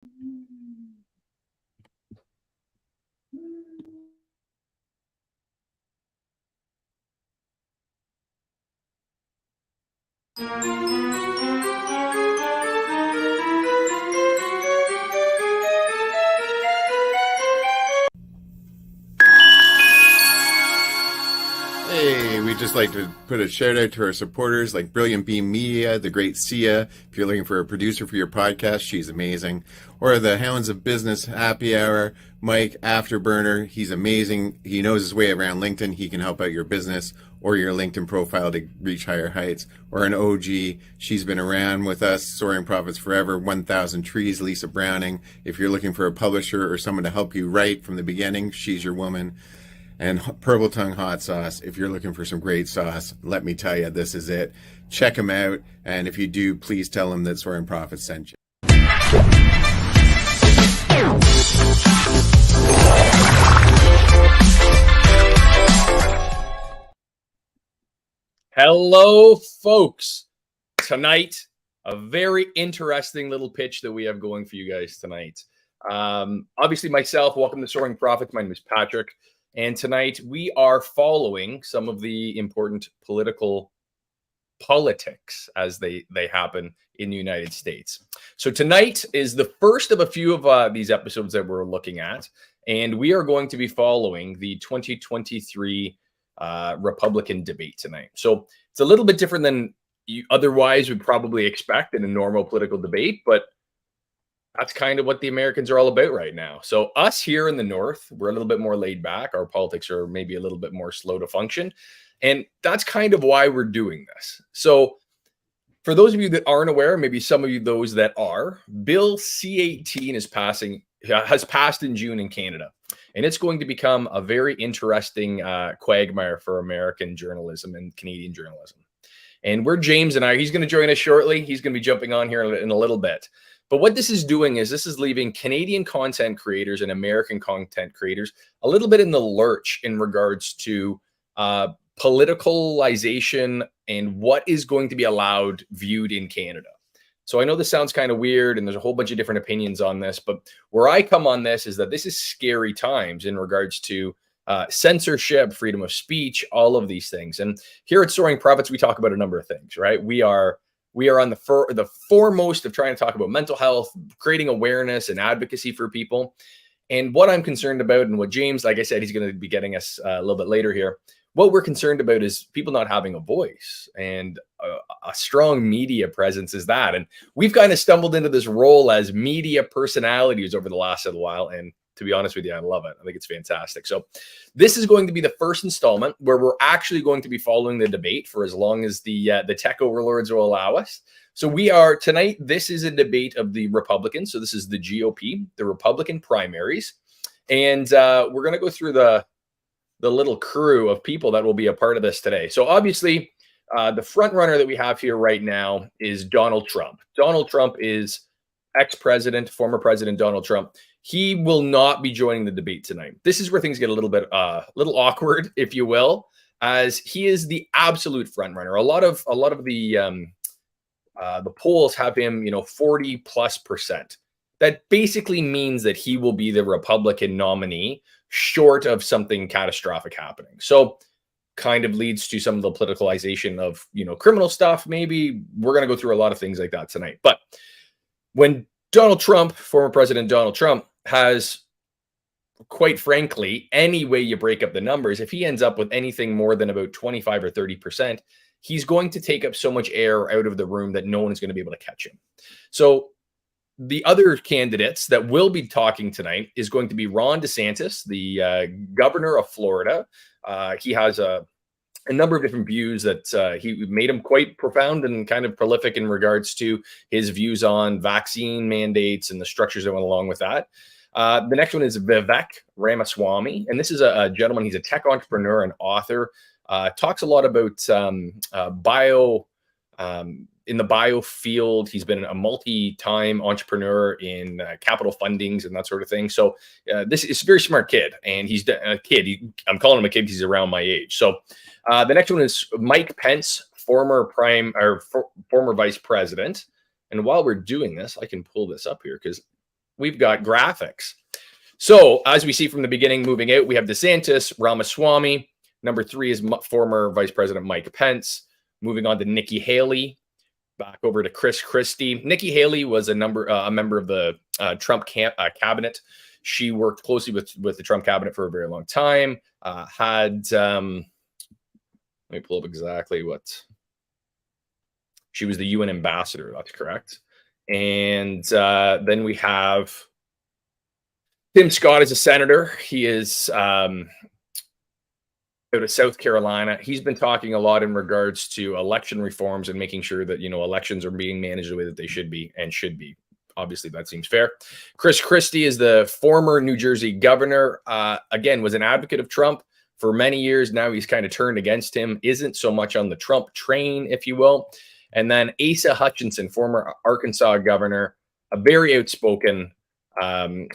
Hey, we just like to put a shout out to our supporters like Brilliant Beam Media, the great Sia. If you're looking for a producer for your podcast, she's amazing. Or the Hounds of Business Happy Hour, Mike Afterburner. He's amazing. He knows his way around LinkedIn. He can help out your business or your LinkedIn profile to reach higher heights. Or an OG. She's been around with us, Soaring Prophets Forever, 1,000 Trees, Lisa Browning. If you're looking for a publisher or someone to help you write from the beginning, she's your woman. And Purple Tongue Hot Sauce. If you're looking for some great sauce, let me tell you, this is it. Check them out. And if you do, please tell them that Soaring Prophets sent you. Hello, folks. Tonight, a very interesting little pitch that we have going for you guys tonight. Obviously, myself, welcome to Soaring Prophets. My name is Patrick. And tonight we are following some of the important politics as they happen in the United States. So tonight is the first of a few of these episodes that we're looking at. And we are going to be following the 2023 Republican debate tonight. So it's a little bit different than you otherwise would probably expect in a normal political debate, but that's kind of what the Americans are all about right now. So us here in the North, we're a little bit more laid back. Our politics are maybe a little bit more slow to function. And that's kind of why we're doing this. So for those of you that aren't aware, maybe some of you those that are, Bill C-18 has passed in June in Canada. And it's going to become a very interesting quagmire for American journalism and Canadian journalism. And we're James and he's going to join us shortly. He's going to be jumping on here in a little bit. But what this is doing is this is leaving Canadian content creators and American content creators a little bit in the lurch in regards to politicalization and what is going to be allowed viewed in Canada. So I know this sounds kind of weird and there's a whole bunch of different opinions on this, but where I come on this is that this is scary times in regards to censorship, freedom of speech, all of these things. And here at Soaring Prophets, we talk about a number of things, right? We are on the foremost of trying to talk about mental health, creating awareness and advocacy for people. And what I'm concerned about, and what James, like I said, he's going to be getting us a little bit later here. What we're concerned about is people not having a voice, and a strong media presence is that. And we've kind of stumbled into this role as media personalities over the last little while. And to be honest with you, I love it. I think it's fantastic. So this is going to be the first installment where we're actually going to be following the debate for as long as the tech overlords will allow us. So we are tonight. This is a debate of the Republicans. So this is the GOP, the Republican primaries. And we're going to go through the little crew of people that will be a part of this today. So obviously the front runner that we have here right now is Donald Trump. Donald Trump is ex-president, former president Donald Trump. He will not be joining the debate tonight. This is where things get a little bit little awkward, if you will, as he is the absolute front runner. A lot of the polls have him, 40+%. That basically means that he will be the Republican nominee, short of something catastrophic happening. So kind of leads to some of the politicalization of, criminal stuff. Maybe we're going to go through a lot of things like that tonight. But when Donald Trump, former President Donald Trump, has, quite frankly, any way you break up the numbers, if he ends up with anything more than about 25 or 30%, he's going to take up so much air out of the room that no one is going to be able to catch him. So the other candidates that will be talking tonight is going to be Ron DeSantis, the governor of Florida. He has a number of different views that he made him quite profound and kind of prolific in regards to his views on vaccine mandates and the structures that went along with that. The next one is Vivek Ramaswamy, and this is a gentleman. He's a tech entrepreneur and author. Talks a lot about in the bio field. He's been a multi-time entrepreneur in capital fundings and that sort of thing. So this is a very smart kid, and he's a kid. I'm calling him a kid because he's around my age. So the next one is Mike Pence, former vice president. And while we're doing this, I can pull this up here because we've got graphics. So as we see from the beginning, moving out, we have DeSantis, Ramaswamy. Number 3 is former Vice President Mike Pence. Moving on to Nikki Haley. Back over to Chris Christie. Nikki Haley was a member of the Trump cabinet. She worked closely with the Trump cabinet for a very long time. Let me pull up exactly what. She was the UN ambassador. That's correct. And then we have Tim Scott is a senator. He is out of South Carolina. He's been talking a lot in regards to election reforms and making sure that, elections are being managed the way that they should be and should be. Obviously, that seems fair. Chris Christie is the former New Jersey governor. Again, was an advocate of Trump for many years. Now he's kind of turned against him. Isn't so much on the Trump train, if you will. And then Asa Hutchinson, former Arkansas governor, a very outspoken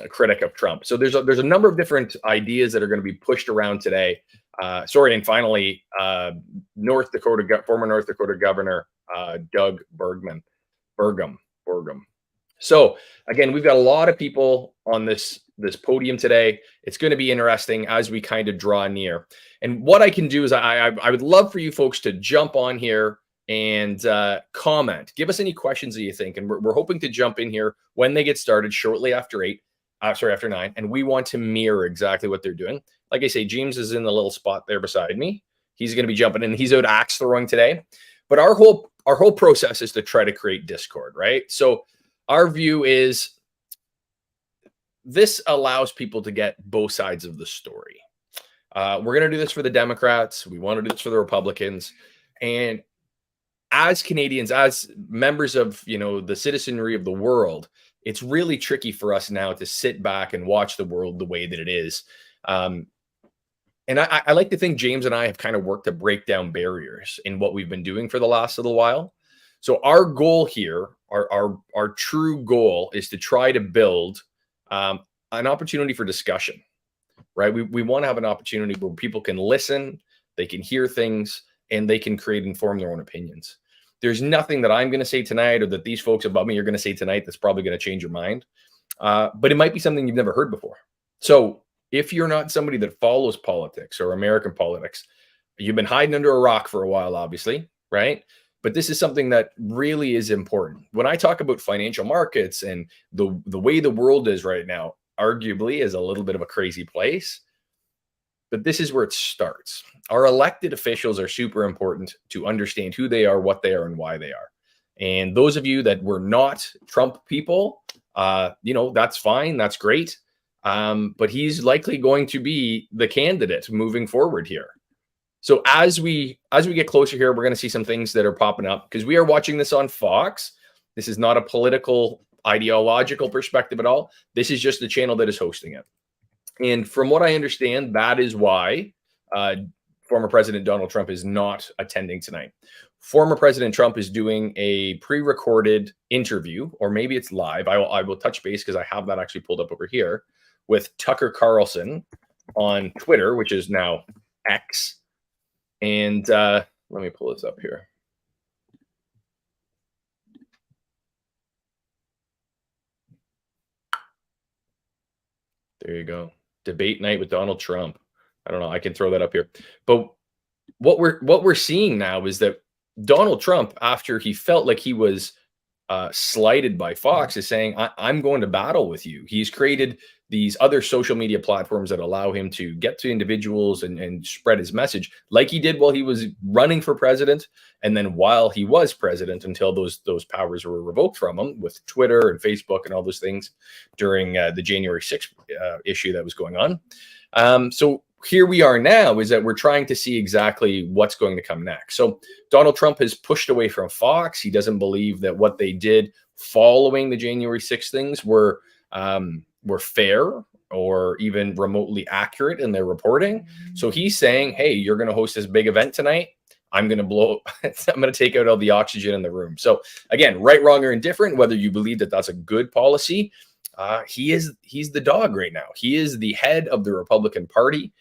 critic of Trump. So there's a number of different ideas that are going to be pushed around today. And finally, former North Dakota governor Doug Burgum. So again, we've got a lot of people on this podium today. It's going to be interesting as we kind of draw near. And what I can do is I would love for you folks to jump on here and comment. Give us any questions that you think. And we're hoping to jump in here when they get started shortly after 9. And we want to mirror exactly what they're doing. Like I say, James is in the little spot there beside me. He's going to be jumping in. He's out axe throwing today. But our whole process is to try to create discord, right? So our view is this allows people to get both sides of the story. We're going to do this for the Democrats. We want to do this for the Republicans. And as Canadians, as members of, the citizenry of the world, it's really tricky for us now to sit back and watch the world the way that it is. And I like to think James and I have kind of worked to break down barriers in what we've been doing for the last little while. So our goal here, our true goal, is to try to build an opportunity for discussion, right? We want to have an opportunity where people can listen, they can hear things, and they can create and form their own opinions. There's nothing that I'm going to say tonight or that these folks above me are going to say tonight that's probably going to change your mind. But it might be something you've never heard before. So if you're not somebody that follows politics or American politics, you've been hiding under a rock for a while, obviously, right? But this is something that really is important. When I talk about financial markets and the way the world is right now, arguably is a little bit of a crazy place. But this is where it starts. Our elected officials are super important to understand who they are, what they are, and why they are. And those of you that were not Trump people, that's fine. That's great. But he's likely going to be the candidate moving forward here. So as we get closer here, we're going to see some things that are popping up because we are watching this on Fox. This is not a political, ideological perspective at all. This is just the channel that is hosting it. And from what I understand, that is why former President Donald Trump is not attending tonight. Former President Trump is doing a pre-recorded interview, or maybe it's live. I will touch base because I have that actually pulled up over here with Tucker Carlson on Twitter, which is now X. And let me pull this up here. There you go. Debate night with Donald Trump. I don't know. I can throw that up here. But what we're seeing now is that Donald Trump, after he felt like he was slighted by Fox, is saying, I'm going to battle with you. He's created these other social media platforms that allow him to get to individuals and spread his message like he did while he was running for president. And then while he was president, until those powers were revoked from him with Twitter and Facebook and all those things during the January 6th issue that was going on. So here we are now, is that we're trying to see exactly what's going to come next. So Donald Trump has pushed away from Fox. He doesn't believe that what they did following the January 6th things were fair or even remotely accurate in their reporting. So he's saying, hey, you're going to host this big event tonight. I'm going to take out all the oxygen in the room. So again, right, wrong, or indifferent, whether you believe that that's a good policy, he's the dog right now. He is the head of the Republican Party.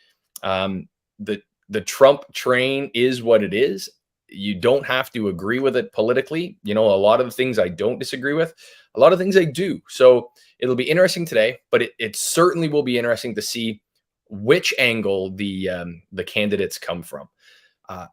The Trump train is what it is. You don't have to agree with it politically. A lot of the things I don't disagree with. a lot of things I do. So it'll be interesting today, but it certainly will be interesting to see which angle the candidates come from. Uh,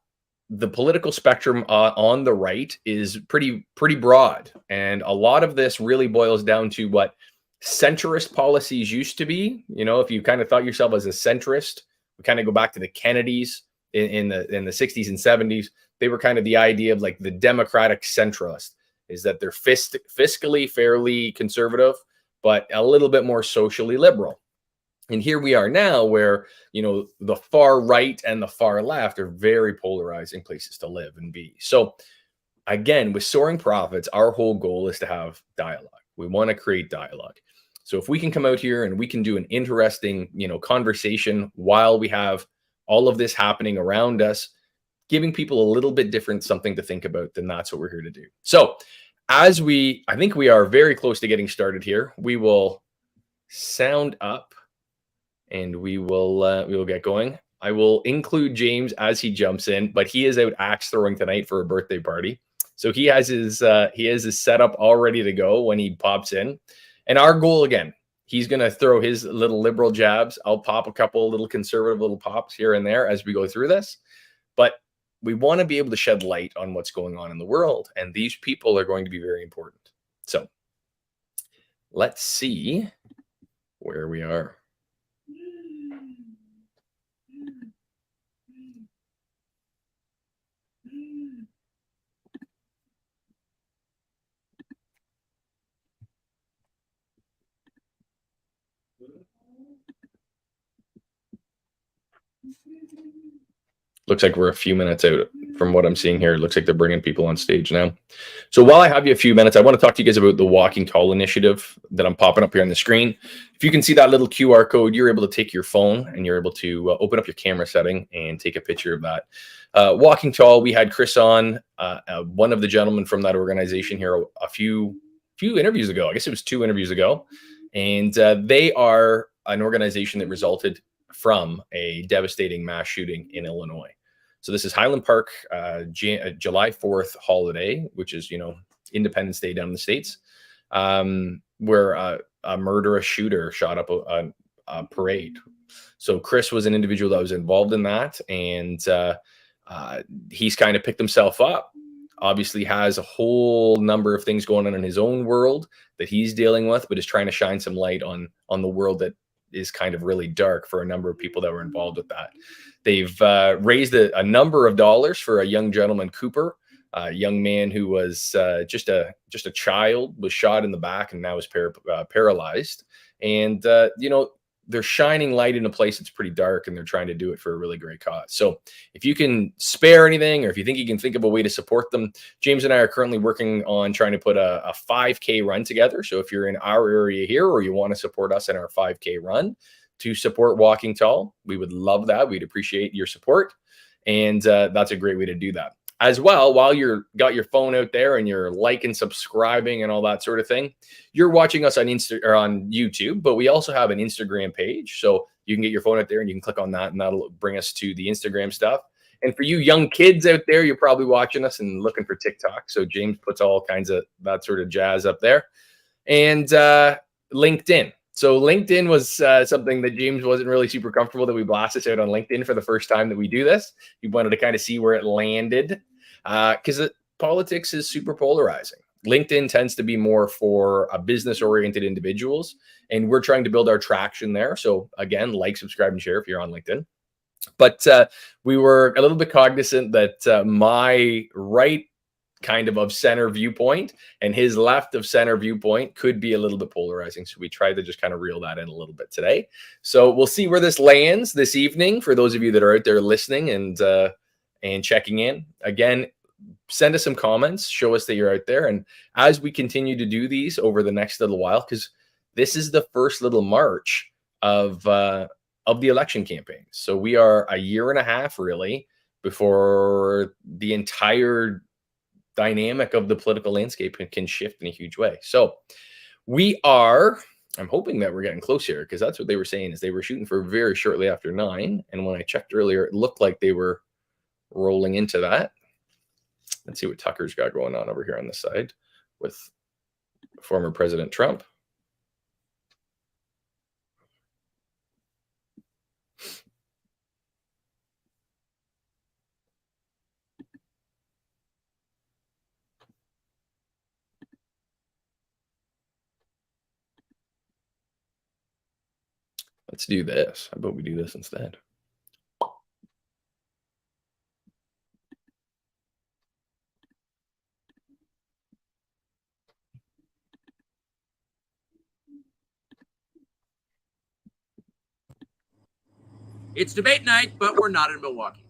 the political spectrum on the right is pretty broad, and a lot of this really boils down to what centrist policies used to be. You know, if you kind of thought yourself as a centrist, we kind of go back to the Kennedys in the 60s and 70s. They were kind of the idea of like the democratic centralist, is that they're fiscally fairly conservative, but a little bit more socially liberal. And here we are now where, you know, the far right and the far left are very polarizing places to live and be. So again, with Soaring Prophets, our whole goal is to have dialogue. We want to create dialogue. So if we can come out here and we can do an interesting, you know, conversation while we have all of this happening around us, giving people a little bit different something to think about, then that's what we're here to do. So I think we are very close to getting started here. We will sound up and we will get going. I will include James as he jumps in, but he is out axe throwing tonight for a birthday party. So he has his setup all ready to go when he pops in. And our goal, again, he's going to throw his little liberal jabs. I'll pop a couple little conservative little pops here and there as we go through this. But we want to be able to shed light on what's going on in the world. And these people are going to be very important. So let's see where we are. Looks like we're a few minutes out from what I'm seeing here. It looks like they're bringing people on stage now. So while I have you a few minutes, I want to talk to you guys about the Walking Tall initiative that I'm popping up here on the screen. If you can see that little QR code, you're able to take your phone and you're able to open up your camera setting and take a picture of that. Walking Tall, we had Chris on, one of the gentlemen from that organization here a few interviews ago. I guess it was 2 interviews ago. And they are an organization that resulted from a devastating mass shooting in Illinois. So this is Highland Park, July 4th holiday, which is, you know, Independence Day down in the States, where a murderous shooter shot up a parade. So Chris was an individual that was involved in that, and he's kind of picked himself up. Obviously has a whole number of things going on in his own world that he's dealing with, but is trying to shine some light on the world that is kind of really dark for a number of people that were involved with that. They've raised a number of dollars for a young gentleman, Cooper, a young man who was just a child, was shot in the back and now is paralyzed. And, you know, they're shining light in a place that's pretty dark, and they're trying to do it for a really great cause. So if you can spare anything, or if you think you can think of a way to support them, James and I are currently working on trying to put a 5K run together. So if you're in our area here, or you want to support us in our 5K run to support Walking Tall, we would love that. We'd appreciate your support. And that's a great way to do that. As well, while you're got your phone out there and you're liking, subscribing, and all that sort of thing, you're watching us on on YouTube, but we also have an Instagram page. So you can get your phone out there and you can click on that, and that'll bring us to the Instagram stuff. And for you young kids out there, you're probably watching us and looking for TikTok. So James puts all kinds of that sort of jazz up there. And LinkedIn. So LinkedIn was something that James wasn't really super comfortable that we blast this out on LinkedIn for the first time that we do this. He wanted to kind of see where it landed. Because politics is super polarizing. LinkedIn tends to be more for business-oriented individuals, and we're trying to build our traction there. So again, like, subscribe, and share if you're on LinkedIn. But we were a little bit cognizant that my right kind of center viewpoint and his left of center viewpoint could be a little bit polarizing. So we tried to just kind of reel that in a little bit today. So we'll see where this lands this evening for those of you that are out there listening and checking in. Again, send us some comments, show us that you're out there. And as we continue to do these over the next little while, because this is the first little march of the election campaign. So we are a year and a half really before the entire dynamic of the political landscape can shift in a huge way. So I'm hoping that we're getting close here, because that's what they were saying, is they were shooting for very shortly after 9. And when I checked earlier, it looked like they were rolling into that. Let's see what Tucker's got going on over here on the side with former President Trump. Let's do this. How about we do this instead? It's debate night, but we're not in Milwaukee.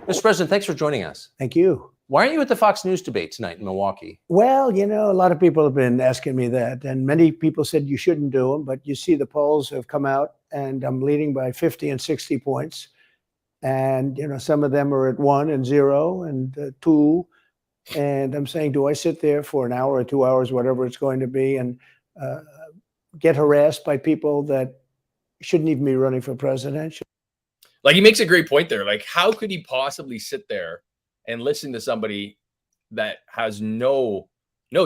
Mr. President, thanks for joining us. Thank you. Why aren't you at the Fox News debate tonight in Milwaukee? Well, you know, a lot of people have been asking me that, and many people said you shouldn't do them, but you see the polls have come out, and I'm leading by 50 and 60 points. And, you know, some of them are at 1 and 0 and 2. And I'm saying, do I sit there for an hour or 2 hours, whatever it's going to be, and get harassed by people that shouldn't even be running for president? Like, he makes a great point there. Like, how could he possibly sit there and listen to somebody that has no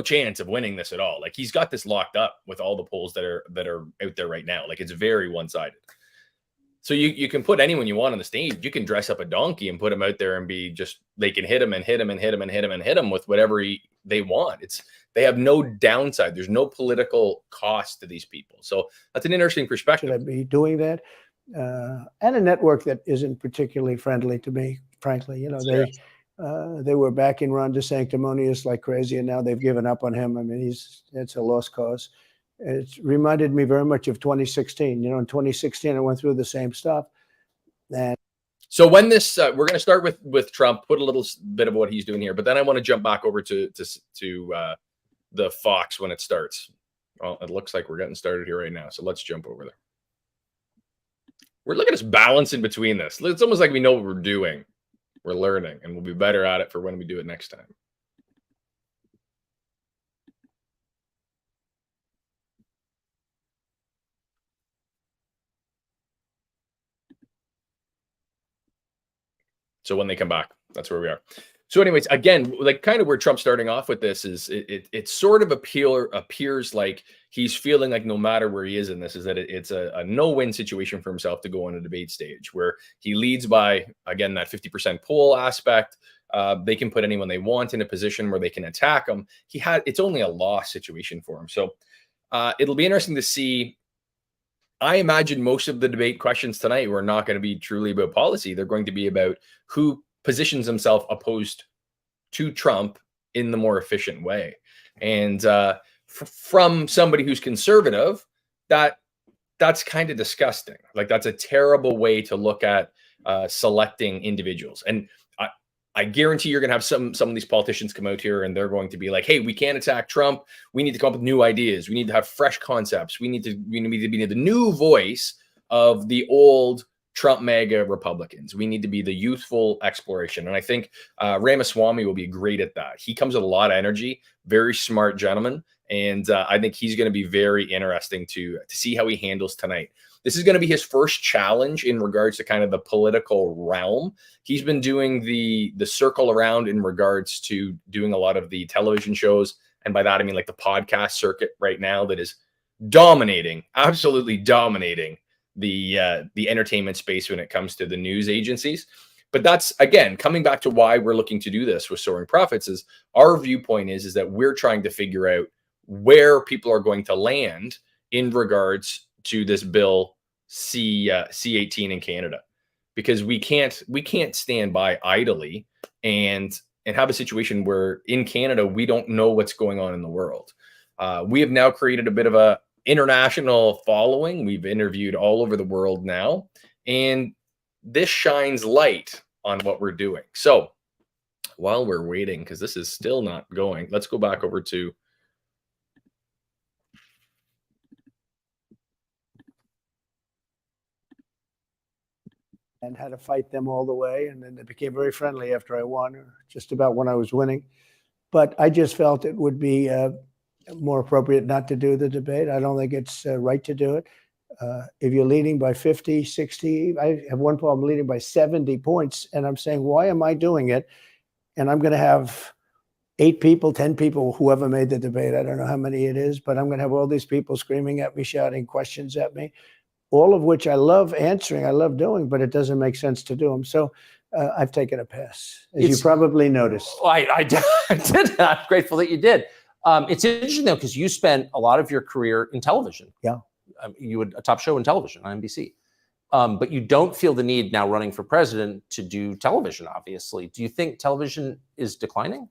chance of winning this at all? Like, he's got this locked up with all the polls that are out there right now. Like, it's very one-sided. So you can put anyone you want on the stage. You can dress up a donkey and put him out there and be just, they can hit him and hit him and hit him and hit him and hit him with whatever they want. They have no downside. There's no political cost to these people. So that's an interesting perspective. Should I be doing that? And a network that isn't particularly friendly to me, frankly. You know, they were backing Ron DeSanctimonious like crazy, and now they've given up on him. I mean, it's a lost cause. It reminded me very much of 2016. You know, in 2016, I went through the same stuff. And so when this, we're going to start with Trump, put a little bit of what he's doing here, but then I want to jump back over to the Fox when it starts. Well, it looks like we're getting started here right now, so let's jump over there. Look at us balancing between this. It's almost like we know what we're doing. We're learning, and we'll be better at it for when we do it next time. So when they come back, that's where we are. So anyways, again, like kind of where Trump's starting off with this is it sort of appears like he's feeling like no matter where he is in this, is that it's a no-win situation for himself to go on a debate stage where he leads by, again, that 50% poll aspect. They can put anyone they want in a position where they can attack him. It's only a loss situation for him. So it'll be interesting to see. I imagine most of the debate questions tonight were not going to be truly about policy. They're going to be about who positions himself opposed to Trump in the more efficient way. And from somebody who's conservative, that's kind of disgusting. Like, that's a terrible way to look at selecting individuals. And I guarantee you're going to have some of these politicians come out here and they're going to be like, hey, we can't attack Trump. We need to come up with new ideas. We need to have fresh concepts. We need to be the new voice of the old Trump MAGA Republicans. We need to be the youthful exploration. And I think Ramaswamy will be great at that. He comes with a lot of energy, very smart gentleman. And I think he's going to be very interesting to see how he handles tonight. This is going to be his first challenge in regards to kind of the political realm. He's been doing the circle around in regards to doing a lot of the television shows. And by that, I mean like the podcast circuit right now that is dominating, absolutely dominating the entertainment space when it comes to the news agencies. But that's, again, coming back to why we're looking to do this with Soaring Prophets, is our viewpoint is that we're trying to figure out where people are going to land in regards to this bill C-18 in Canada, because we can't stand by idly and have a situation where in Canada we don't know what's going on in the world. We have now created a bit of a international following. We've interviewed all over the world now, and this shines light on what we're doing. So while we're waiting, because this is still not going, let's go back over to and had to fight them all the way. And then they became very friendly after I won, or just about when I was winning. But I just felt it would be more appropriate not to do the debate. I don't think it's right to do it. If you're leading by 50, 60, I have one poll, I'm leading by 70 points. And I'm saying, why am I doing it? and I'm going to have 8 people, 10 people, whoever made the debate. I don't know how many it is, but I'm going to have all these people screaming at me, shouting questions at me, all of which I love answering, I love doing, but it doesn't make sense to do them. So I've taken a pass, as you probably noticed. I did. I'm grateful that you did. It's interesting, though, because you spent a lot of your career in television. Yeah. You had a top show in television on NBC. But you don't feel the need now running for president to do television, obviously. Do you think television is declining?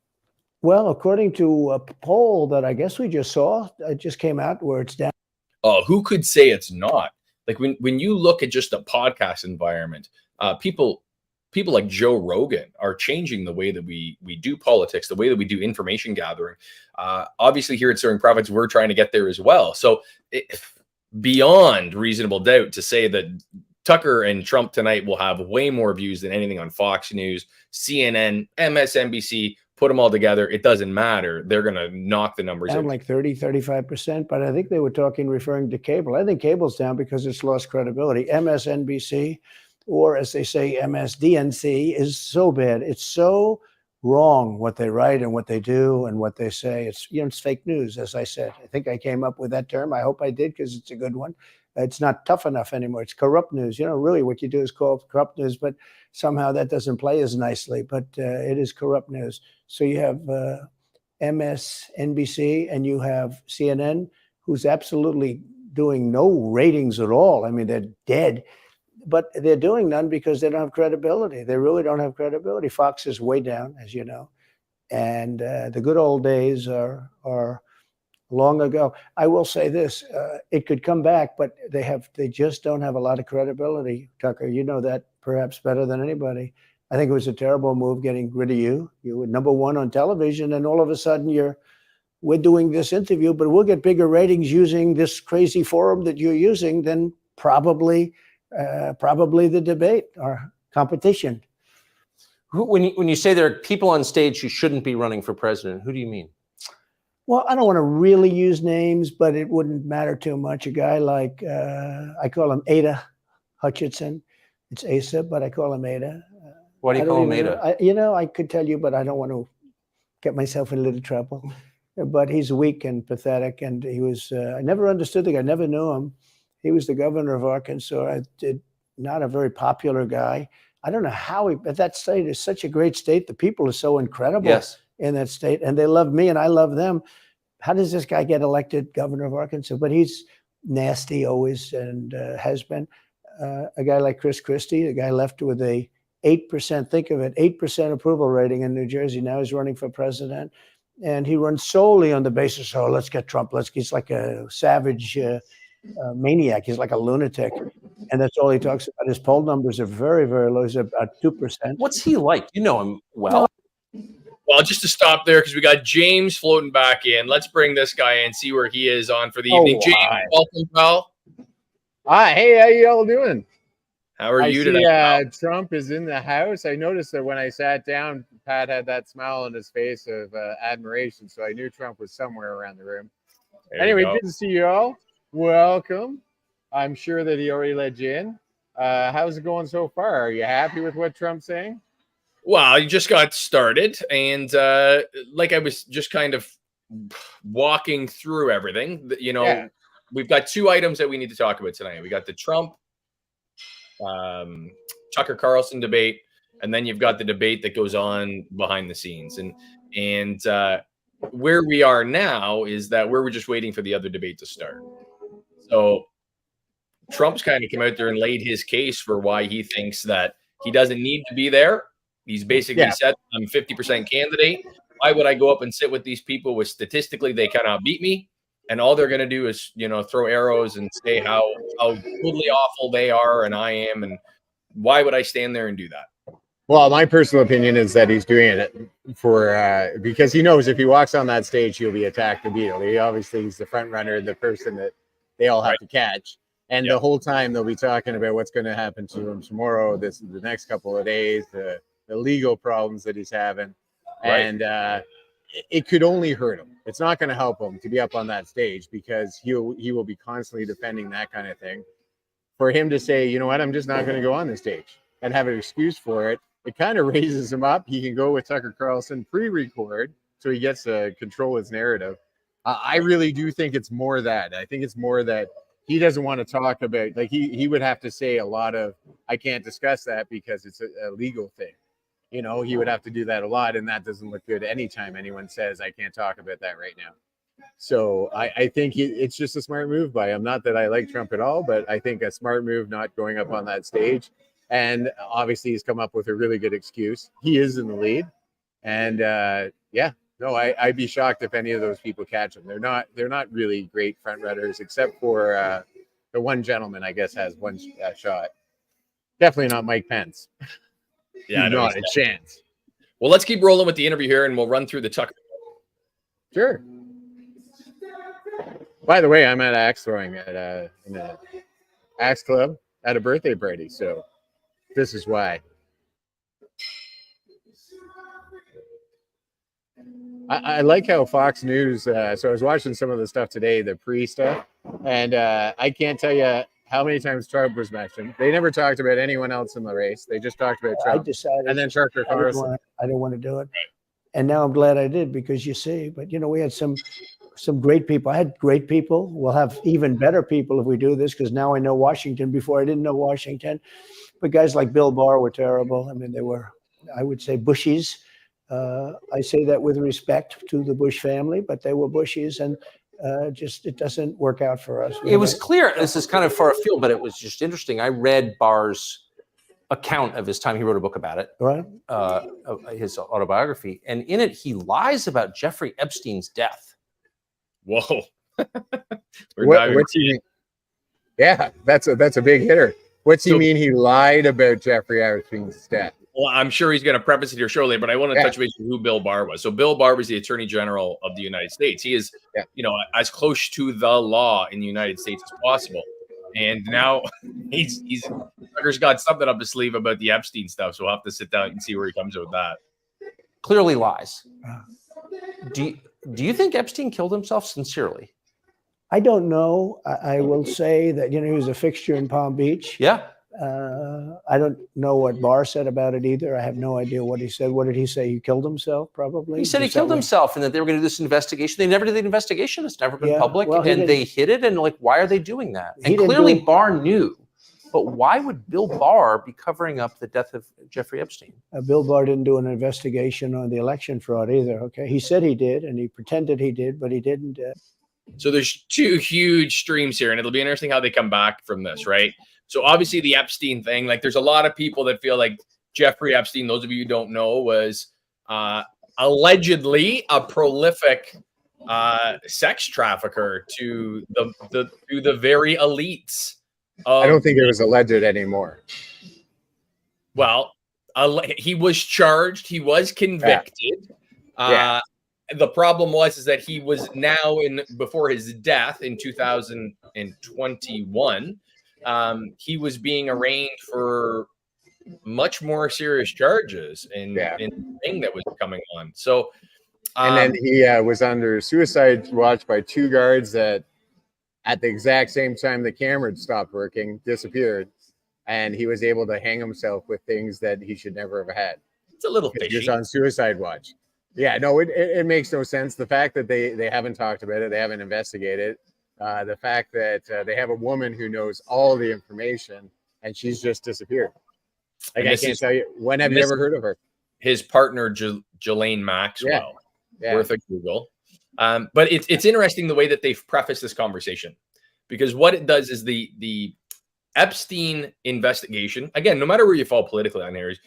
Well, according to a poll that I guess we just saw, it just came out where it's down. Oh, who could say it's not? Like when you look at just the podcast environment, people like Joe Rogan are changing the way that we do politics, the way that we do information gathering. Obviously, here at Soaring Prophets, we're trying to get there as well. So, beyond reasonable doubt to say that Tucker and Trump tonight will have way more views than anything on Fox News, CNN, MSNBC. Put them all together, it doesn't matter. They're going to knock the numbers down out. like 30, 35%. But I think they were referring to cable. I think cable's down because it's lost credibility. MSNBC, or as they say, MSDNC, is so bad. It's so wrong what they write and what they do and what they say. It's, it's fake news, as I said. I think I came up with that term. I hope I did, because it's a good one. It's not tough enough anymore. It's corrupt news. Really what you do is call corrupt news, but somehow that doesn't play as nicely. But it is corrupt news. So you have MSNBC and you have CNN, who's absolutely doing no ratings at all. I mean, they're dead. But they're doing none because they don't have credibility. They really don't have credibility. Fox is way down, as you know. And the good old days are long ago. I will say this, it could come back, but they just don't have a lot of credibility. Tucker, you know that perhaps better than anybody. I think it was a terrible move getting rid of you. You were number one on television, and all of a sudden we're doing this interview, but we'll get bigger ratings using this crazy forum that you're using than probably the debate or competition. When you say there are people on stage who shouldn't be running for president, who do you mean? Well, I don't want to really use names, but it wouldn't matter too much. A guy like, I call him Ada Hutchinson. It's Asa, but I call him Ada. Why do you call him Ada? I could tell you, but I don't want to get myself in a little trouble. But he's weak and pathetic, and he was, I never understood the guy, never knew him. He was the governor of Arkansas. Not a very popular guy. I don't know how but that state is such a great state. The people are so incredible. Yes. In that state, and they love me and I love them. How does this guy get elected governor of Arkansas? But he's nasty always, and has been. A guy like Chris Christie, the guy left with a 8%, think of it, 8% approval rating in New Jersey. Now he's running for president, and he runs solely on the basis, let's get Trump. He's like a savage maniac. He's like a lunatic, and that's all he talks about. His poll numbers are very, very low. He's about 2%. What's he like? You know him well. Well, just to stop there, because we got James floating back in. Let's bring this guy in, see where he is on for the evening. James, welcome, pal. Hi, hey, how you all doing? How are you today? Trump is in the house. I noticed that when I sat down, Pat had that smile on his face of admiration, so I knew Trump was somewhere around the room. Anyway, good to see you all. Welcome. I'm sure that he already let you in. How's it going so far? Are you happy with what Trump's saying? Well, you just got started, and like I was just kind of walking through everything. We've got 2 items that we need to talk about tonight. We got the Trump Tucker Carlson debate, and then you've got the debate that goes on behind the scenes. And where we are now is that we're just waiting for the other debate to start. So Trump's kind of come out there and laid his case for why he thinks that he doesn't need to be there. He's basically said, I'm 50% candidate. Why would I go up and sit with these people where statistically they cannot beat me? And all they're going to do is, throw arrows and say how totally awful they are and I am. And why would I stand there and do that? Well, my personal opinion is that he's doing it for because he knows if he walks on that stage, he'll be attacked immediately. Obviously, he's the front runner, the person that they all have to catch. And the whole time they'll be talking about what's going to happen to him tomorrow, the next couple of days, the legal problems that he's having. And it could only hurt him. It's not going to help him to be up on that stage because he will be constantly defending that kind of thing. For him to say, you know what, I'm just not going to go on the stage and have an excuse for it it kind of raises him up. He can go with Tucker Carlson pre-record, so he gets to control his narrative. I really do think it's more that. I think it's more that he doesn't want to talk about, like he would have to say a lot of, I can't discuss that because it's a legal thing. You know, he would have to do that a lot, and that doesn't look good anytime anyone says, I can't talk about that right now. So I think it's just a smart move by him. Not that I like Trump at all, but I think a smart move not going up on that stage. And obviously he's come up with a really good excuse. He is in the lead. And I'd be shocked if any of those people catch him. They're not really great front runners, except for the one gentleman, I guess, has one shot. Definitely not Mike Pence. Yeah, not a chance. Well, let's keep rolling with the interview here, and we'll run through the Tucker. Sure. By the way, I'm at axe throwing in a axe club at a birthday party, so this is why. I like how Fox News. So I was watching some of the stuff today, the pre-stuff, and I can't tell you how many times Trump was mentioned. They never talked about anyone else in the race. They just talked about Trump. I decided, and then Tucker Carlson. I didn't want to do it, and now I'm glad I did, because you see. But we had some great people. I had great people. We'll have even better people if we do this, because now I know Washington. Before I didn't know Washington, but guys like Bill Barr were terrible. I mean, they were, I would say, Bushies. I say that with respect to the Bush family, but they were Bushies, and it doesn't work out for us. It was clear. This is kind of far afield, but it was just interesting. I read Barr's account of his time. He wrote a book about it, right? His autobiography, and in it he lies about Jeffrey Epstein's death. Whoa! What's he mean? Yeah, that's a big hitter. What's he mean? He lied about Jeffrey Epstein's death. Well, I'm sure he's going to preface it here shortly, but I want to touch base with who Bill Barr was. So Bill Barr was the Attorney General of the United States. He is, as close to the law in the United States as possible. And now Tucker's got something up his sleeve about the Epstein stuff. So we'll have to sit down and see where he comes with that. Clearly lies. Do you think Epstein killed himself sincerely? I don't know. I will say that, he was a fixture in Palm Beach. Yeah. I don't know what Barr said about it either. I have no idea what he said. What did he say? He killed himself, probably? He said he killed himself, and that they were going to do this investigation. They never did the investigation. It's never been public. Well, and they hid it. And why are they doing that? And clearly Barr knew. But why would Bill Barr be covering up the death of Jeffrey Epstein? Bill Barr didn't do an investigation on the election fraud either. Okay. He said he did, and he pretended he did, but he didn't. So there's two huge streams here, and it'll be interesting how they come back from this, right? So obviously the Epstein thing, there's a lot of people that feel like Jeffrey Epstein, those of you who don't know, was allegedly a prolific sex trafficker to the very elites. I don't think it was alleged anymore. Well, he was charged. He was convicted. The problem is that he was now before his death in 2021. He was being arraigned for much more serious charges in the thing that was coming on. So, and then he was under suicide watch by two guards that, at the exact same time the camera stopped working, disappeared, and he was able to hang himself with things that he should never have had. It's a little fishy. He was on suicide watch. Yeah, no, it makes no sense. The fact that they haven't talked about it, they haven't investigated. The fact that they have a woman who knows all the information and she's just disappeared. I can't tell you. When have you ever heard of her? His partner, Ghislaine Maxwell, worth a Google. But it's interesting the way that they've prefaced this conversation, because what it does is the Epstein investigation, again, no matter where you fall politically on areas,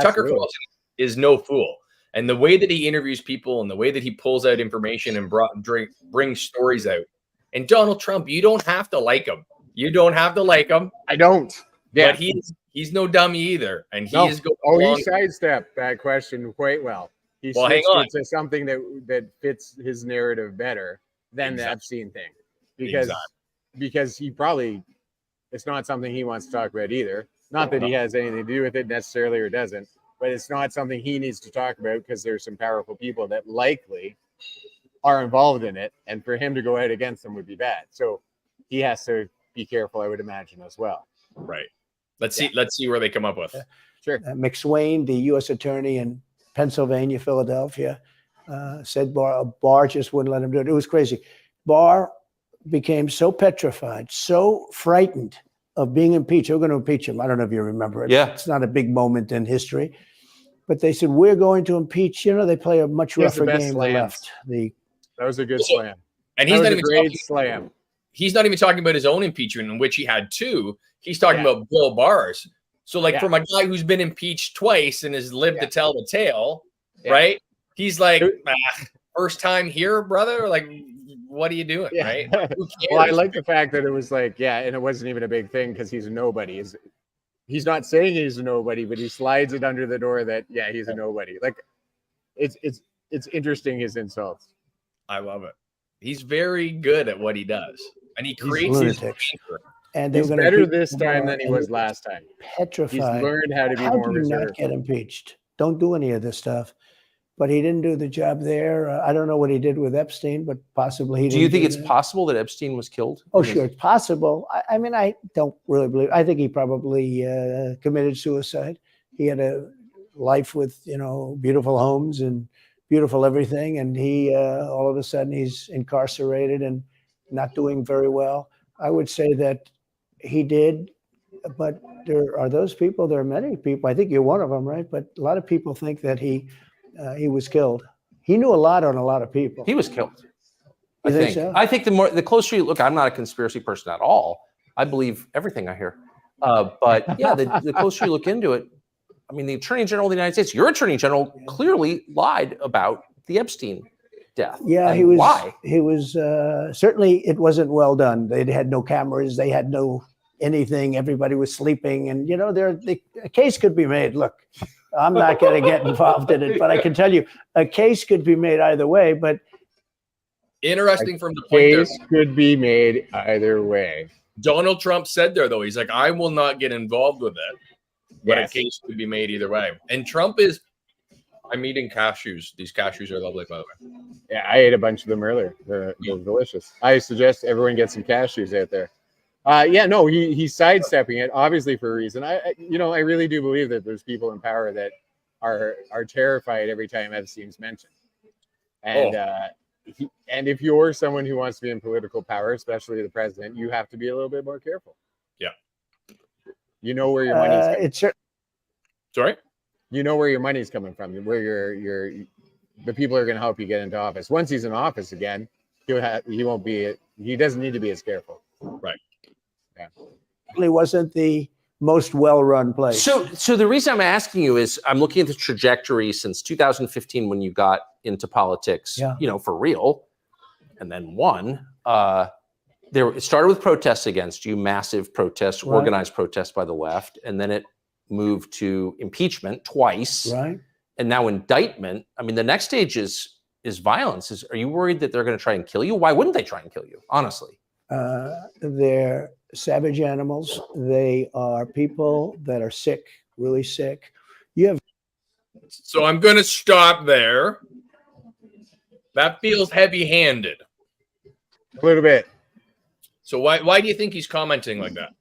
Tucker Carlson is no fool. And the way that he interviews people and the way that he pulls out information and brings stories out. And Donald Trump, you don't have to like him. You don't have to like him. I don't. Yeah. But he's no dummy either. And he is going he sidestepped that question quite well. He switched it to something that fits his narrative better than the Epstein thing. Because he probably, it's not something he wants to talk about either. Not that he has anything to do with it necessarily or doesn't. But it's not something he needs to talk about because there's some powerful people that likely are involved in it. And for him to go out against them would be bad. So he has to be careful, I would imagine, as well. Right. Let's see where they come up with. Sure. McSwain, the U.S. attorney in Pennsylvania, Philadelphia, said Barr just wouldn't let him do it. It was crazy. Barr became so petrified, so frightened of being impeached. They were going to impeach him. I don't know if you remember it. Yeah. It's not a big moment in history. But they said, we're going to impeach. They play a much He has the rougher best game, the slams. left. That was a good slam. And That he's was not a even great talking, slam. he's not even talking about his own impeachment, in which he had two. He's talking about Bill Barr's. So, like, from a guy who's been impeached twice and has lived to tell the tale, right? He's like, first time here, brother? Like, what are you doing, right? Who cares? Well, I like the fact that it was like, and it wasn't even a big thing because he's a nobody. He's not saying he's a nobody, but he slides it under the door that, he's a nobody. Like, it's interesting, his insults. I love it. He's very good at what he does. And he creates his anchor. And they He's were going better to this time than he was last time. Petrified. He's learned how to be more do you reserved. not get impeached? Don't do any of this stuff. But he didn't do the job there. I don't know what he did with Epstein, but possibly he didn't. Do you think it's that. possible that Epstein was killed? Oh, sure, it's possible. I mean, I don't really believe. I think he probably committed suicide. He had a life with, beautiful homes and beautiful everything, and he all of a sudden he's incarcerated and not doing very well. I would say that he did, but there are those people. There are many people. I think you're one of them, right? But a lot of people think that he was killed. He knew a lot on a lot of people. He was killed. You think so? I think the closer you look, I'm not a conspiracy person at all. I believe everything I hear. But yeah, the closer you look into it, I mean, the Attorney General of the United States, your Attorney General, clearly lied about the Epstein death. Yeah, and he was. Why? He was certainly. It wasn't well done. They had no cameras. They had no anything. Everybody was sleeping, and a case could be made. Look, I'm not going to get involved in it, but I can tell you a case could be made either way. But interesting from the point case could be made either way. Donald Trump said there, though, he's like, I will not get involved with it, but a case could be made either way. And Trump is, I'm eating cashews. These cashews are lovely, by the way. Yeah, I ate a bunch of them earlier. They're delicious. I suggest everyone get some cashews out there. He's sidestepping it, obviously for a reason. I really do believe that there's people in power that are terrified every time Epstein's mentioned. And and if you're someone who wants to be in political power, especially the president, you have to be a little bit more careful. Yeah. You know where your money's coming. Sorry? You know where your money's coming from, where the people are going to help you get into office. Once he's in office again, he doesn't need to be as careful. Right. Yeah. it wasn't the most well-run place. So the reason I'm asking you is I'm looking at the trajectory since 2015 when you got into politics, for real, and then won. It started with protests against you, massive protests, organized protests by the left, and then it moved to impeachment twice, right? And now indictment. I mean, the next stage is violence. Are you worried that they're going to try and kill you? Why wouldn't they try and kill you? Honestly, they're savage animals. They are people that are sick, really sick. So I'm going to stop there. That feels heavy-handed. A little bit. So why do you think he's commenting like that?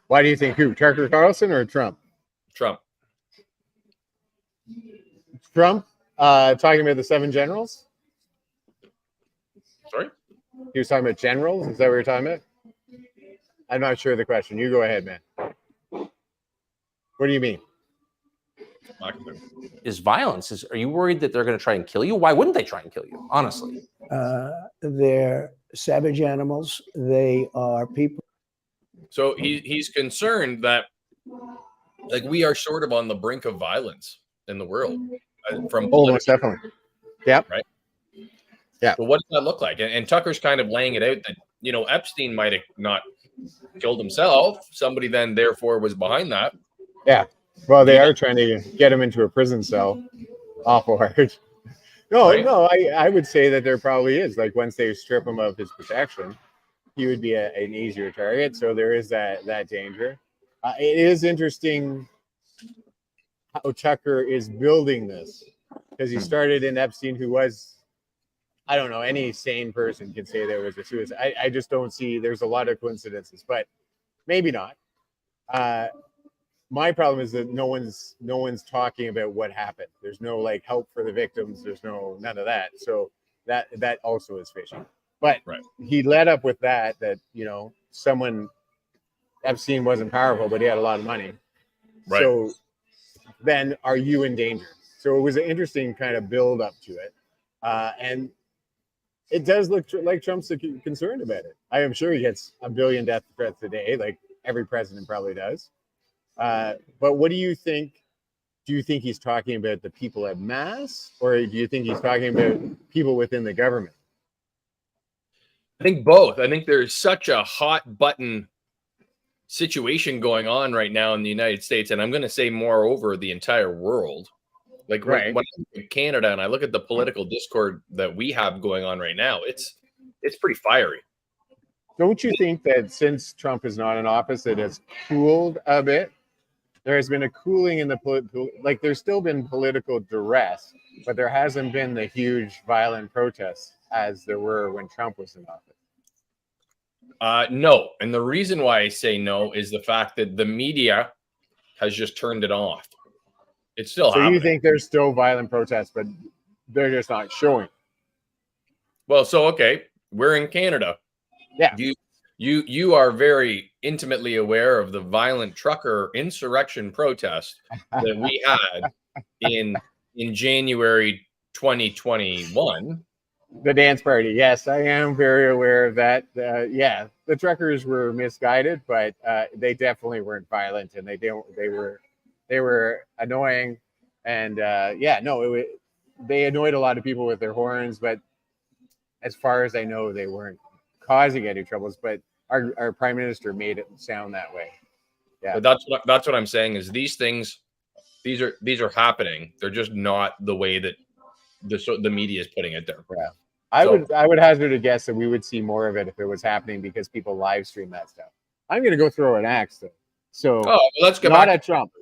Why do you think who? Tucker Carlson or Trump? Trump. Trump talking about the 7 generals? Sorry? He was talking about generals? Is that what you're talking about? I'm not sure of the question. You go ahead, man. What do you mean? Is violence. Are you worried that they're going to try and kill you? Why wouldn't they try and kill you? Honestly. They're savage animals. They are people. So he's concerned that we are sort of on the brink of violence in the world. Most definitely. Yep. Right. Yeah. So what does that look like? And Tucker's kind of laying it out that, Epstein might have not killed himself. Somebody then therefore was behind that. Yeah. Well, they are trying to get him into a prison cell. Awful hard. No, I would say that there probably is. Like once they strip him of his protection, he would be an easier target. So there is that danger. It is interesting how Tucker is building this because he started in Epstein, who was, I don't know, any sane person can say there was a suicide. I just don't see, there's a lot of coincidences, but maybe not. my problem is that no one's talking about what happened. There's no like help for the victims. There's none of that. So that also is fishy. But Right. he led up with that someone, Epstein wasn't powerful, but he had a lot of money. Right. So then are you in danger? So it was an interesting kind of build up to it. And it does look like Trump's concerned about it. I am sure he gets a billion death threats a day, like every president probably does. But what do you think? Do you think he's talking about the people en masse, or do you think he's talking about people within the government? I think both. I think there's such a hot button situation going on right now in the United States, and I'm going to say moreover the entire world. Like Right. when I look at Canada and I look at the political discord that we have going on right now, it's pretty fiery. Don't you think that since Trump is not in office, it has cooled a bit? There has been a cooling in the like there's still been political duress, but there hasn't been the huge violent protests as there were when Trump was in office. No. And the reason why I say no is the fact that the media has just turned it off. It's still happening. You think there's still violent protests, but they're just not showing? Well, so, okay, we're in Canada. Yeah. You are very intimately aware of the violent trucker insurrection protest that we had in January 2021. The dance party. Yes, I am very aware of that. Yeah, the truckers were misguided, but they definitely weren't violent, and they were annoying, and they annoyed a lot of people with their horns. But as far as I know, they weren't causing any troubles. But our prime minister made it sound that way. Yeah, but that's what I'm saying is these are happening. They're just not the way that the media is putting it there. Yeah. I would hazard a guess that we would see more of it if it was happening because people live stream that stuff. I'm going to go throw an axe though. So let's get not back at Trump.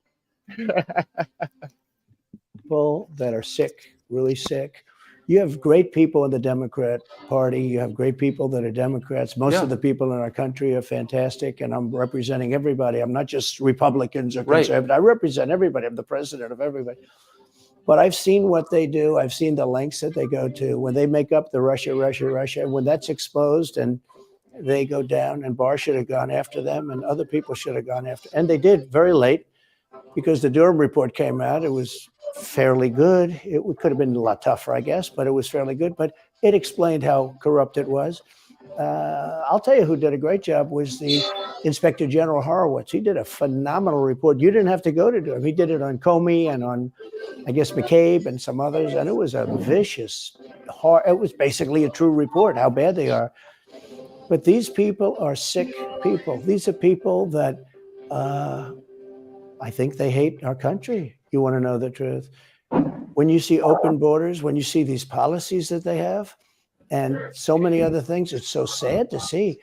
People that are sick, really sick. You have great people in the Democrat Party. You have great people that are Democrats. Most of the people in our country are fantastic, and I'm representing everybody. I'm not just Republicans or conservative. I represent everybody. I'm the president of everybody. But I've seen what they do. I've seen the lengths that they go to when they make up the Russia. When that's exposed and they go down, and Barr should have gone after them, and other people should have gone after. And they did very late because the Durham report came out. It was fairly good. It could have been a lot tougher, I guess, but it was fairly good. But it explained how corrupt it was. I'll tell you who did a great job was the Inspector General Horowitz. He did a phenomenal report. You didn't have to go to do it. He did it on Comey and on, I guess, McCabe and some others. And it was a vicious, it was basically a true report, how bad they are. But these people are sick people. These are people that I think they hate our country. You want to know the truth. When you see open borders, when you see these policies that they have, and so many other things, it's so sad to see.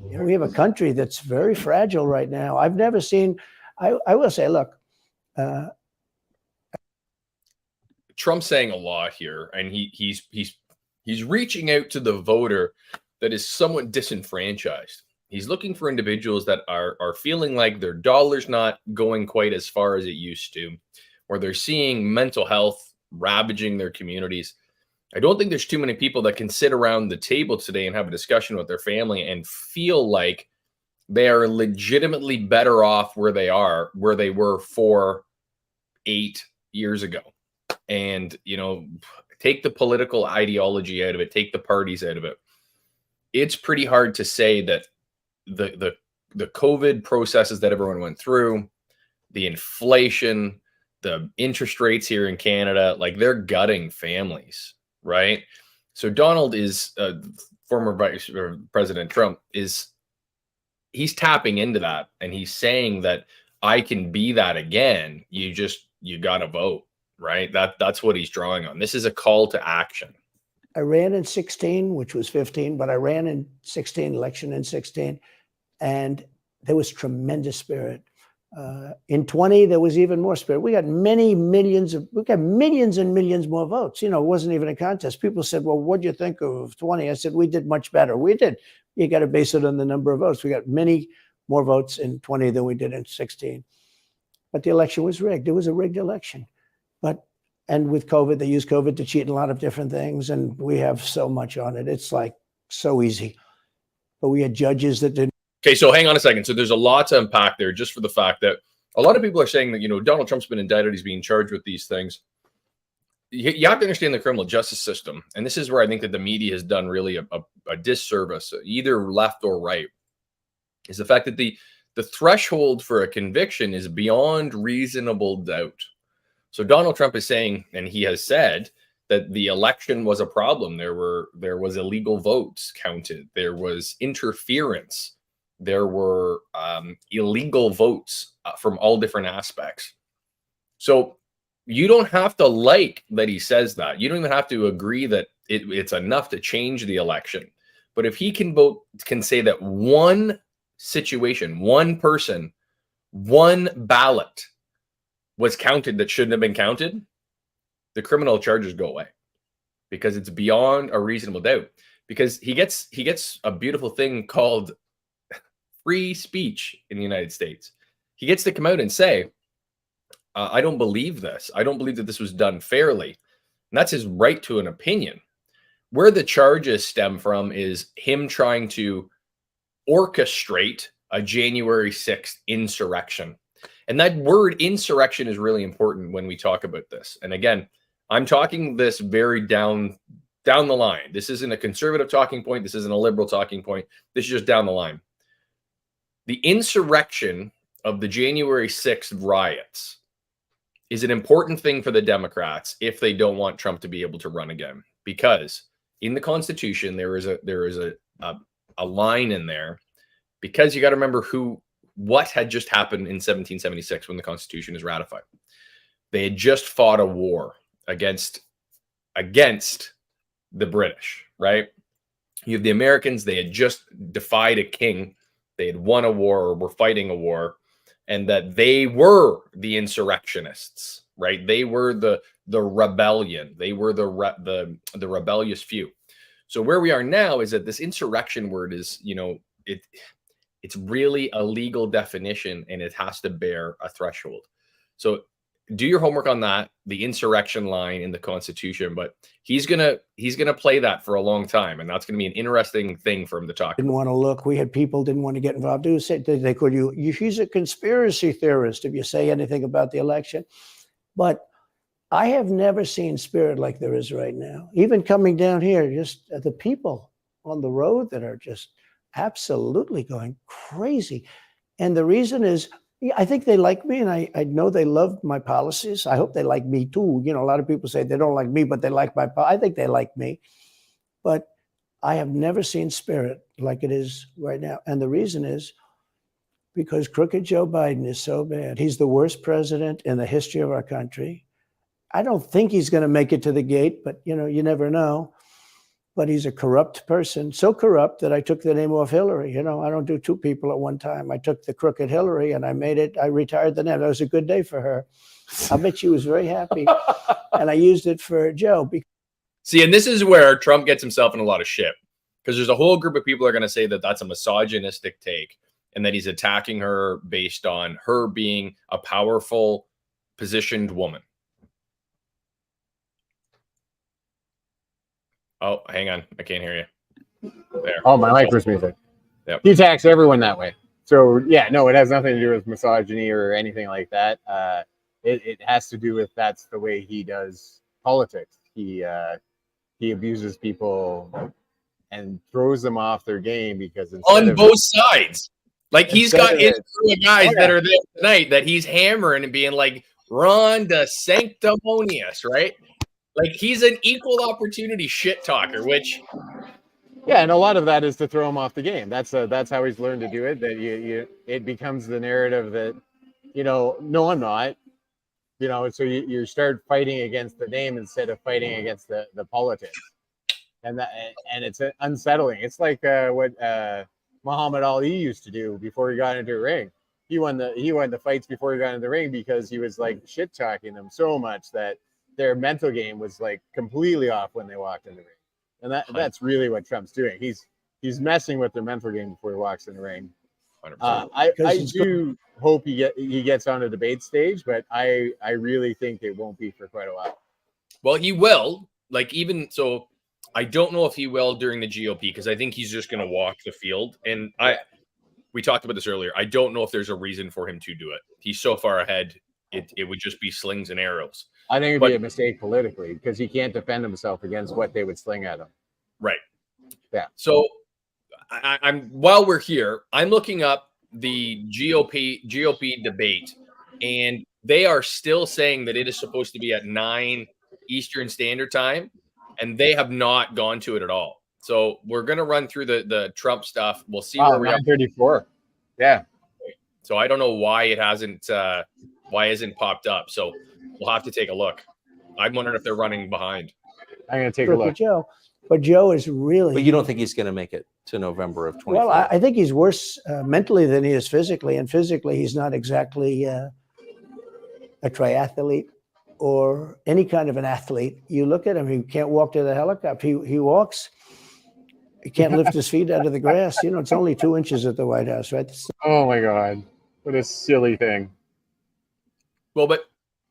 You know, we have a country that's very fragile right now. I've never seen, I will say, look. Trump's saying a lot here, and he's reaching out to the voter that is somewhat disenfranchised. He's looking for individuals that are feeling like their dollar's not going quite as far as it used to, or they're seeing mental health ravaging their communities. I don't think there's too many people that can sit around the table today and have a discussion with their family and feel like they are legitimately better off where they were 8 years ago. And, take the political ideology out of it, take the parties out of it. It's pretty hard to say that the COVID processes that everyone went through, the inflation, the interest rates here in Canada, like they're gutting families. Right. So Donald is former Vice President Trump he's tapping into that. And he's saying that I can be that again. You got to vote. Right. That's what he's drawing on. This is a call to action. I ran in 16, which was 15, but I ran in 16, election in 16. And there was tremendous spirit. In 20, there was even more spirit. We got millions and millions more votes. It wasn't even a contest. People said, well, what'd you think of 20? I said, we did much better. We did. You got to base it on the number of votes. We got many more votes in 20 than we did in 16. but the election was rigged. It was a rigged election. And with COVID, they used COVID to cheat in a lot of different things. And we have so much on it. It's like so easy. But we had judges that didn't. Okay, so hang on a second. So there's a lot to unpack there, just for the fact that a lot of people are saying that, you know, Donald Trump's been indicted, he's being charged with these things. You have to understand the criminal justice system. And this is where I think that the media has done really a disservice, either left or right, is the fact that the threshold for a conviction is beyond reasonable doubt. So Donald Trump is saying, and he has said, that the election was a problem. There was illegal votes counted. There was interference. There were illegal votes from all different aspects. So you don't have to like that he says that. You don't even have to agree that it's enough to change the election. But if he can say that one situation, one person, one ballot was counted that shouldn't have been counted, the criminal charges go away because it's beyond a reasonable doubt. Because he gets a beautiful thing called free speech in the United States. He gets to come out and say, I don't believe this. I don't believe that this was done fairly. And that's his right to an opinion. Where the charges stem from is him trying to orchestrate a January 6th insurrection. And that word insurrection is really important when we talk about this. And again, I'm talking this very down the line. This isn't a conservative talking point. This isn't a liberal talking point. This is just down the line. The insurrection of the January 6th riots is an important thing for the Democrats if they don't want Trump to be able to run again. Because in the Constitution, there is a line in there, because you got to remember what had just happened in 1776 when the Constitution is ratified. They had just fought a war against the British, right? You have the Americans, they had just defied a king. They had won a war or were fighting a war, and that they were the insurrectionists, right? They were the rebellion. They were the rebellious few. So where we are now is that this insurrection word is, you know, it's really a legal definition, and it has to bear a threshold. So do your homework on that, the insurrection line in the Constitution, but he's gonna play that for a long time, and that's gonna be an interesting thing for him to talk about. Didn't want to look. We had people didn't want to get involved. They called you, he's a conspiracy theorist if you say anything about the election. But I have never seen spirit like there is right now. Even coming down here, just the people on the road that are just absolutely going crazy. And the reason is, I think they like me, and I know they love my policies. I hope they like me too. You know, a lot of people say they don't like me, but they like my I think they like me. But I have never seen spirit like it is right now. And the reason is because crooked Joe Biden is so bad. He's the worst president in the history of our country. I don't think he's going to make it to the gate, but, you know, you never know. But he's a corrupt person, so corrupt that I took the name off Hillary. You know, I don't do two people at one time. I took the crooked Hillary and I retired the name. That was a good day for her. I bet she was very happy. And I used it for Joe. See, and this is where Trump gets himself in a lot of shit, because there's a whole group of people are going to say that that's a misogynistic take and that he's attacking her based on her being a powerful, positioned woman. Oh, hang on. I can't hear you. There. Oh, my mic was muted. Yep. He attacks everyone that way. So, yeah, no, it has nothing to do with misogyny or anything like that. It has to do with that's the way he does politics. He abuses people and throws them off their game because on both sides. Like, he's got his guys that are there tonight that he's hammering and being like, Ron DeSanctimonious, right? Like, he's an equal opportunity shit talker, which, yeah, and a lot of that is to throw him off the game. That's how he's learned to do it. That it becomes the narrative that, you know, no, I'm not. You know, so you start fighting against the name instead of fighting against the politics, and it's unsettling. It's like what Muhammad Ali used to do before he got into the ring. He won the fights before he got into the ring because he was like shit talking them so much that their mental game was like completely off when they walked in the ring. And that's really what Trump's doing. He's messing with their mental game before he walks in the ring. I do hope he gets on a debate stage, but I really think it won't be for quite a while. Well, he will. Like, even so, I don't know if he will during the GOP, because I think he's just going to walk the field. And we talked about this earlier. I don't know if there's a reason for him to do it. He's so far ahead. It would just be slings and arrows. I think it'd be a mistake politically, because he can't defend himself against what they would sling at him. Right. Yeah. So I'm while we're here, I'm looking up the GOP debate, and they are still saying that it is supposed to be at 9 Eastern Standard Time, and they have not gone to it at all. So we're going to run through the Trump stuff. We'll see where we are. 9:34. Yeah. So I don't know why it hasn't popped up. So we'll have to take a look. I'm wondering if they're running behind. I'm going to take a look. Joe. But Joe is really. But you don't think he's going to make it to November of 2024? Well, I think he's worse mentally than he is physically, and physically he's not exactly a triathlete or any kind of an athlete. You look at him; he can't walk to the helicopter. He walks. He can't lift his feet out of the grass. You know, it's only 2 inches at the White House, right? Oh my God, what a silly thing. Well, but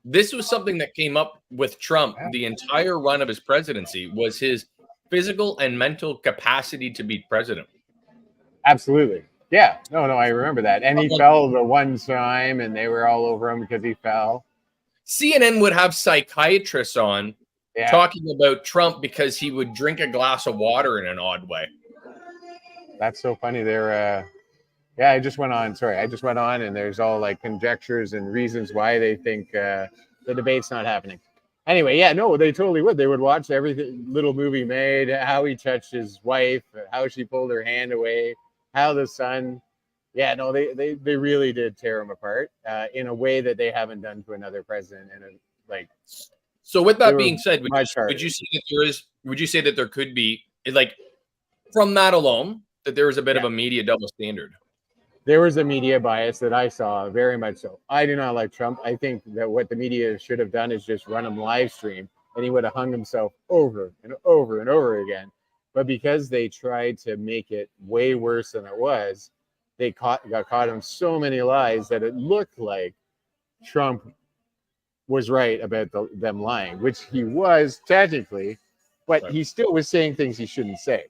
this was something that came up with Trump the entire run of his presidency, was his physical and mental capacity to be president. Absolutely. Yeah. No, I remember that. And he fell the one time, and they were all over him because he fell. CNN would have psychiatrists on talking about Trump because he would drink a glass of water in an odd way. That's so funny. I just went on. Sorry, I just went on, and there's all like conjectures and reasons why they think the debate's not happening. Anyway, they totally would. They would watch every little movie made, how he touched his wife, how she pulled her hand away, how the son. Yeah, no, they really did tear him apart in a way that they haven't done to another president. So with that being said, would you say that there could be, like, from that alone, that there was a bit of a media double standard? There was a media bias that I saw, very much so. I do not like Trump. I think that what the media should have done is just run him live stream, and he would have hung himself over and over and over again. But because they tried to make it way worse than it was, they got caught on so many lies that it looked like Trump was right about them lying, which he was technically, but he still was saying things he shouldn't say.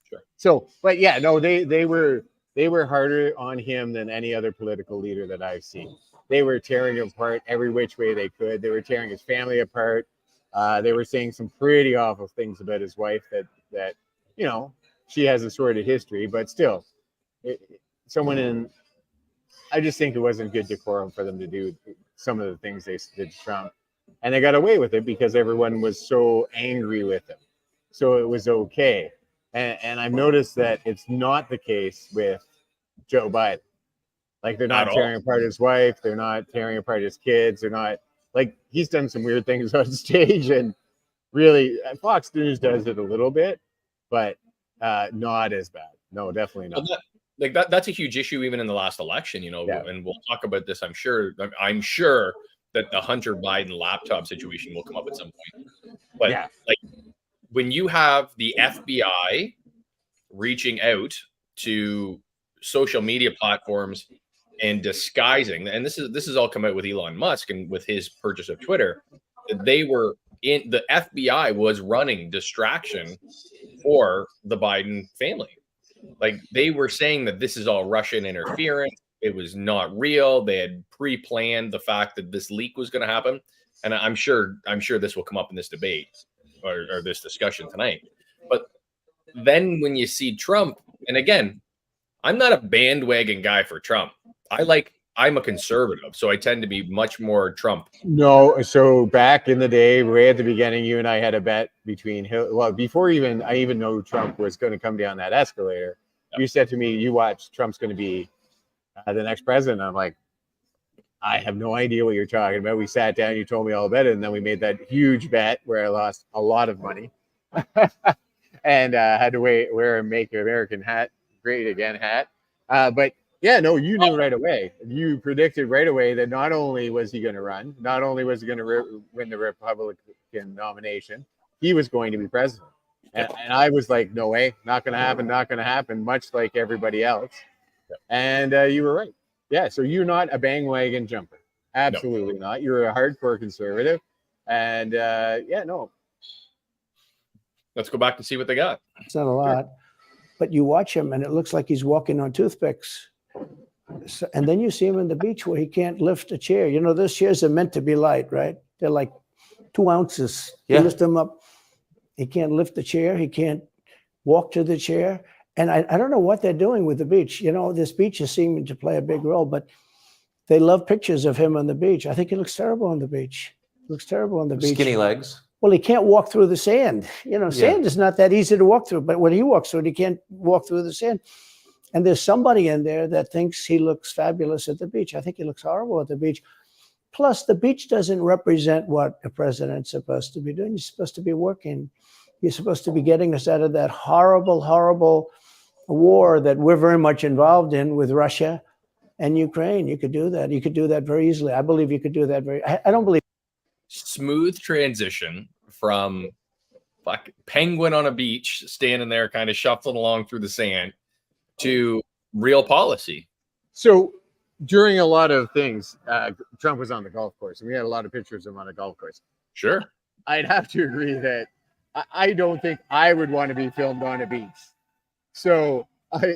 Sure. So, but yeah, no, they were harder on him than any other political leader that I've seen. They were tearing him apart every which way they could. They were tearing his family apart. They were saying some pretty awful things about his wife that you know, she has a sordid history, but still, I just think it wasn't good decorum for them to do some of the things they did to Trump. And they got away with it because everyone was so angry with him. So it was okay. And I've noticed that it's not the case with Joe Biden. Like, they're not tearing apart his wife. They're not tearing apart his kids. They're not, like, he's done some weird things on stage, and really Fox News does it a little bit, but not as bad. No, definitely not. Well, that's a huge issue even in the last election, you know, and we'll talk about this. I'm sure that the Hunter Biden laptop situation will come up at some point. But like, when you have the FBI reaching out to social media platforms and disguising, and this is all come out with Elon Musk and with his purchase of Twitter, the FBI was running distraction for the Biden family. Like, they were saying that this is all Russian interference. It was not real. They had pre-planned the fact that this leak was going to happen. And I'm sure this will come up in this debate or this discussion tonight. But then when you see Trump, and again, I'm not a bandwagon guy for Trump. I'm a conservative, so I tend to be much more Trump. No, so back in the day, way at the beginning, you and I had a bet between before I even know Trump was going to come down that escalator. Yep. You said to me, "You watch, Trump's going to be the next president." I'm like, I have no idea what you're talking about. We sat down, you told me all about it, and then we made that huge bet where I lost a lot of money, and had to wear a "Make American hat Great Again" hat, but. Yeah, no, you knew right away. You predicted right away that not only was he going to run, not only was he going to win the Republican nomination, he was going to be president. And, and I was like, no way, not going to happen, much like everybody else. And then, And you were right. Yeah, so you're not a bandwagon jumper. Absolutely not. You're a hardcore conservative. And yeah, no. Let's go back and see what they got. It's not a lot, but you watch him and it looks like he's walking on toothpicks. So, and then you see him on the beach where he can't lift a chair. You know, those chairs are meant to be light, right? They're like 2 ounces. You lift them up. He can't lift the chair. He can't walk to the chair. And I don't know what they're doing with the beach. You know, this beach is seeming to play a big role, but they love pictures of him on the beach. I think he looks terrible on the beach. Looks terrible on the beach. Skinny legs. Well, he can't walk through the sand. You know, sand is not that easy to walk through, but when he walks through it, he can't walk through the sand. And there's somebody in there that thinks he looks fabulous at the beach. I think he looks horrible at the beach. Plus, the beach doesn't represent what a president's supposed to be doing. You're supposed to be working. You're supposed to be getting us out of that horrible, horrible war that we're very much involved in with Russia and Ukraine. You could do that. You could do that very easily. I believe you could do that I don't believe. Smooth transition from like penguin on a beach, standing there kind of shuffling along through the sand, to real policy. So during a lot of things, Trump was on the golf course, and we had a lot of pictures of him on a golf course. Sure. I'd have to agree that I don't think I would want to be filmed on a beach. So,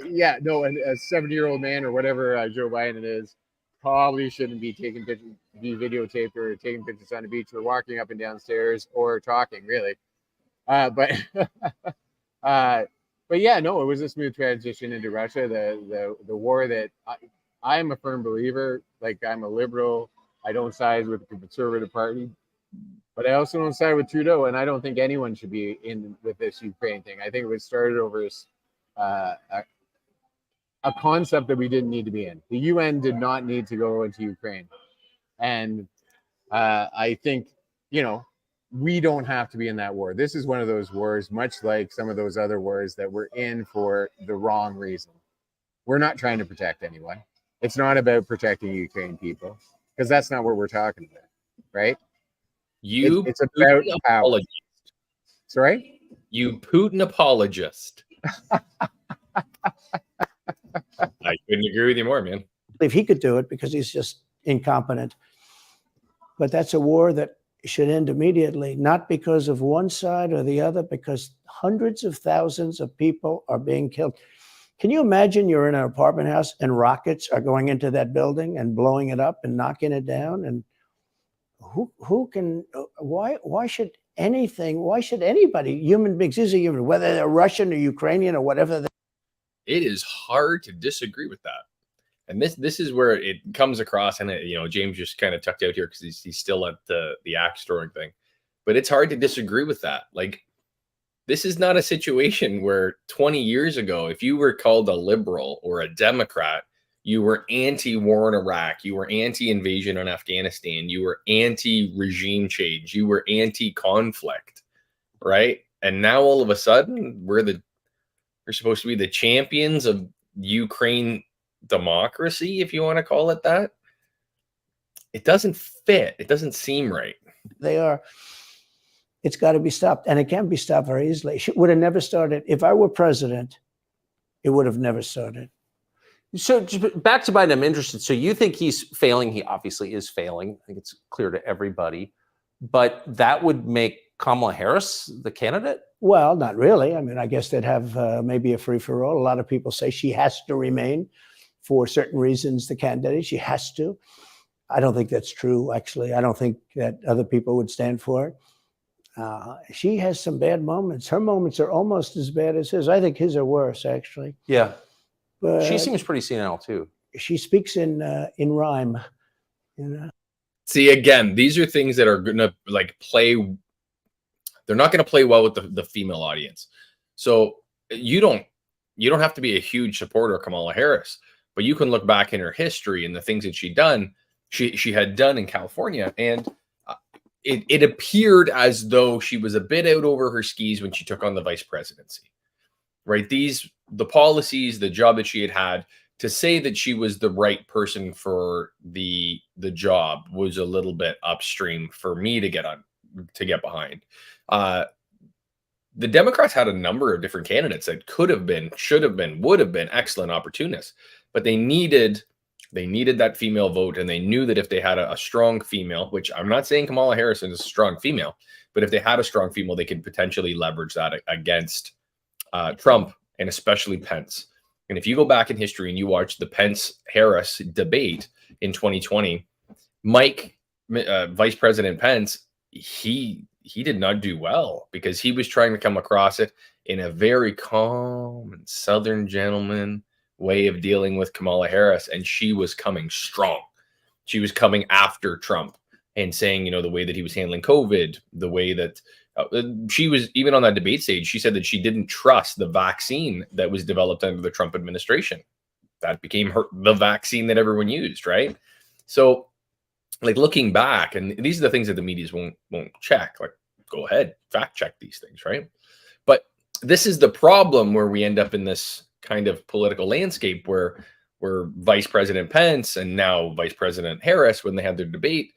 yeah, no, and a 70-year-old man or whatever Joe Biden is probably shouldn't be taking pictures, be videotaped or taking pictures on the beach or walking up and down stairs or talking, really. But yeah, no, it was a smooth transition into Russia. The war that I'm a firm believer. Like, I'm a liberal. I don't side with the Conservative Party, but I also don't side with Trudeau. And I don't think anyone should be in with this Ukraine thing. I think it was started over a concept that we didn't need to be in. The UN did not need to go into Ukraine. And I think, you know, we don't have to be in that war. This is one of those wars, much like some of those other wars that we're in for the wrong reason. We're not trying to protect anyone. It's not about protecting Ukraine people, because that's not what we're talking about, right? It's about power. Sorry? You Putin apologist. I couldn't agree with you more, man. If he could do it, because he's just incompetent. But that's a war that should end immediately, not because of one side or the other, because hundreds of thousands of people are being killed. Can you imagine you're in an apartment house and rockets are going into that building and blowing it up and knocking it down? And why should anybody, human beings, these are human, whether they're Russian or Ukrainian or whatever. It is hard to disagree with that. And this is where it comes across, and you know, James just kind of tucked out here because he's still at the axe throwing thing. But it's hard to disagree with that. Like, this is not a situation where 20 years ago, if you were called a liberal or a Democrat, you were anti-war in Iraq, you were anti-invasion on Afghanistan, you were anti-regime change, you were anti-conflict, right? And now all of a sudden, we're supposed to be the champions of Ukraine democracy, if you want to call it that. It doesn't fit. It doesn't seem right. They are. It's got to be stopped, and it can be stopped very easily. It would have never started. If I were president, it would have never started. So back to Biden, I'm interested. So you think he's failing? He obviously is failing. I think it's clear to everybody. But that would make Kamala Harris the candidate? Well, not really. I mean, I guess they'd have maybe a free-for-all. A lot of people say she has to remain for certain reasons, the candidate. She has to. I don't think that's true, actually. I don't think that other people would stand for it. She has some bad moments. Her moments are almost as bad as his. I think his are worse, actually. Yeah. But she seems pretty senile, too. She speaks in rhyme, you know. See, again, these are things that are going to play. They're not going to play well with the female audience. So you don't have to be a huge supporter of Kamala Harris, but you can look back in her history and the things that she had done in California, and it appeared as though she was a bit out over her skis when she took on the vice presidency, right? The policies, the job that she had, to say that she was the right person for the job was a little bit upstream for me to get behind. The Democrats had a number of different candidates that could have been, should have been, would have been excellent opportunists. but they needed that female vote, and they knew that if they had a strong female, which I'm not saying Kamala Harris is a strong female, but if they had a strong female, they could potentially leverage that against Trump and especially Pence. And if you go back in history and you watch the Pence-Harris debate in 2020, Vice President Pence, he did not do well because he was trying to come across it in a very calm and Southern gentleman way of dealing with Kamala Harris, and she was coming strong. She was coming after Trump and saying, the way that he was handling COVID, the way that she was, even on that debate stage, she said that she didn't trust the vaccine that was developed under the Trump administration. That became the vaccine that everyone used, right? So, like, looking back, and these are the things that the medias won't check. Like, go ahead, fact check these things, right? But this is the problem where we end up in this kind of political landscape where Vice President Pence and now Vice President Harris, when they had their debate,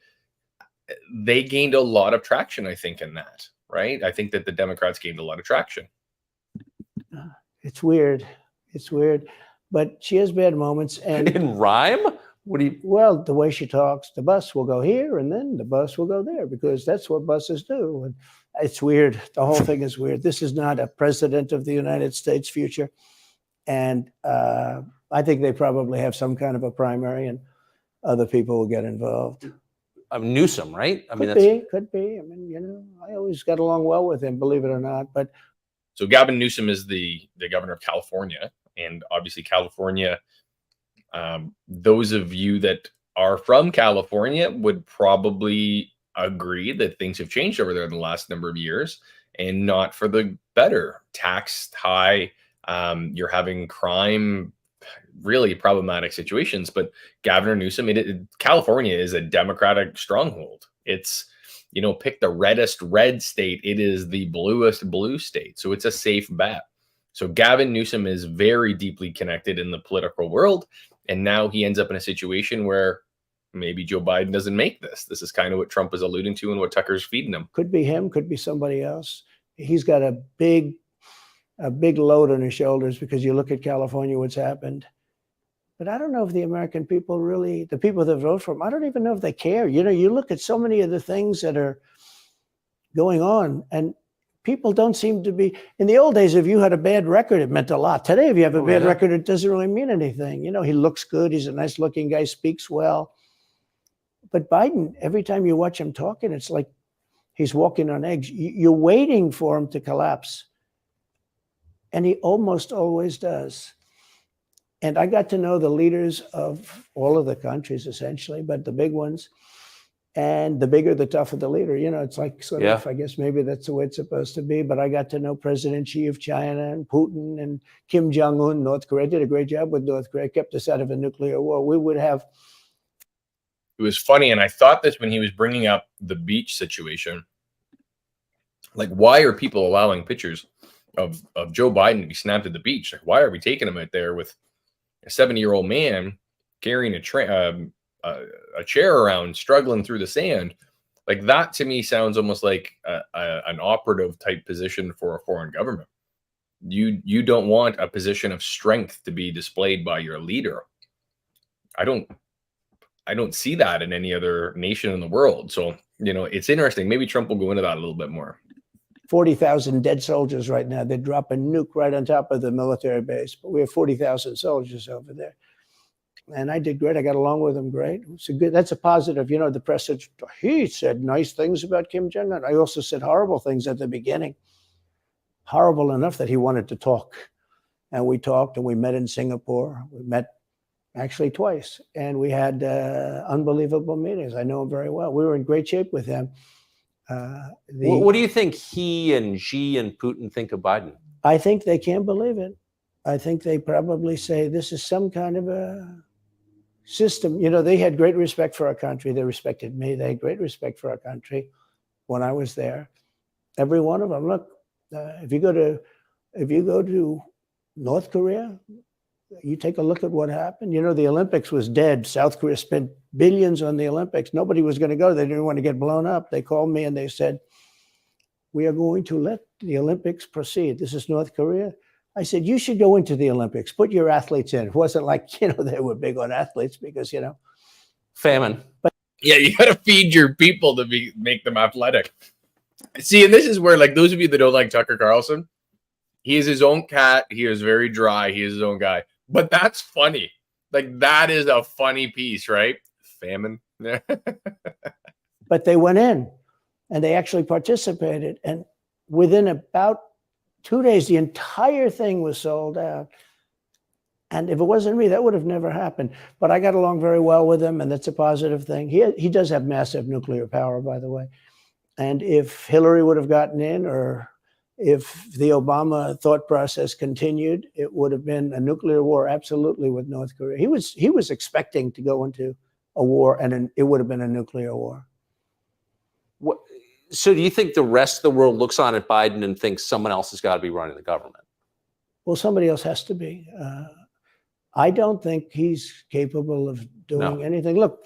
they gained a lot of traction, I think, in that, right? I think that the Democrats gained a lot of traction. It's weird. It's weird. But she has bad moments. And in rhyme? Well, the way she talks, the bus will go here and then the bus will go there because that's what buses do. And it's weird. The whole thing is weird. This is not a president of the United States future. And I think they probably have some kind of a primary and other people will get involved. Newsom, right? I mean, could be. I mean, I always got along well with him, believe it or not. But so Gavin Newsom is the governor of California, and obviously California. Those of you that are from California would probably agree that things have changed over there in the last number of years, and not for the better. Taxed high, you're having crime. Really problematic situations, but Governor Newsom, California is a Democratic stronghold. It's, pick the reddest red state. It is the bluest blue state. So it's a safe bet. So Gavin Newsom is very deeply connected in the political world. And now he ends up in a situation where maybe Joe Biden doesn't make this. This is kind of what Trump is alluding to and what Tucker's feeding him. Could be him, could be somebody else. He's got a big load on his shoulders because you look at California, what's happened. But I don't know if the American people really, the people that vote for him, I don't even know if they care. You look at so many of the things that are going on and people don't seem to be, in the old days, if you had a bad record, it meant a lot. Today, if you have a bad record, it doesn't really mean anything. He looks good. He's a nice looking guy, speaks well. But Biden, every time you watch him talking, it's like he's walking on eggs. You're waiting for him to collapse. And he almost always does. And I got to know the leaders of all of the countries, essentially, but the big ones. And the bigger, the tougher the leader. It's like sort of, I guess maybe that's the way it's supposed to be. But I got to know President Xi of China and Putin and Kim Jong-un, North Korea. Did a great job with North Korea, kept us out of a nuclear war. We would have. It was funny, and I thought this when he was bringing up the beach situation. Like, why are people allowing pictures of Joe Biden to be snapped at the beach? Like, why are we taking him out there with a 70-year-old man carrying a chair around, struggling through the sand? Like, that to me sounds almost like an operative type position for a foreign government. You don't want a position of strength to be displayed by your leader. I don't see that in any other nation in the world. So, it's interesting. Maybe Trump will go into that a little bit more. 40,000 dead soldiers right now. They're dropping nuke right on top of the military base. But we have 40,000 soldiers over there. And I did great. I got along with him great. That's a positive. The press said, he said nice things about Kim Jong-un. I also said horrible things at the beginning. Horrible enough that he wanted to talk. And we talked and we met in Singapore. We met actually twice. And we had unbelievable meetings. I know him very well. We were in great shape with him. What do you think he and Xi and Putin think of Biden? I think they can't believe it. I think they probably say this is some kind of a system. They had great respect for our country. They respected me. They had great respect for our country when I was there. Every one of them. Look, if you go to North Korea, you take a look at what happened. The Olympics was dead. South Korea spent billions on the Olympics. Nobody was going to go. They didn't want to get blown up. They called me and they said, we are going to let the Olympics proceed. This is North Korea. I said, you should go into the Olympics. Put your athletes in. It wasn't like, they were big on athletes because, Famine. But Yeah, you got to feed your people to make them athletic. See, and this is where, like, those of you that don't like Tucker Carlson, he is his own cat. He is very dry. He is his own guy. But that's funny. Like, that is a funny piece, right? Famine. But they went in and they actually participated. And within about 2 days, the entire thing was sold out. And if it wasn't me, that would have never happened. But I got along very well with him, and that's a positive thing. He does have massive nuclear power, by the way. And if Hillary would have gotten in, or if the Obama thought process continued, it would have been a nuclear war, absolutely, with North Korea. He was expecting to go into a war, and it would have been a nuclear war. So do you think the rest of the world looks on at Biden and thinks someone else has got to be running the government? Well, somebody else has to be. I don't think he's capable of doing anything. Look,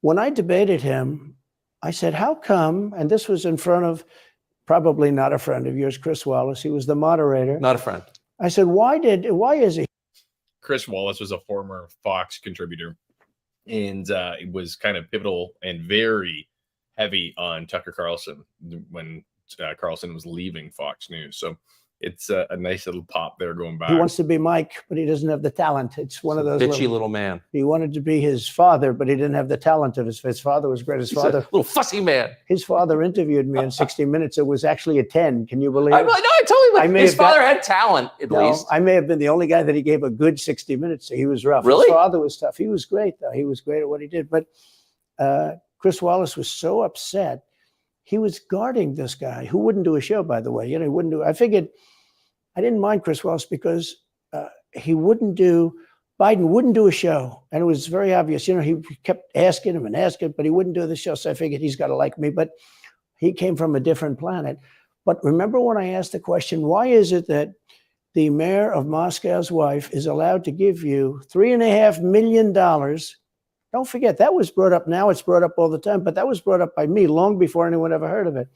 when I debated him, I said, how come, and this was in front of probably not a friend of yours, Chris Wallace. He was the moderator. Not a friend. I said, why is he? Chris Wallace was a former Fox contributor, and it was kind of pivotal and very heavy on Tucker Carlson when Carlson was leaving Fox News. So it's a nice little pop there going back. He wants to be Mike, but he doesn't have the talent. It's one of those bitchy little man. He wanted to be his father, but he didn't have the talent of his father was great. His He's father, a little fussy man. His father interviewed me in 60 Minutes. It was actually a 10. Can you believe it? I totally. His father had talent, at least. I may have been the only guy that he gave a good 60 Minutes to. He was rough. Really? His father was tough. He was great, though. He was great at what he did. But Chris Wallace was so upset. He was guarding this guy who wouldn't do a show, by the way. He wouldn't do. I figured I didn't mind Chris Wallace because Biden wouldn't do a show. And it was very obvious. He kept asking him and asking, but he wouldn't do the show. So I figured he's got to like me. But he came from a different planet. But remember when I asked the question, why is it that the mayor of Moscow's wife is allowed to give you $3.5 million? Don't forget, that was brought up. Now it's brought up all the time, but that was brought up by me long before anyone ever heard of it.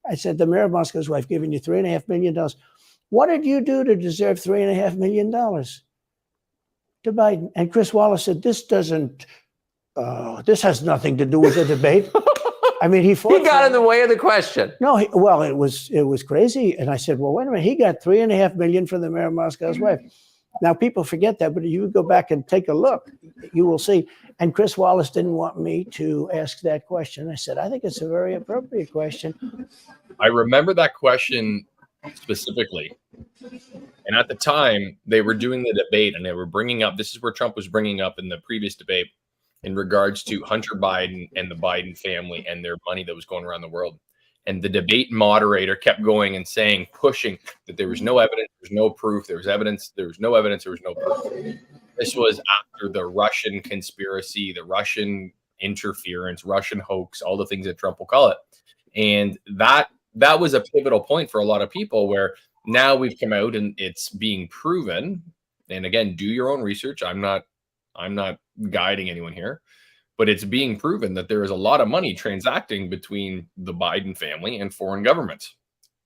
I said, the mayor of Moscow's wife giving you $3.5 million. What did you do to deserve $3.5 million? To Biden. And Chris Wallace said, this has nothing to do with the debate. I mean, he got in the way of the question. No, it was crazy. And I said, well, wait a minute. He got $3.5 million from the mayor of Moscow's wife. Now, people forget that, but if you go back and take a look, you will see. And Chris Wallace didn't want me to ask that question. I said, I think it's a very appropriate question. I remember that question specifically. And at the time, they were doing the debate, and they were bringing up, this is where Trump was bringing up in the previous debate in regards to Hunter Biden and the Biden family and their money that was going around the world. And the debate moderator kept going and saying, pushing that there was no evidence, there's no proof, there was evidence, there was no evidence, there was no proof. This was after the Russian conspiracy, the Russian interference, Russian hoax, all the things that Trump will call it. And that was a pivotal point for a lot of people, where now we've come out and it's being proven. And again, do your own research. I'm not guiding anyone here. But it's being proven that there is a lot of money transacting between the Biden family and foreign governments.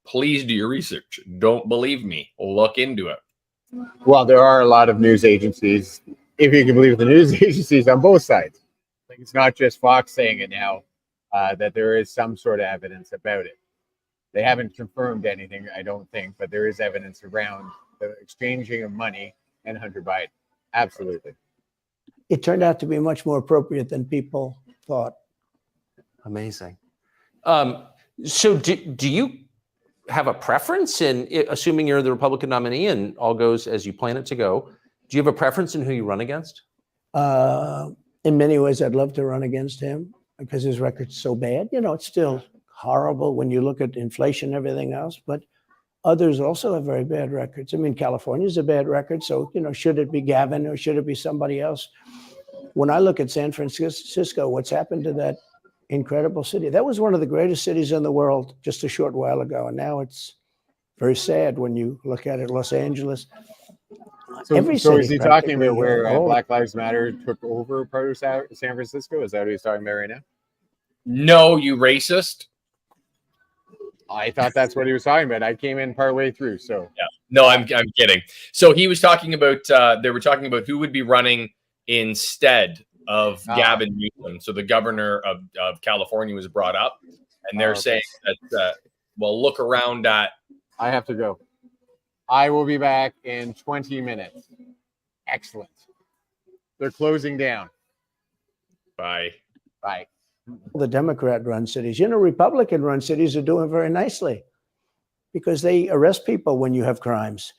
Please do your research. Don't believe me. Look into it. Well, there are a lot of news agencies, if you can believe the news agencies, on both sides. Like, it's not just Fox saying it now, that there is some sort of evidence about it. They haven't confirmed anything, I don't think, but there is evidence around the exchanging of money and Hunter Biden. Absolutely. It turned out to be much more appropriate than people thought. Amazing. So do you have a preference in, assuming you're the Republican nominee and all goes as you plan it to go, do you have a preference in who you run against? In many ways, I'd love to run against him because his record's so bad. It's still horrible when you look at inflation and everything else, but others also have very bad records. I mean, California's a bad record. So, should it be Gavin or should it be somebody else? When I look at San Francisco, what's happened to that incredible city? That was one of the greatest cities in the world just a short while ago. And now it's very sad when you look at it. Los Angeles. So is he talking about where Black Lives Matter took over part of San Francisco? Is that what he's talking about right now? No, you racist. I thought that's what he was talking about. I came in partway through, so Yeah. No, I'm kidding. So he was talking about they were talking about who would be running instead of Gavin Newsom. So the governor of California was brought up, and they're saying that well, look around at. I have to go. I will be back in 20 minutes. Excellent. They're closing down. Bye. Bye. The Democrat-run cities. Republican-run cities are doing very nicely because they arrest people when you have crimes,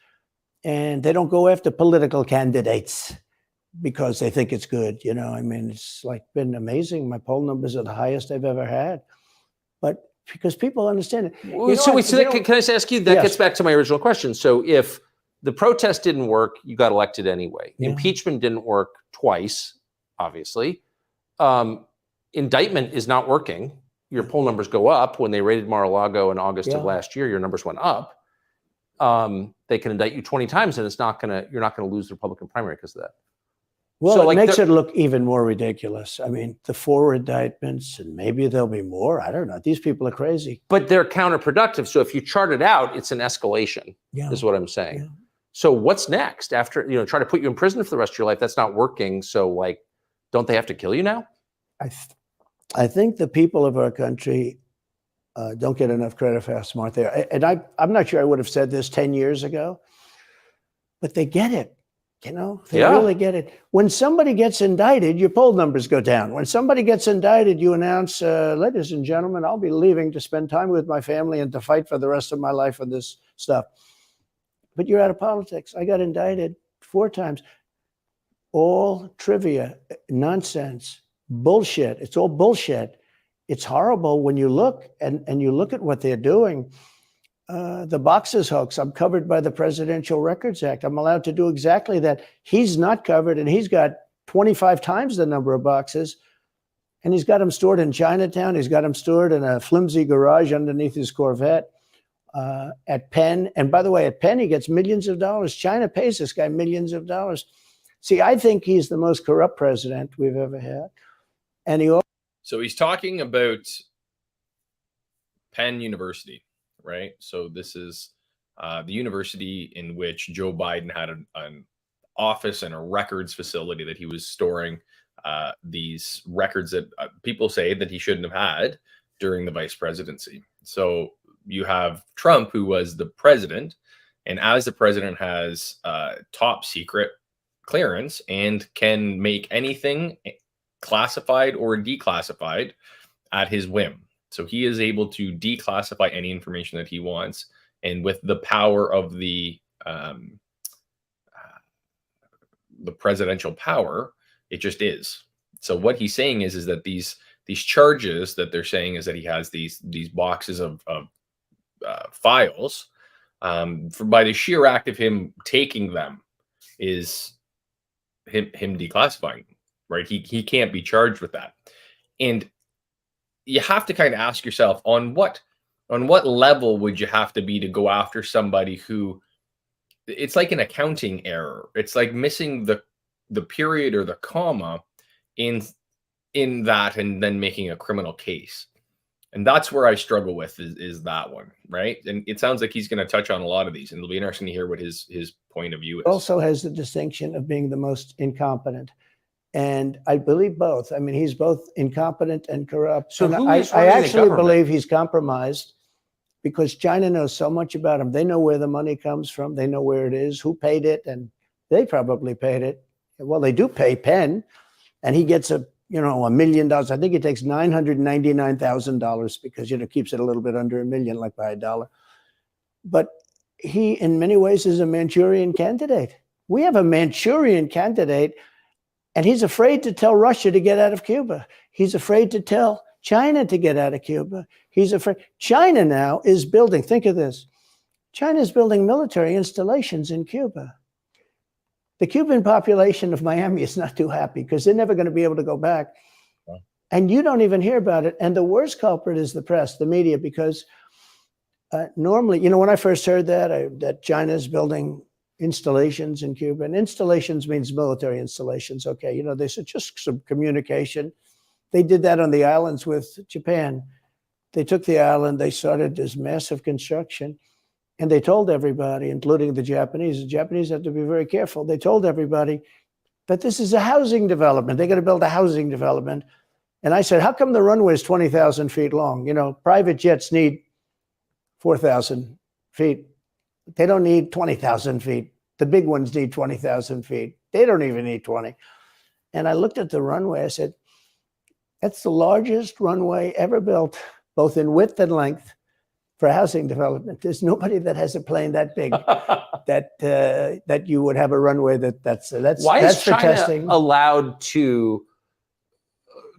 and they don't go after political candidates because they think it's good. I mean, it's like been amazing. My poll numbers are the highest I've ever had, but because people understand it. Can I just ask you? That gets back to my original question. So if the protest didn't work, you got elected anyway. Yeah. Impeachment didn't work twice, obviously. Indictment is not working. Your poll numbers go up. When they raided Mar-a-Lago in August of last year, your numbers went up. They can indict you 20 times, and you're not gonna lose the Republican primary because of that. Well, so it makes it look even more ridiculous. I mean, the 4 indictments, and maybe there'll be more. I don't know. These people are crazy. But they're counterproductive. So if you chart it out, it's an escalation, is what I'm saying. Yeah. So what's next after, try to put you in prison for the rest of your life? That's not working. So don't they have to kill you now? I think the people of our country don't get enough credit for how smart they are. And I'm not sure I would have said this 10 years ago, but they get it. They really get it. When somebody gets indicted, your poll numbers go down. When somebody gets indicted, you announce, ladies and gentlemen, I'll be leaving to spend time with my family and to fight for the rest of my life on this stuff. But you're out of politics. I got indicted 4 times. All trivia, nonsense, bullshit. It's all bullshit. It's horrible when you look and you look at what they're doing. The boxes hoax, I'm covered by the Presidential Records Act. I'm allowed to do exactly that. He's not covered, and he's got 25 times the number of boxes, and he's got them stored in Chinatown. He's got them stored in a flimsy garage underneath his Corvette at Penn. And by the way, at Penn, he gets millions of dollars. China pays this guy millions of dollars. See, I think he's the most corrupt president we've ever had. And so he's talking about Penn University. Right. So this is the university in which Joe Biden had an office and a records facility that he was storing these records that people say that he shouldn't have had during the vice presidency. So you have Trump, who was the president, and as the president has top secret clearance and can make anything classified or declassified at his whim. So he is able to declassify any information that he wants, and with the power of the presidential power, it just is. So what he's saying is that these charges that they're saying is that he has these boxes of files by the sheer act of him taking them is him declassifying, right? He can't be charged with that, and you have to kind of ask yourself on what level would you have to be to go after somebody who, it's like an accounting error. It's like missing the period or the comma in that, and then making a criminal case. And that's where I struggle with is that one, right? And it sounds like he's going to touch on a lot of these, and it'll be interesting to hear what his point of view is. Also has the distinction of being the most incompetent. And I believe both. I mean, he's both incompetent and corrupt. So I actually believe he's compromised because China knows so much about him. They know where the money comes from. They know where it is, who paid it, and they probably paid it. Well, they do pay Penn, and he gets $1 million. I think it takes $999,000 because, keeps it a little bit under $1 million, like by $1. But he, in many ways, is a Manchurian candidate. We have a Manchurian candidate. And he's afraid to tell Russia to get out of Cuba. He's afraid to tell China to get out of Cuba. He's afraid. China now is building, think of this. China is building military installations in Cuba. The Cuban population of Miami is not too happy because they're never going to be able to go back. And you don't even hear about it. And the worst culprit is the press, the media, because normally, when I first heard that China is building installations in Cuba, and installations means military installations. Okay, they said just some communication. They did that on the islands with Japan. They took the island, they started this massive construction, and they told everybody, including the Japanese have to be very careful. They told everybody that this is a housing development. They're going to build a housing development. And I said, how come the runway is 20,000 feet long? You know, private jets need 4,000 feet. They don't need 20,000 feet. The big ones need 20,000 feet. They don't even need 20. And I looked at the runway. I said, that's the largest runway ever built, both in width and length, for housing development. There's nobody that has a plane that big that you would have a runway that's Why that's is for China testing. allowed to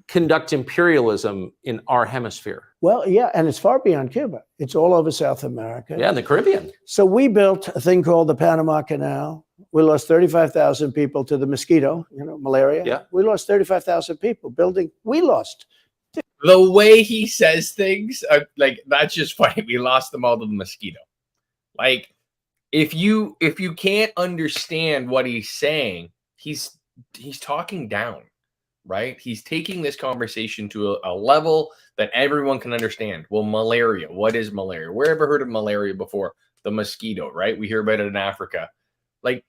conduct imperialism in our hemisphere? Well, yeah, and it's far beyond Cuba. It's all over South America. Yeah, in the Caribbean. So we built a thing called the Panama Canal. We lost 35,000 people to the mosquito, you know, malaria. Yeah. We lost 35,000 people building. We lost. The way he says things, like, that's just funny. We lost them all to the mosquito. Like, if you can't understand what he's saying, he's talking down, right? He's taking this conversation to a level that everyone can understand. Well, malaria. What is malaria? Where ever heard of malaria before? The mosquito, right? We hear about it in Africa. Like,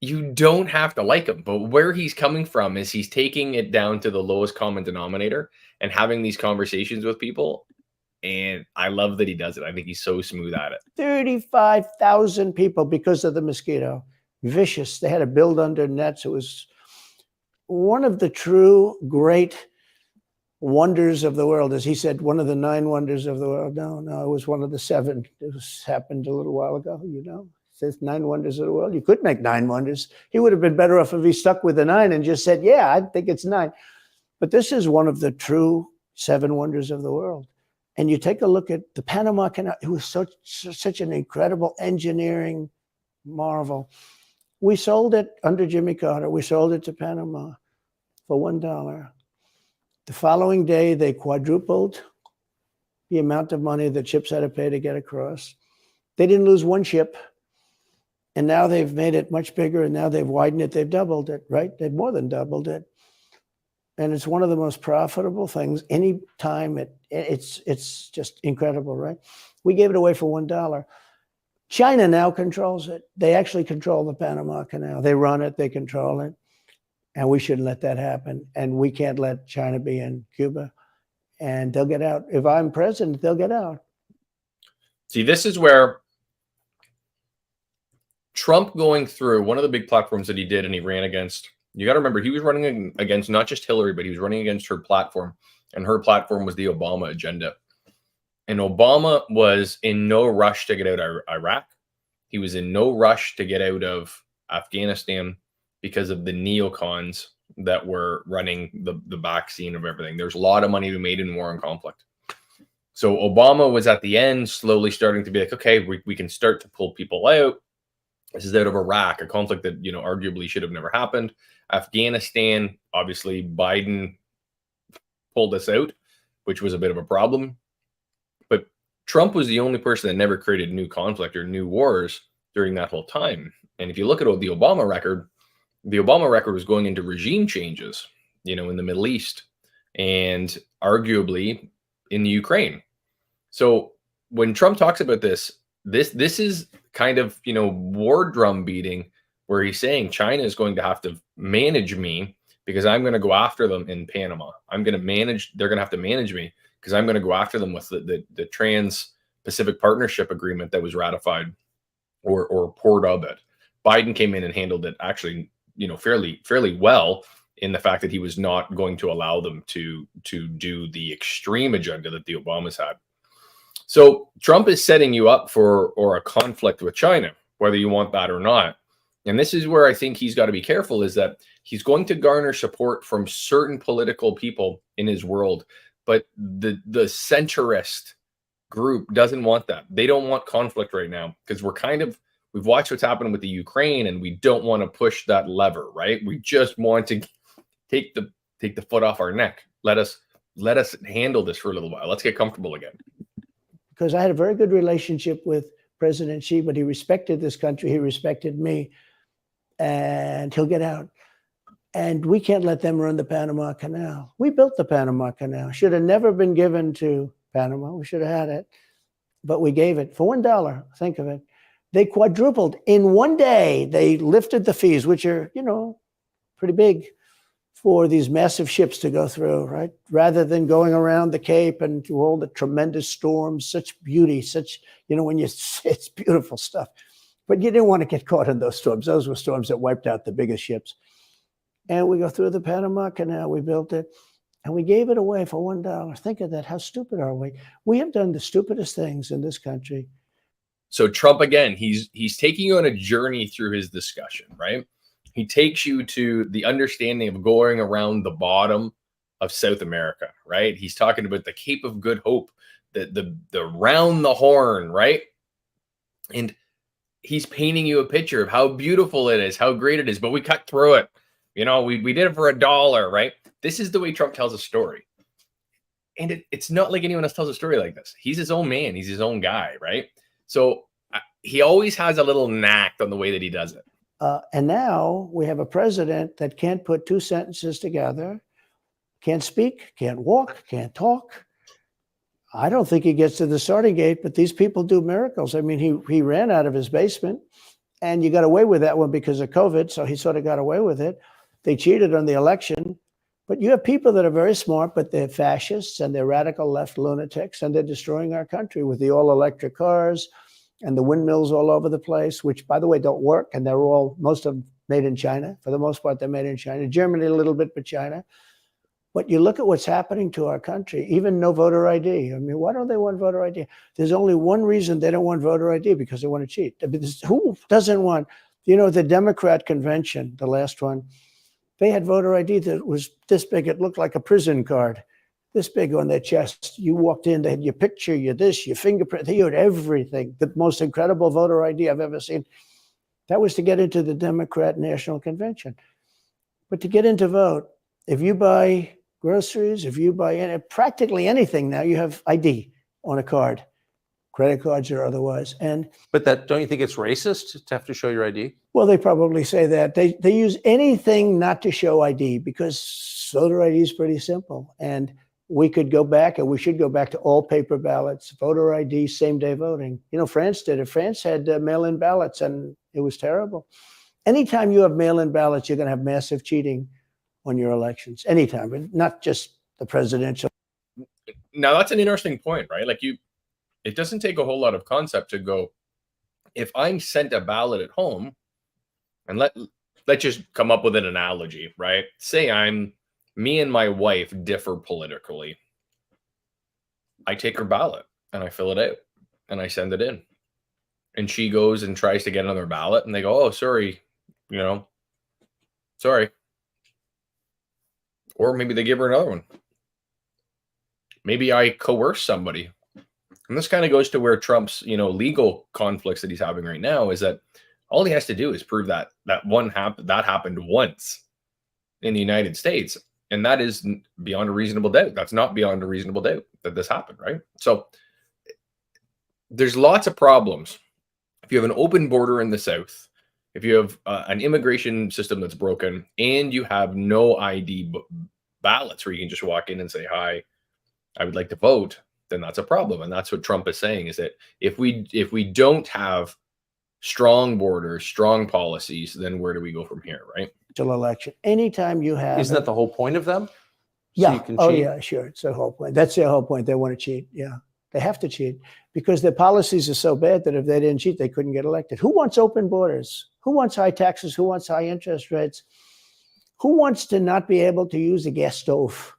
you don't have to like him, but where he's coming from is he's taking it down to the lowest common denominator and having these conversations with people. And I love that he does it. I think he's so smooth at it. 35,000 people because of the mosquito. Vicious. They had to build under nets. It was one of the true great wonders of the world. As he said, one of the 9 wonders of the world. No, it was one of the 7. It happened a little while ago, you know. Says 9 wonders of the world. You could make 9 wonders. He would have been better off if he stuck with the 9 and just said, yeah, I think it's 9. But this is one of the true 7 wonders of the world. And you take a look at the Panama Canal. It was such an incredible engineering marvel. We sold it under Jimmy Carter. We sold it to Panama for $1. The following day, they quadrupled the amount of money that ships had to pay to get across. They didn't lose one ship. And now they've made it much bigger, and now they've widened it. They've doubled it, right? They've more than doubled it. And it's one of the most profitable things. Any time it's just incredible, right? We gave it away for $1. China now controls it. They actually control the Panama Canal. They run it, they control it. And we shouldn't let that happen. And we can't let China be in Cuba. And they'll get out. If I'm president, they'll get out. See, this is where Trump going through one of the big platforms that he did and he ran against, you got to remember, he was running against not just Hillary, but he was running against her platform. And her platform was the Obama agenda. And Obama was in no rush to get out of Iraq. He was in no rush to get out of Afghanistan because of the neocons that were running the back scene of everything. There's a lot of money to be made in war and conflict. So Obama was at the end slowly starting to be like, okay, we can start to pull people out. This is out of Iraq, a conflict that, you know, arguably should have never happened. Afghanistan, obviously, Biden pulled us out, which was a bit of a problem. But Trump was the only person that never created new conflict or new wars during that whole time. And if you look at the Obama record was going into regime changes, you know, in the Middle East and arguably in the Ukraine. So when Trump talks about this is kind of, you know, war drum beating where he's saying China is going to have to manage me because I'm going to go after them in Panama. They're going to have to manage me because I'm going to go after them with the Trans-Pacific Partnership Agreement that was ratified or poured of it. Biden came in and handled it actually, you know, fairly well in the fact that he was not going to allow them to do the extreme agenda that the Obamas had. So Trump is setting you up for a conflict with China, whether you want that or not. And this is where I think he's got to be careful, is that he's going to garner support from certain political people in his world, but the centrist group doesn't want that. They don't want conflict right now because we've watched what's happened with the Ukraine and we don't want to push that lever, right? We just want to take the foot off our neck. Let us handle this for a little while. Let's get comfortable again. Because I had a very good relationship with President Xi, but he respected this country. He respected me, and he'll get out. And we can't let them run the Panama Canal. We built the Panama Canal. Should have never been given to Panama. We should have had it. But we gave it for $1. Think of it. They quadrupled. In one day, they lifted the fees, which are, pretty big for these massive ships to go through, right? Rather than going around the Cape and through all the tremendous storms, such beauty, when it's beautiful stuff. But you didn't want to get caught in those storms. Those were storms that wiped out the biggest ships. And we go through the Panama Canal, we built it, and we gave it away for $1. Think of that. How stupid are we? We have done the stupidest things in this country. So Trump, again, he's taking you on a journey through his discussion, right? He takes you to the understanding of going around the bottom of South America, right? He's talking about the Cape of Good Hope, the round the horn, right? And he's painting you a picture of how beautiful it is, how great it is, but we cut through it. We did it for $1, right? This is the way Trump tells a story. And it's not like anyone else tells a story like this. He's his own man. He's his own guy, right? So he always has a little knack on the way that he does it. And now we have a president that can't put two sentences together, can't speak, can't walk, can't talk. I don't think he gets to the starting gate, but these people do miracles. I mean, he ran out of his basement, and you got away with that one because of COVID, so he sort of got away with it. They cheated on the election. But you have people that are very smart, but they're fascists and they're radical left lunatics, and they're destroying our country with the all-electric cars and the windmills all over the place, which, by the way, don't work. And they're most of them made in China. For the most part, they're made in China. Germany a little bit, but China. But you look at what's happening to our country, even no voter ID. I mean, why don't they want voter ID? There's only one reason they don't want voter ID, because they want to cheat. I mean, who doesn't want, the Democrat convention, the last one, they had voter ID that was this big. It looked like a prison card, this big on their chest. You walked in, they had your picture, your this, your fingerprint. They had everything. The most incredible voter ID I've ever seen. That was to get into the Democrat National Convention. But to get into vote, if you buy groceries, if you buy practically anything now, you have ID on a card, credit cards or otherwise. But don't you think it's racist to have to show your ID? Well, they probably say that. They use anything not to show ID, because voter ID is pretty simple. And we could go back, and we should go back to all paper ballots, voter ID, same-day voting. France did it. France had mail-in ballots, and it was terrible. Anytime you have mail-in ballots, you're going to have massive cheating on your elections. Anytime, but not just the presidential. Now, that's an interesting point, right? It doesn't take a whole lot of concept to go, if I'm sent a ballot at home, and let's just come up with an analogy, right? Say me and my wife differ politically. I take her ballot and I fill it out and I send it in. And she goes and tries to get another ballot, and they go, oh, sorry, sorry. Or maybe they give her another one. Maybe I coerce somebody. And this kind of goes to where Trump's, legal conflicts that he's having right now is that all he has to do is prove that happened once in the United States. And that is beyond a reasonable doubt. That's not beyond a reasonable doubt that this happened, right? So there's lots of problems. If you have an open border in the South, if you have an immigration system that's broken, and you have no ID ballots where you can just walk in and say, hi, I would like to vote, then that's a problem. And that's what Trump is saying, is that if we don't have strong borders, strong policies, then where do we go from here, right? Election. Anytime you have. Isn't that the whole point of them? Yeah. So you can Oh, cheat? yeah, sure. It's the whole point. That's their whole point. They want to cheat. Yeah. They have to cheat because their policies are so bad that if they didn't cheat, they couldn't get elected. Who wants open borders? Who wants high taxes? Who wants high interest rates? Who wants to not be able to use a gas stove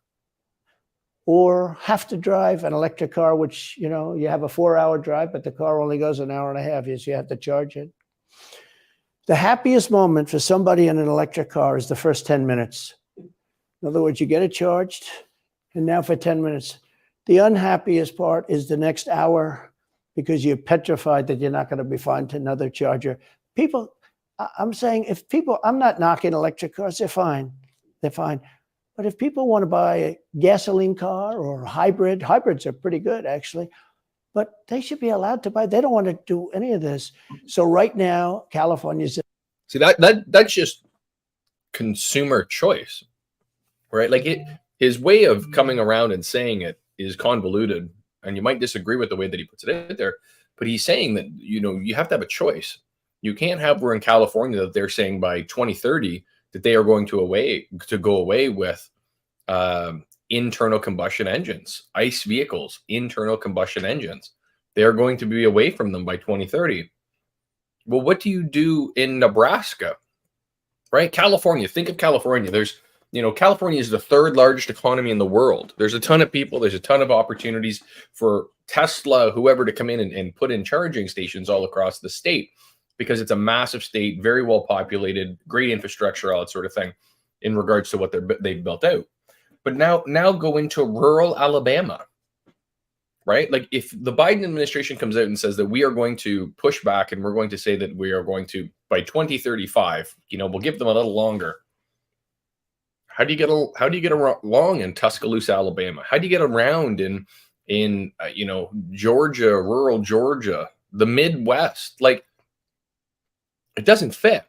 or have to drive an electric car, which, you have a 4-hour drive, but the car only goes an hour and a half. So you have to charge it. The happiest moment for somebody in an electric car is the first 10 minutes. In other words, you get it charged, and now for 10 minutes. The unhappiest part is the next hour, because you're petrified that you're not going to be found another charger. People, I'm saying, I'm not knocking electric cars, they're fine. They're fine. But if people want to buy a gasoline car or a hybrid, hybrids are pretty good, actually. But they should be allowed to buy. They don't want to do any of this. So right now, California's. See, that's just consumer choice, right? Like his way of coming around and saying it is convoluted, and you might disagree with the way that he puts it out there, but he's saying that, you have to have a choice. You can't have, we're in California, that they're saying by 2030 that they are going to go away with internal combustion engines, ICE vehicles, internal combustion engines. They are going to be away from them by 2030. Well, what do you do in Nebraska, right? California, think of California. California is the third largest economy in the world. There's a ton of people. There's a ton of opportunities for Tesla, whoever, to come in and put in charging stations all across the state, because it's a massive state, very well populated, great infrastructure, all that sort of thing in regards to what they've built out. But now go into rural Alabama, right? Like, if the Biden administration comes out and says that we are going to push back and we're going to say that we are going to, by 2035, we'll give them a little longer. How do you get along in Tuscaloosa, Alabama? How do you get around in Georgia, rural Georgia, the Midwest? Like, it doesn't fit.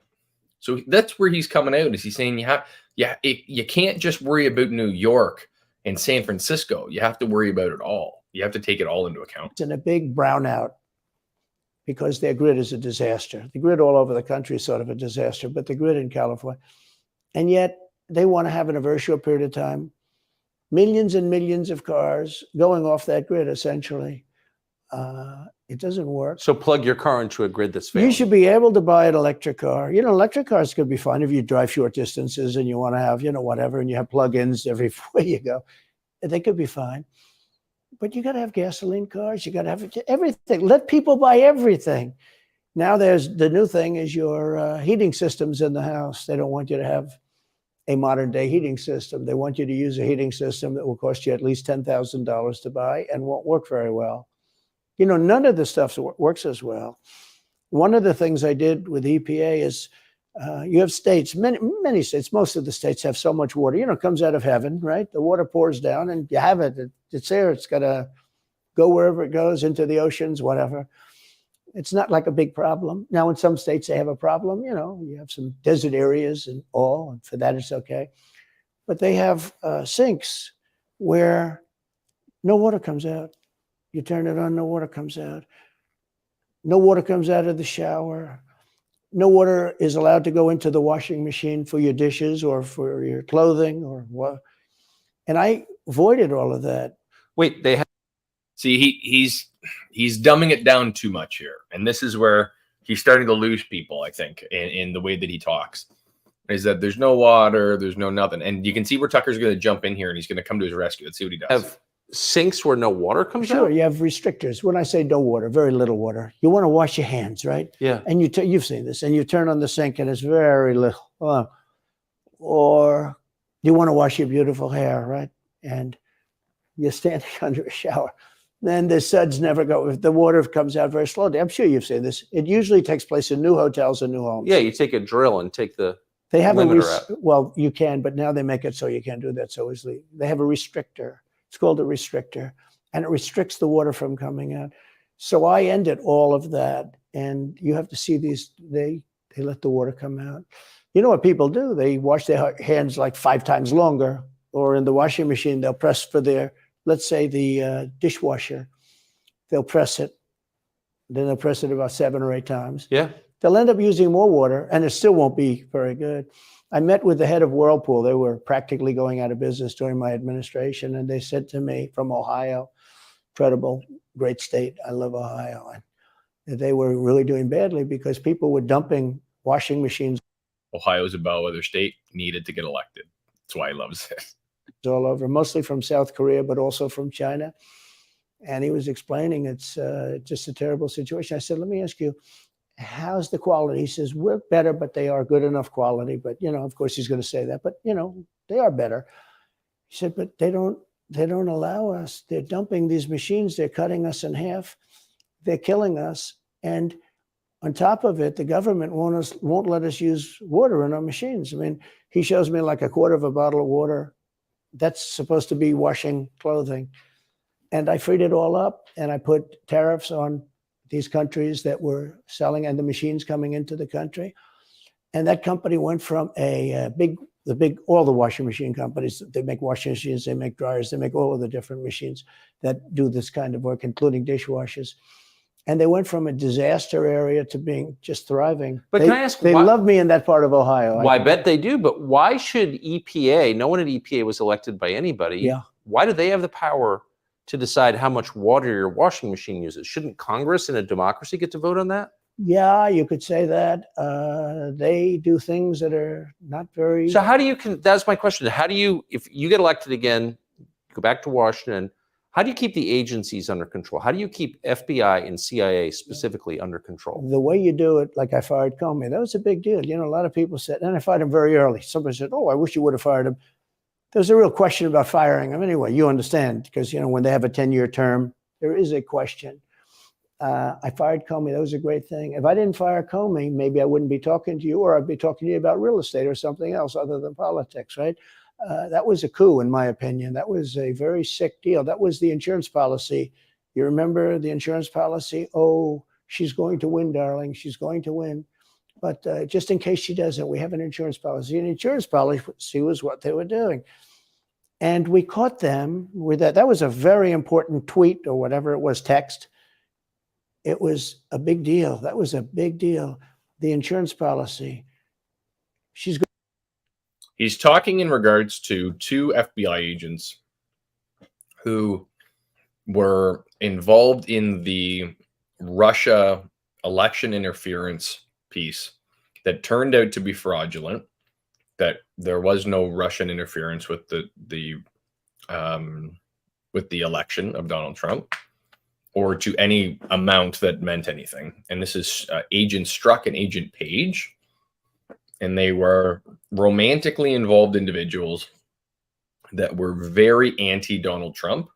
So that's where he's coming out. Is he's saying you can't just worry about New York and San Francisco. You have to worry about it all. You have to take it all into account. It's in a big brownout because their grid is a disaster. The grid all over the country is sort of a disaster, but the grid in California, and yet they want to have in a very short period of time millions and millions of cars going off that grid, essentially. It doesn't work. So plug your car into a grid that's failing. You should be able to buy an electric car. Electric cars could be fun if you drive short distances and you want to have, whatever, and you have plug-ins everywhere you go. They could be fine. But you got to have gasoline cars. You got to have everything. Let people buy everything. Now the new thing is your heating systems in the house. They don't want you to have a modern day heating system. They want you to use a heating system that will cost you at least $10,000 to buy and won't work very well. None of the stuff works as well. One of the things I did with EPA is you have states, many states, most of the states have so much water, it comes out of heaven, right? The water pours down and you have it. It's there. It's got to go wherever it goes, into the oceans, whatever. It's not like a big problem. Now, in some states, they have a problem. You have some desert areas and all, and for that, it's okay. But they have sinks where no water comes out. You turn it on, no water comes out. No water comes out of the shower. No water is allowed to go into the washing machine for your dishes or for your clothing or what. And I avoided all of that. Wait, See, he's dumbing it down too much here. And this is where he's starting to lose people, I think, in the way that he talks. Is that there's no water, there's no nothing. And you can see where Tucker's going to jump in here and he's going to come to his rescue. Let's see what he does. have sinks where no water comes out? Sure, you have restrictors. When I say no water, very little water. You want to wash your hands, right? Yeah. And you've seen this, and you turn on the sink and it's very little. Or you want to wash your beautiful hair, right? And you're standing under a shower. Then the suds never go. The water comes out very slowly. I'm sure you've seen this. It usually takes place in new hotels and new homes. Yeah, you take a drill and take the They have limiter out. Well, you can, but now they make it so you can't do that so easily. They have a restrictor. It's called a restrictor, and it restricts the water from coming out. So I ended all of that, and you have to see these. They let the water come out. You know what people do? They wash their hands like 5 times longer, or in the washing machine, they'll press for their, let's say the dishwasher. They'll press it. Then they'll press it about 7 or 8 times. Yeah. They'll end up using more water, and it still won't be very good. I met with the head of Whirlpool. They were practically going out of business during my administration, and they said to me, from Ohio, incredible, great state, I love Ohio, and they were really doing badly because people were dumping washing machines. Ohio's a bellwether state, needed to get elected. That's why he loves it. All over, mostly from South Korea, but also from China. And he was explaining it's just a terrible situation. I said, let me ask you, how's the quality? He says, we're better, but they are good enough quality. But, of course he's going to say that, but, they are better. He said, but they don't allow us. They're dumping these machines. They're cutting us in half. They're killing us. And on top of it, the government won't let us use water in our machines. I mean, he shows me like a quarter of a bottle of water. That's supposed to be washing clothing. And I freed it all up, and I put tariffs on these countries that were selling and the machines coming into the country. And that company went from all the washing machine companies, they make washing machines, they make dryers, they make all of the different machines that do this kind of work, including dishwashers. And they went from a disaster area to being just thriving. But can I ask, they love me in that part of Ohio. Well, I bet they do, but why should EPA, no one at EPA was elected by anybody. Yeah. Why do they have the power to decide how much water your washing machine uses? Shouldn't Congress in a democracy get to vote on that? Yeah, you could say that. They do things that are not very... So how do you, that's my question. How do you, if you get elected again, go back to Washington, how do you keep the agencies under control? How do you keep FBI and CIA specifically under control? The way you do it, like I fired Comey, that was a big deal. You know, a lot of people said, and I fired him very early. Somebody said, oh, I wish you would have fired him. There was a real question about firing him anyway. You understand, because, you know, when they have a 10-year term, there is a question. I fired Comey. That was a great thing. If I didn't fire Comey, maybe I wouldn't be talking to you, or I'd be talking to you about real estate or something else other than politics, right? That was a coup, in my opinion. That was a very sick deal. That was the insurance policy. You remember the insurance policy? Oh, she's going to win, darling. She's going to win. But just in case she doesn't, we have an insurance policy. And insurance policy was what they were doing. And we caught them with that. That was a very important tweet or whatever it was, text. It was a big deal. That was a big deal. The insurance policy. He's talking in regards to 2 FBI agents who were involved in the Russia election interference piece that turned out to be fraudulent, that there was no Russian interference with the election of Donald Trump, or to any amount that meant anything. And this is Agent Strzok and Agent Page. And they were romantically involved individuals that were very anti-Donald Trump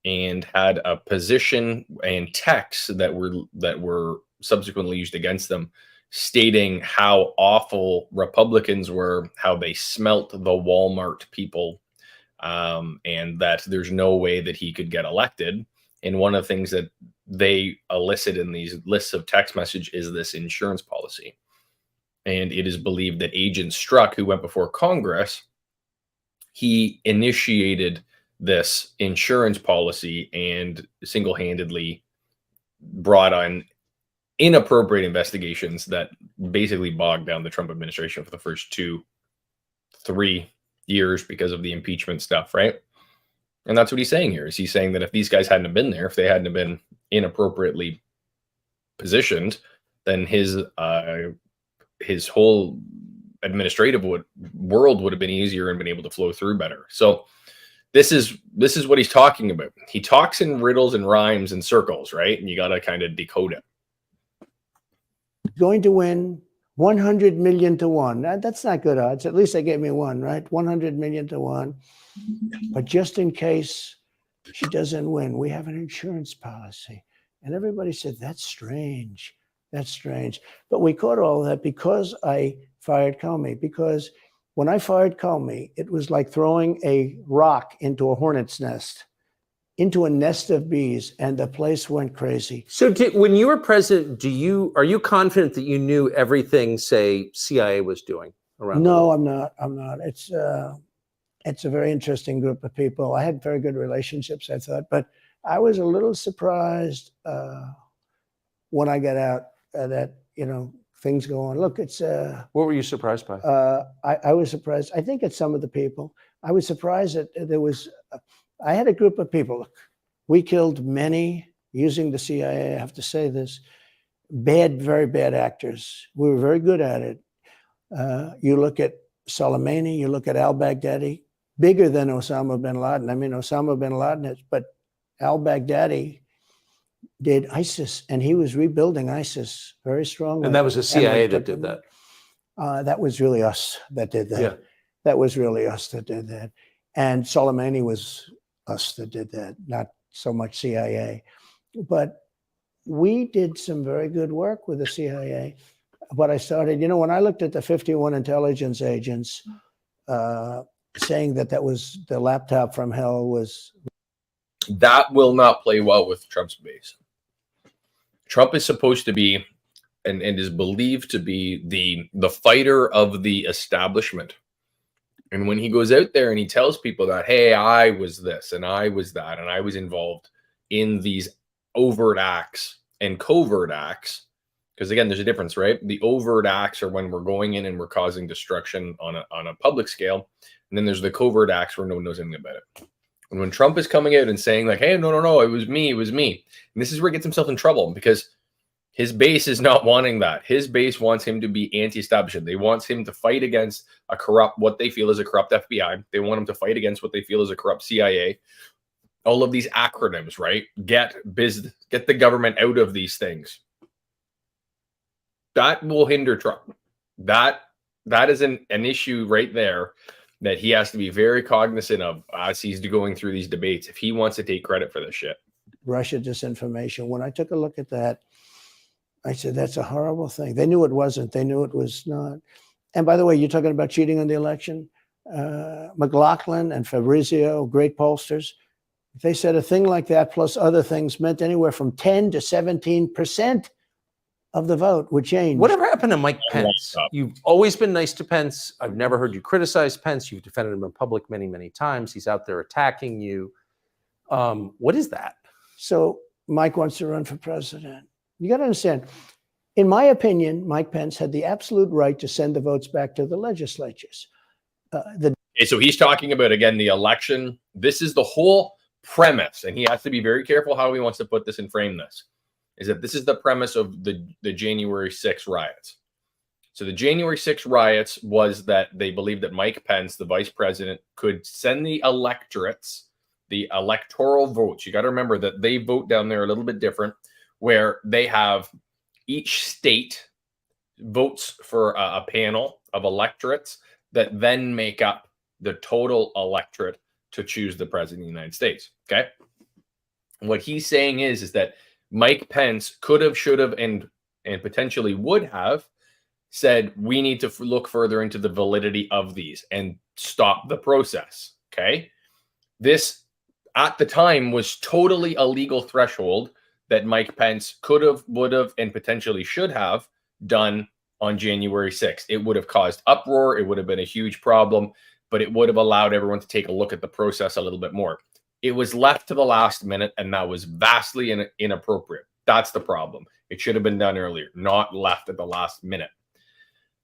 and had a position and texts that were subsequently used against them, stating how awful Republicans were, how they smelt the Walmart people, and that there's no way that he could get elected. And one of the things that they elicit in these lists of text message is this insurance policy. And it is believed that Agent Strzok, who went before Congress, he initiated this insurance policy and single-handedly brought on inappropriate investigations that basically bogged down the Trump administration for the first 2-3 years because of the impeachment stuff, right? And that's what he's saying here. Is he's saying that if these guys hadn't have been there, if they hadn't have been inappropriately positioned, then his whole administrative world would have been easier and been able to flow through better. So this is what he's talking about. He talks in riddles and rhymes and circles, right? And you got to kind of decode it. Going to win 100 million to 1. That's not good odds. At least they gave me 1, right? 100 million to 1. But just in case she doesn't win, we have an insurance policy. And everybody said, that's strange. That's strange. But we caught all that because I fired Comey. Because when I fired Comey, it was like throwing a rock into a hornet's nest, into a nest of bees, and the place went crazy. So when you were president, are you confident that you knew everything, say, CIA was doing around the world? No, I'm not. It's a very interesting group of people. I had very good relationships, I thought, but I was a little surprised when I got out that, you know, things go on. Look, it's... What were you surprised by? I was surprised. I think it's some of the people. I was surprised that there was... I had a group of people. Look, we killed many, using the CIA, I have to say this, very bad actors. We were very good at it. You look at Soleimani, you look at al-Baghdadi, bigger than Osama bin Laden. I mean, Osama bin Laden, but al-Baghdadi did ISIS, and he was rebuilding ISIS very strongly. And that was the CIA that did that? That was really us that did that. Yeah. That was really us that did that. And Soleimani was us that did that, not so much CIA. But we did some very good work with the CIA. But I started, you know, when I looked at the 51 intelligence agents saying that was the laptop from hell was... That will not play well with Trump's base. Trump is supposed to be and is believed to be the fighter of the establishment. And when he goes out there and he tells people that, hey, I was this and I was that, and I was involved in these overt acts and covert acts, because again, there's a difference, right? The overt acts are when we're going in and we're causing destruction on a public scale. And then there's the covert acts where no one knows anything about it. And when Trump is coming out and saying like, hey, no, it was me. And this is where he gets himself in trouble, because his base is not wanting that. His base wants him to be anti-establishment. They want him to fight against what they feel is a corrupt FBI. They want him to fight against what they feel is a corrupt CIA. All of these acronyms, right? Get the government out of these things. That will hinder Trump. That is an issue right there that he has to be very cognizant of as he's going through these debates if he wants to take credit for this shit. Russia disinformation. When I took a look at that, I said, that's a horrible thing. They knew it wasn't. They knew it was not. And by the way, you're talking about cheating on the election. McLaughlin and Fabrizio, great pollsters, they said a thing like that plus other things meant anywhere from 10 to 17% of the vote would change. Whatever happened to Mike Pence? You've always been nice to Pence. I've never heard you criticize Pence. You've defended him in public many, many times. He's out there attacking you. What is that? So Mike wants to run for president. You got to understand, in my opinion, Mike Pence had the absolute right to send the votes back to the legislatures. Okay, so he's talking about, again, the election. This is the whole premise, and he has to be very careful how he wants to put this and frame this, is that this is the premise of the January 6th riots. So the January 6th riots was that they believed that Mike Pence, the vice president, could send the electorates, the electoral votes. You got to remember that they vote down there a little bit different, where they have each state votes for a panel of electorates that then make up the total electorate to choose the president of the United States. Okay. And what he's saying is that Mike Pence could have, should have, and potentially would have said, we need to look further into the validity of these and stop the process. Okay. This at the time was totally a legal threshold that Mike Pence could have, would have, and potentially should have done on January 6th. It would have caused uproar. It would have been a huge problem, but it would have allowed everyone to take a look at the process a little bit more. It was left to the last minute, and that was vastly inappropriate. That's the problem. It should have been done earlier, not left at the last minute.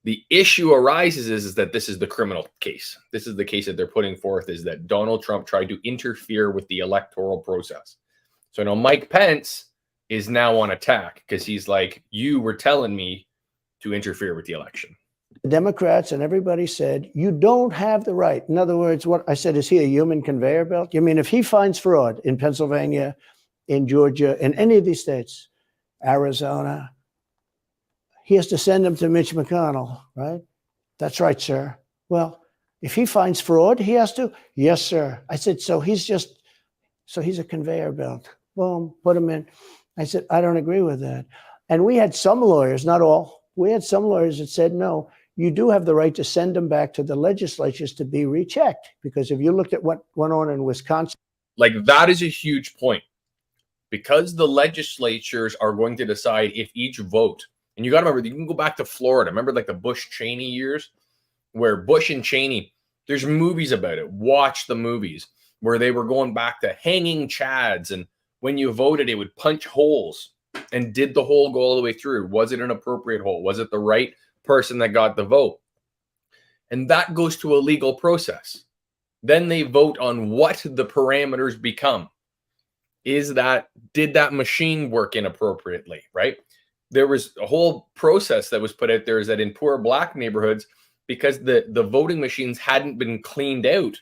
The issue arises is that this is the criminal case. This is the case that they're putting forth, is that Donald Trump tried to interfere with the electoral process. So now Mike Pence is now on attack because he's like, you were telling me to interfere with the election. The Democrats and everybody said, you don't have the right. In other words, what I said, is he a human conveyor belt? You mean if he finds fraud in Pennsylvania, in Georgia, in any of these states, Arizona, he has to send them to Mitch McConnell, right? That's right, sir. Well, if he finds fraud, he has to? Yes, sir. I said, so he's a conveyor belt. Boom, put him in. I said, I don't agree with that. And we had some lawyers, not all, we had some lawyers that said, no, you do have the right to send them back to the legislatures to be rechecked. Because if you looked at what went on in Wisconsin. Like, that is a huge point. Because the legislatures are going to decide if each vote, and you got to remember, you can go back to Florida. Remember like the Bush-Cheney years, where Bush and Cheney, there's movies about it. Watch the movies where they were going back to hanging chads, and when you voted, it would punch holes. And did the hole go all the way through? Was it an appropriate hole? Was it the right person that got the vote? And that goes to a legal process. Then they vote on what the parameters become. Did that machine work inappropriately, right? There was a whole process that was put out there, is that in poor black neighborhoods, because the voting machines hadn't been cleaned out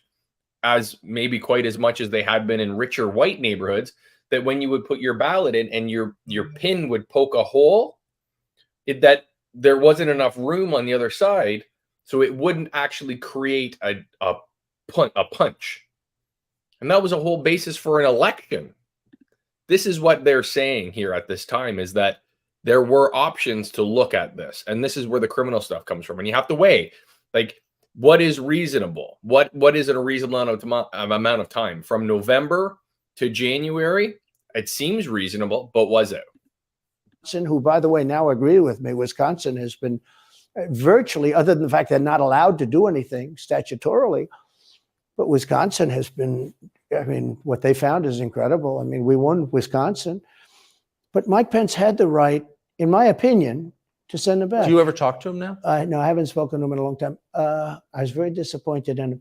as maybe quite as much as they had been in richer white neighborhoods, that when you would put your ballot in and your pin would poke a hole, that there wasn't enough room on the other side, so it wouldn't actually create a punch. And that was a whole basis for an election. This is what they're saying here at this time, is that there were options to look at this. And this is where the criminal stuff comes from. And you have to weigh, like, what is reasonable? What is a reasonable amount of time? From November to January, it seems reasonable, but was it? who, by the way, now agree with me. Wisconsin has been virtually, other than the fact they're not allowed to do anything statutorily, but Wisconsin has been, I mean, what they found is incredible. I mean, we won Wisconsin, but Mike Pence had the right, in my opinion, to send him back. Do you ever talk to him now? No, I haven't spoken to him in a long time. I was very disappointed in him.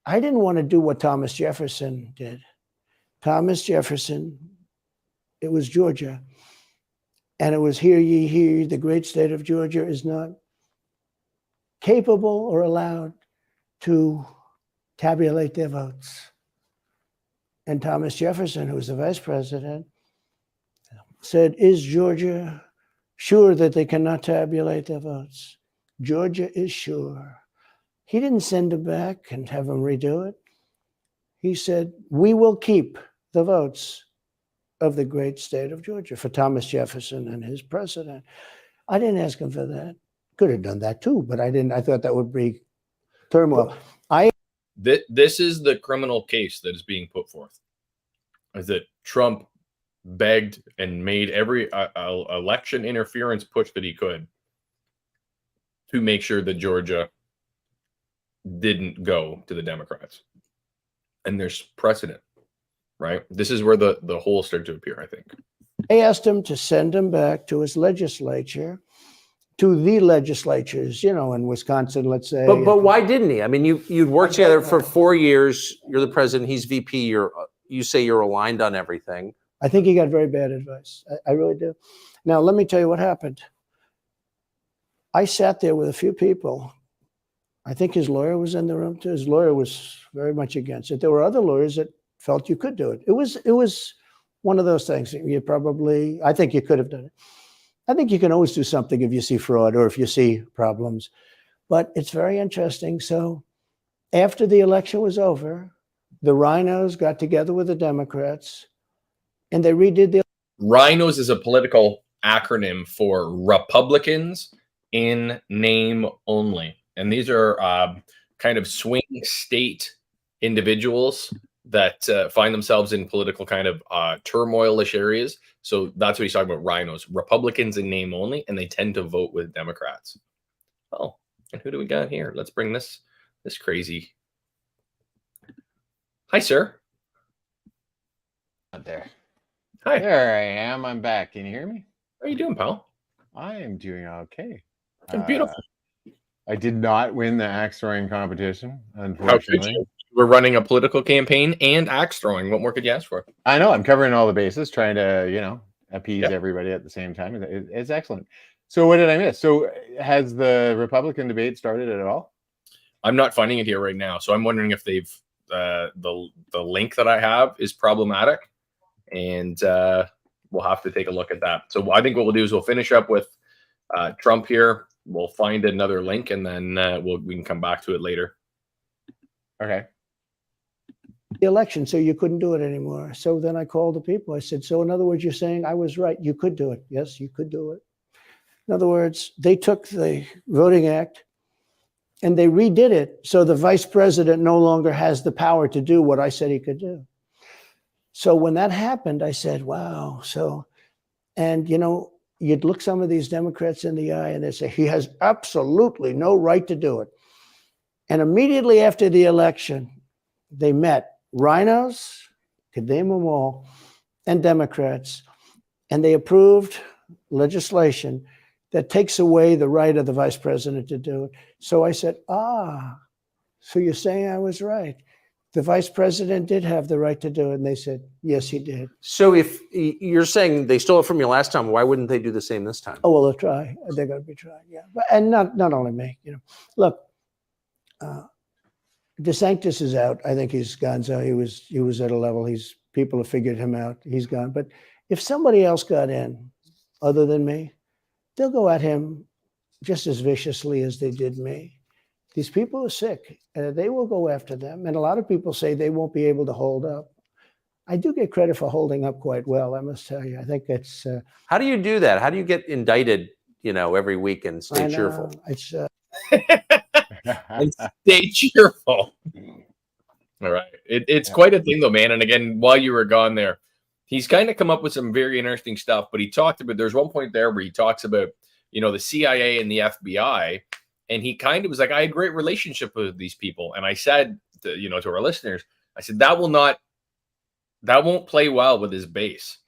I didn't want to do what Thomas Jefferson did. Thomas Jefferson, it was Georgia. And it was, hear ye, hear ye, the great state of Georgia is not capable or allowed to tabulate their votes. And Thomas Jefferson, who was the vice president, said, is Georgia sure that they cannot tabulate their votes? Georgia is sure. He didn't send him back and have him redo it. He said, we will keep the votes of the great state of Georgia for Thomas Jefferson and his president. I didn't ask him for that. Could have done that too, but I didn't. I thought that would be turmoil. This is the criminal case that is being put forth, is that Trump begged and made every election interference push that he could to make sure that Georgia didn't go to the Democrats. And there's precedent, right? This is where the holes start to appear, I think. I asked him to send him back to his legislature, to the legislatures, you know, in Wisconsin, let's say. But why didn't he? I mean, you'd worked together for 4 years. You're the president. He's VP. You say you're aligned on everything. I think he got very bad advice. I really do. Now, let me tell you what happened. I sat there with a few people. I think his lawyer was in the room too. His lawyer was very much against it. There were other lawyers that felt you could do it. It was one of those things. I think you could have done it. I think you can always do something if you see fraud or if you see problems. But it's very interesting. So after the election was over, the rhinos got together with the Democrats and they redid the. Rhinos is a political acronym for Republicans in name only. And these are kind of swing state individuals that find themselves in political kind of turmoilish areas. So that's what he's talking about, rhinos, Republicans in name only, and they tend to vote with Democrats. Oh, and who do we got here? Let's bring this crazy. Hi, sir. Out there. Hi. There I am. I'm back. Can you hear me? How are you doing, pal? I am doing okay. Beautiful. I did not win the axe throwing competition, How could unfortunately. you? We're running a political campaign and axe throwing. What more could you ask for? I know. I'm covering all the bases, trying to, appease everybody at the same time. It's excellent. So what did I miss? So has the Republican debate started at all? I'm not finding it here right now. So I'm wondering if they've the link that I have is problematic, and we'll have to take a look at that. So I think what we'll do is we'll finish up with Trump here. We'll find another link, and then we can come back to it later. Okay. The election, so you couldn't do it anymore. So then I called the people. I said, so in other words, you're saying I was right. You could do it. Yes, you could do it. In other words, they took the Voting Act and they redid it so the vice president no longer has the power to do what I said he could do. So when that happened, I said, wow. So, and you'd look some of these Democrats in the eye and they say, he has absolutely no right to do it. And immediately after the election, they met rhinos, could name them all, and Democrats, and they approved legislation that takes away the right of the vice president to do it. So I said, so you're saying I was right. The vice president did have the right to do it. And they said, yes, he did. So if you're saying they stole it from you last time, why wouldn't they do the same this time? Oh, well, they'll try. They're going to be trying, yeah. And not only me, Look, DeSantis is out. I think he's gone. So he was at a level. People have figured him out. He's gone. But if somebody else got in, other than me, they'll go at him just as viciously as they did me. These people are sick. They will go after them. And a lot of people say they won't be able to hold up. I do get credit for holding up quite well, I must tell you. I think it's... How do you do that? How do you get indicted, every week and stay cheerful? It's... And stay cheerful. All right. It's quite a thing, though, man. And again, while you were gone there, he's kind of come up with some very interesting stuff, but he talked about, there's one point there where he talks about, the CIA and the FBI. And he kind of was like, I had a great relationship with these people. And I said, to our listeners, I said, that won't play well with his base.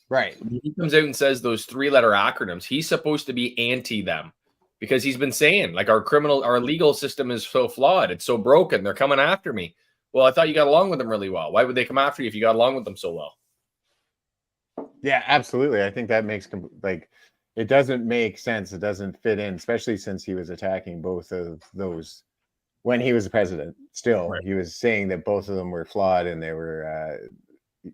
Right. When he comes out and says those 3-letter acronyms, he's supposed to be anti them, because he's been saying, like, our legal system is so flawed. It's so broken. They're coming after me. Well, I thought you got along with them really well. Why would they come after you if you got along with them so well? Yeah, absolutely. I think that makes it doesn't make sense. It doesn't fit in, especially since he was attacking both of those when he was president. Still, Right. He was saying that both of them were flawed and they were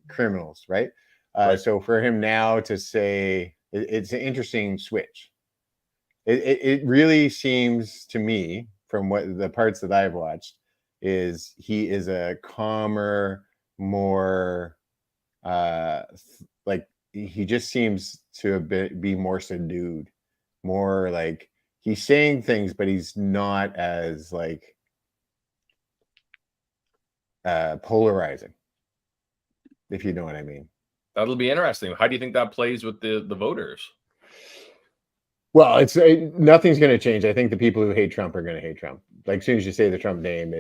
criminals, right? Right. So for him now to say it's an interesting switch. It really seems to me, from what the parts that I've watched, is he is a calmer, more like he just seems to be more subdued, more like he's saying things, but he's not as like polarizing, if you know what I mean. That'll be interesting. How do you think that plays with the voters? Well, nothing's going to change. I think the people who hate Trump are going to hate Trump. Like, as soon as you say the Trump name,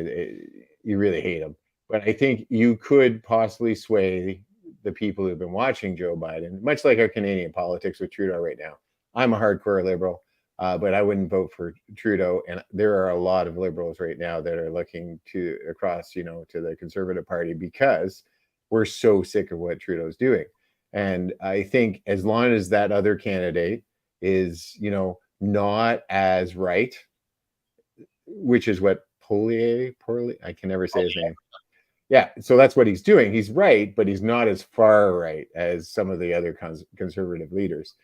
you really hate him. But I think you could possibly sway the people who've been watching Joe Biden, much like our Canadian politics with Trudeau right now. I'm a hardcore liberal, but I wouldn't vote for Trudeau. And there are a lot of liberals right now that are looking across, to the Conservative Party, because we're so sick of what Trudeau's doing. And I think as long as that other candidate is, not as right, which is what Poilier, I can never say his name. Yeah, so that's what he's doing. He's right, but he's not as far right as some of the other conservative leaders.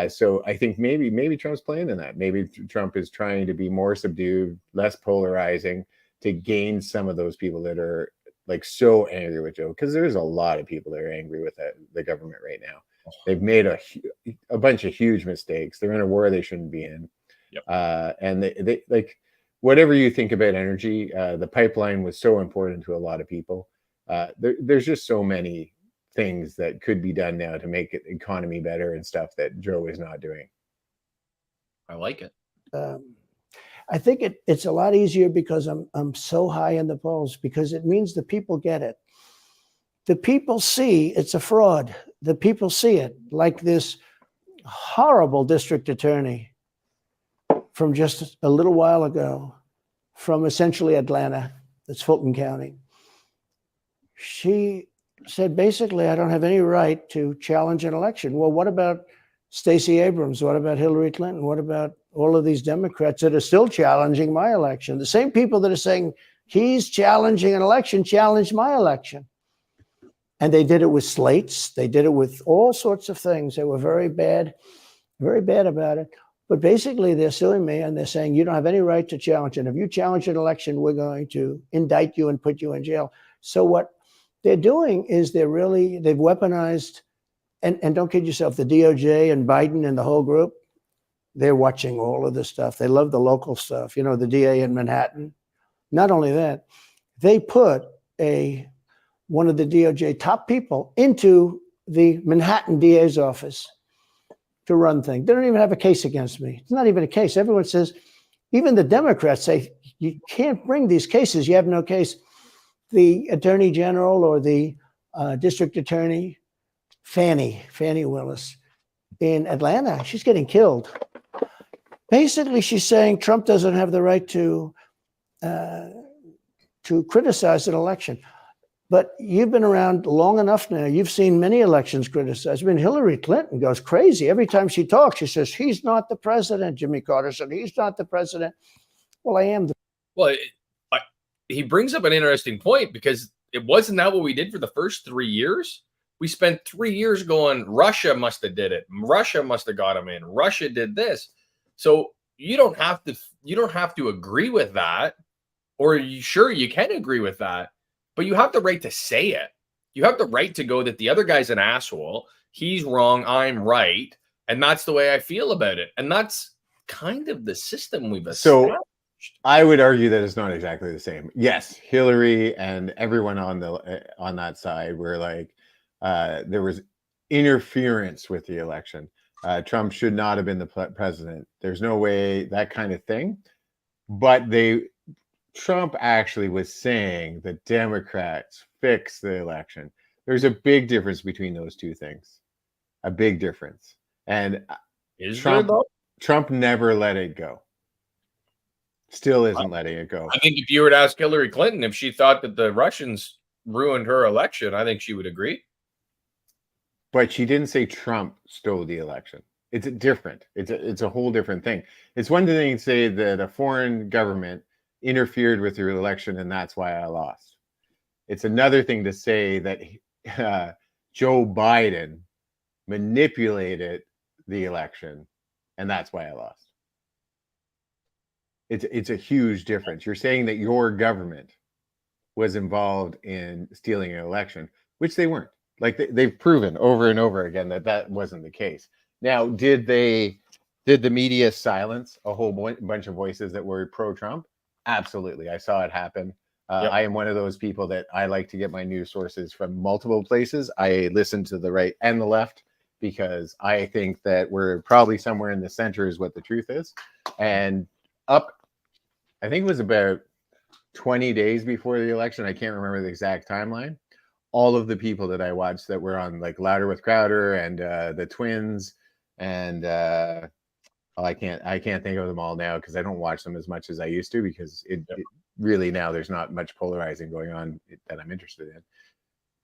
So I think maybe Trump's playing in that. Maybe Trump is trying to be more subdued, less polarizing, to gain some of those people that are like so angry with Joe, because there's a lot of people that are angry with the government right now. They've made a bunch of huge mistakes. They're in a war they shouldn't be in. Yep. And they like, whatever you think about energy, the pipeline was so important to a lot of people. There's just so many things that could be done now to make the economy better and stuff that Joe is not doing. I like it. I think it's a lot easier because I'm so high in the polls, because it means the people get it. The people see it's a fraud. The people see it, like this horrible district attorney from just a little while ago, from essentially Atlanta, that's Fulton County. She said, basically, I don't have any right to challenge an election. Well, what about Stacey Abrams? What about Hillary Clinton? What about all of these Democrats that are still challenging my election? The same people that are saying he's challenging an election challenged my election. And they did it with slates. They did it with all sorts of things. They were very bad about it. But basically, they're suing me and they're saying, you don't have any right to challenge it. If you challenge an election, we're going to indict you and put you in jail. So what they're doing is they've weaponized, and don't kid yourself, the DOJ and Biden and the whole group, they're watching all of this stuff. They love the local stuff. The DA in Manhattan. Not only that, they put one of the DOJ top people into the Manhattan DA's office to run things. They don't even have a case against me. It's not even a case. Everyone says, even the Democrats say, you can't bring these cases. You have no case. The attorney general or the district attorney, Fannie Willis in Atlanta, she's getting killed. Basically, she's saying Trump doesn't have the right to criticize an election. But you've been around long enough now. You've seen many elections criticized. I mean, Hillary Clinton goes crazy. Every time she talks, she says, he's not the president. Jimmy Carter said, he's not the president. Well, I am. Well, he brings up an interesting point, because it wasn't that what we did for the first 3 years. We spent 3 years going, Russia must have did it. Russia must have got him in. Russia did this. So you don't have to agree with that, or you can agree with that. But you have the right to say it. You have the right to go that the other guy's an asshole. He's wrong. I'm right. And that's the way I feel about it. And that's kind of the system we've established. So I would argue that it's not exactly the same. Yes, Hillary and everyone on that side were like, there was interference with the election. Trump should not have been the president. There's no way, that kind of thing. But Trump actually was saying that Democrats fixed the election. There's a big difference between those two things. A big difference. And Trump never let it go. Still isn't letting it go. I think if you were to ask Hillary Clinton if she thought that the Russians ruined her election, I think she would agree. But she didn't say Trump stole the election. It's different. It's a whole different thing. It's one thing to say that a foreign government interfered with your election and that's why I lost. It's another thing to say that Joe Biden manipulated the election and that's why I lost. It's a huge difference. You're saying that your government was involved in stealing an election, which they weren't. Like they've proven over and over again that wasn't the case. Now, did the media silence a whole bunch of voices that were pro-Trump? Absolutely. I saw it happen. Yep. I am one of those people that I like to get my news sources from multiple places. I listen to the right and the left because I think that we're probably somewhere in the center is what the truth is. And I think it was about 20 days before the election. I can't remember the exact timeline. All of the people that I watched that were on like Louder with Crowder and the Twins and I can't think of them all now because I don't watch them as much as I used to because it really now there's not much polarizing going on that I'm interested in.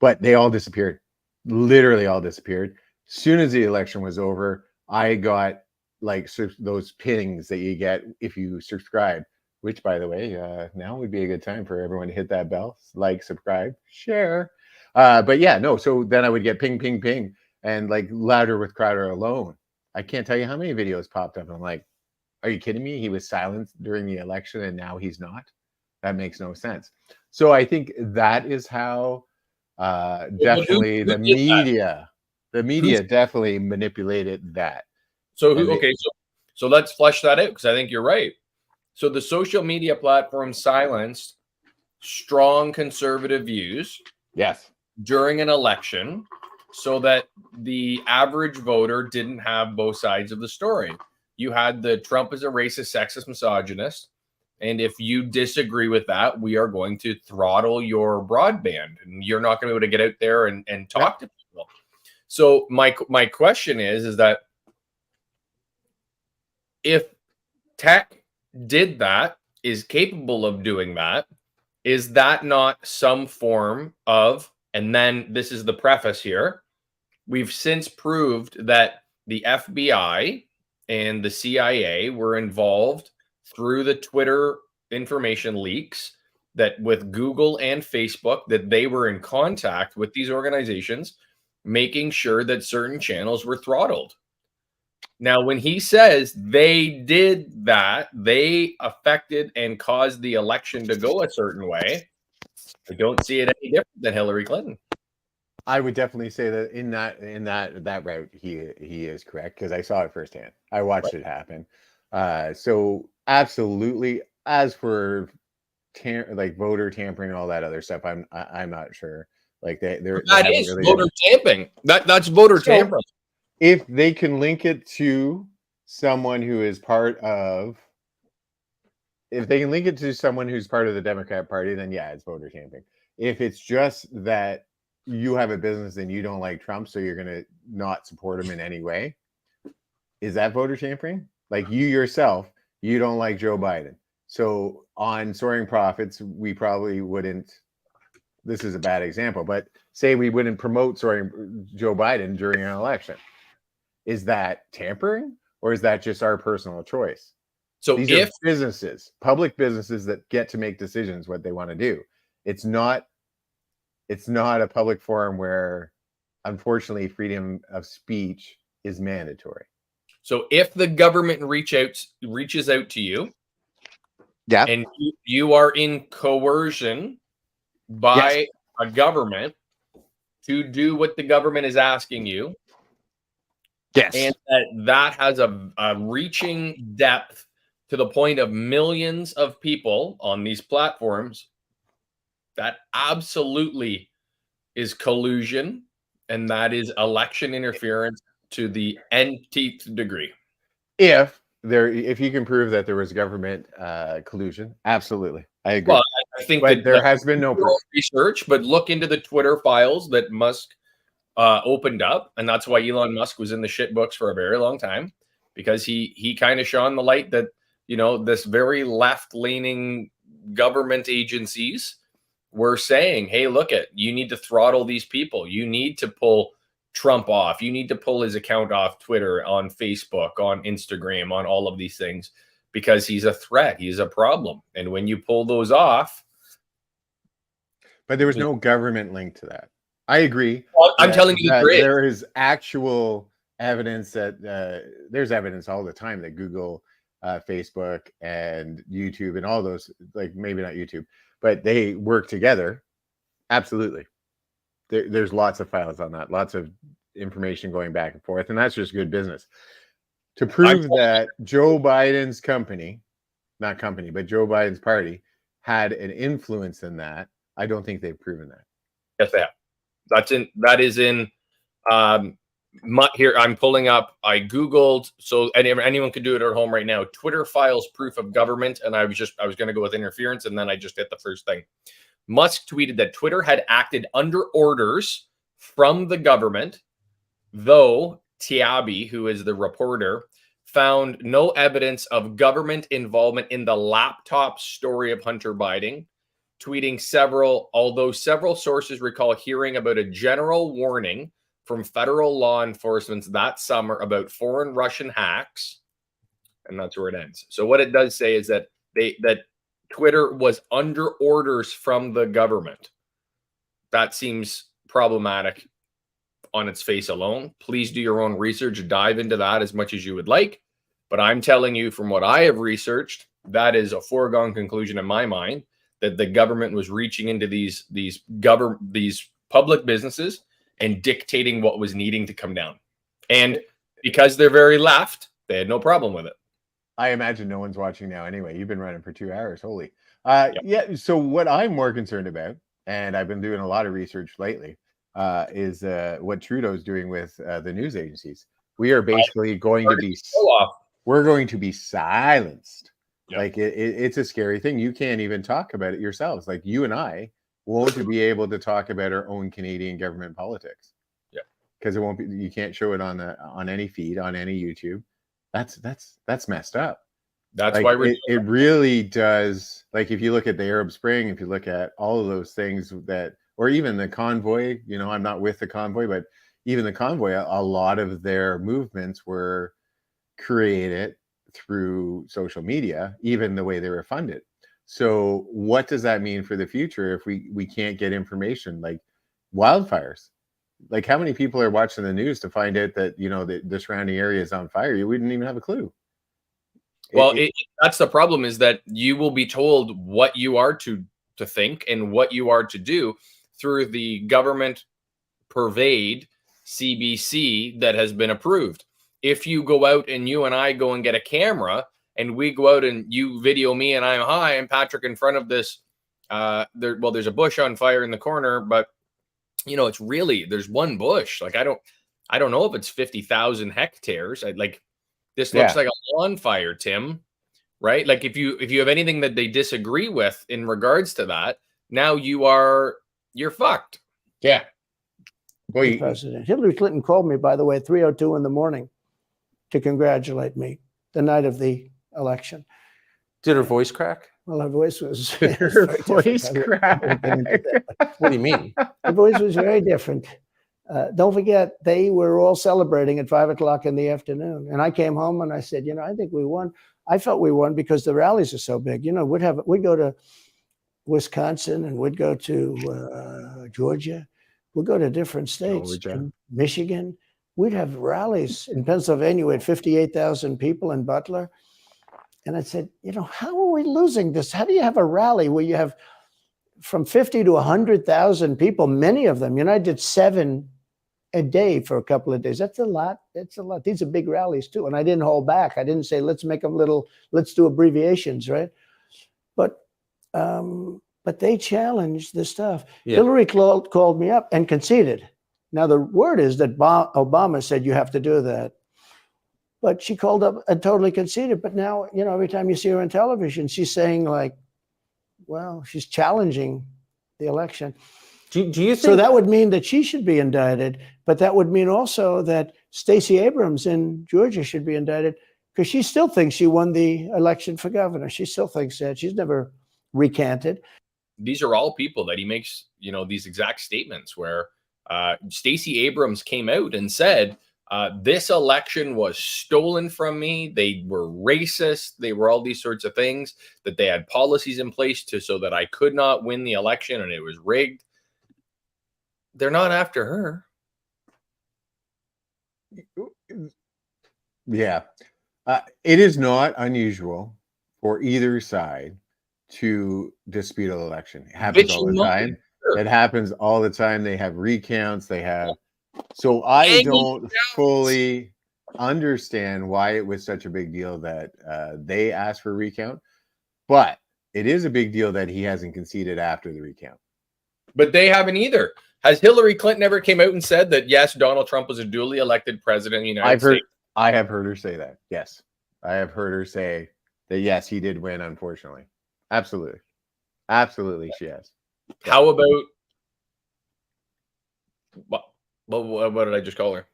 But they all disappeared, literally all disappeared. As soon as the election was over, I got like those pings that you get if you subscribe. Which, by the way, now would be a good time for everyone to hit that bell, like, subscribe, share. But yeah, no. So then I would get ping, ping, ping, and like Louder with Crowder alone. I can't tell you how many videos popped up. I'm like, are you kidding me? He was silent during the election and now he's not. That makes no sense. So I think that is how definitely the media definitely manipulated that. So so let's flesh that out because I think you're right. So the social media platform silenced strong conservative views. Yes. During an election so that the average voter didn't have both sides of the story. You had the Trump is a racist, sexist, misogynist. And if you disagree with that, we are going to throttle your broadband and you're not going to be able to get out there and talk to people. So my question is that if tech did that, is capable of doing that, is that not some form of, and then this is the preface here, we've since proved that the FBI and the CIA were involved through the Twitter information leaks that with Google and Facebook, that they were in contact with these organizations, making sure that certain channels were throttled. Now, when he says they did that, they affected and caused the election to go a certain way, I don't see it any different than Hillary Clinton. I would definitely say that in that route, he is correct because I saw it firsthand. I watched it happen. So absolutely. As for like voter tampering and all that other stuff, I'm not sure. Like that is really voter tampering. That's voter tampering. If they can link it to someone who is part of, if they can link it to someone who's part of the Democrat Party, then yeah, it's voter tampering. If it's just that you have a business and you don't like Trump, so you're going to not support him in any way, is that voter tampering? Like you yourself, you don't like Joe Biden. So on Soaring Prophets, we probably wouldn't, this is a bad example, but say we wouldn't promote Joe Biden during an election. Is that tampering or is that just our personal choice? So these are businesses, public businesses that get to make decisions what they want to do. It's not a public forum where, unfortunately, freedom of speech is mandatory. So if the government reaches out to you, yeah, and you are in coercion by a government to do what the government is asking you, yes, and that has a reaching depth to the point of millions of people on these platforms, that absolutely is collusion and that is election interference to the nth degree. If you can prove that there was government collusion, absolutely, I agree. Well, I think but that there has been no proof. research, but look into the Twitter files that Musk opened up, and that's why Elon Musk was in the shit books for a very long time, because he kind of shone the light that, you know, this very left-leaning government agencies were saying, hey, look at, you need to throttle these people. You need to pull Trump off. You need to pull his account off Twitter, on Facebook, on Instagram, on all of these things, because he's a threat. He's a problem. And when you pull those off. But there was no government link to that. I agree. Well, I'm telling you that there is actual evidence that there's evidence all the time that Google, Facebook, and YouTube, and all those, like maybe not YouTube, but they work together. Absolutely. There's lots of files on that, lots of information going back and forth, and that's just good business. To prove that Joe Biden's but Joe Biden's party had an influence in that, I don't think they've proven that. Yes, they have. That is in here. I'm pulling up. I Googled, so anyone could do it at home right now. Twitter files proof of government, and I was going to go with interference, and then I just hit the first thing. Musk tweeted that Twitter had acted under orders from the government, though Tiabi, who is the reporter, found no evidence of government involvement in the laptop story of Hunter Biden, tweeting although several sources recall hearing about a general warning from federal law enforcement that summer about foreign Russian hacks, and that's where it ends. So what it does say is that Twitter was under orders from the government. That seems problematic on its face alone. Please do your own research, dive into that as much as you would like. But I'm telling you, from what I have researched, that is a foregone conclusion in my mind, that the government was reaching into these public businesses and dictating what was needing to come down. And because they're very left, they had no problem with it. I imagine no one's watching now anyway. You've been running for 2 hours. Holy. Yeah. So what I'm more concerned about, and I've been doing a lot of research lately, is what Trudeau's doing with the news agencies. We are basically going to be silenced. Yep. Like it's a scary thing. You can't even talk about it yourselves. Like you and I won't be able to talk about our own Canadian government politics. Yeah. Because it won't be, you can't show it on any feed, on any YouTube. That's messed up. That's like, why it really does. Like if you look at the Arab Spring, if you look at all of those things that, or even the convoy, you know, I'm not with the convoy, but even the convoy, a lot of their movements were created through social media, even the way they were funded. So what does that mean for the future if we can't get information like wildfires? Like how many people are watching the news to find out that, you know, the surrounding area is on fire? You wouldn't even have a clue. Well, that's the problem, is that you will be told what you are to think and what you are to do through the government purveyed CBC that has been approved. If you go out and you and I go and get a camera and we go out and you video me and I'm high and Patrick in front of this, there's a bush on fire in the corner, but you know, it's really, there's one bush. Like, I don't know if it's 50,000 hectares. This looks like a lawn fire, Tim, right? Like if you have anything that they disagree with in regards to that, now you're fucked. Yeah. President Hillary Clinton called me, by the way, at 3:02 in the morning to congratulate me the night of the election. Did her voice crack? Well, her voice was her voice crack. What do you mean? Her voice was very different. Don't forget, they were all celebrating at 5 o'clock in the afternoon. And I came home and I said, you know, I think we won. I felt we won because the rallies are so big. You know, we'd go to Wisconsin and we'd go to Georgia. We'd go to different states, Michigan. We'd have rallies in Pennsylvania. We had 58,000 people in Butler. And I said, you know, how are we losing this? How do you have a rally where you have from 50 to 100,000 people, many of them, you know, I did 7 a day for a couple of days. That's a lot. It's a lot. These are big rallies too. And I didn't hold back. I didn't say, let's make them let's do abbreviations, right? But they challenged the stuff. Yeah. Hillary called me up and conceded. Now, the word is that Obama said you have to do that. But she called up and totally conceded. But now, every time you see her on television, she's saying like, well, she's challenging the election. Do you think so? That would mean that she should be indicted, but that would mean also that Stacey Abrams in Georgia should be indicted because she still thinks she won the election for governor. She still thinks that. She's never recanted. These are all people that he makes, these exact statements where Stacey Abrams came out and said, this election was stolen from me. They were racist. They were all these sorts of things, that they had policies in place so that I could not win the election and it was rigged. They're not after her. Yeah. It is not unusual for either side to dispute an election. It happens all the time. It happens all the time. They have recounts. They have. So I don't fully understand why it was such a big deal that they asked for a recount, but it is a big deal that he hasn't conceded after the recount. But they haven't either. Has Hillary Clinton ever came out and said that, yes, Donald Trump was a duly elected president of the United States? I have heard her say that. Yes. I have heard her say that, yes, he did win, unfortunately. Absolutely. Absolutely, she has. How about what did I just call her?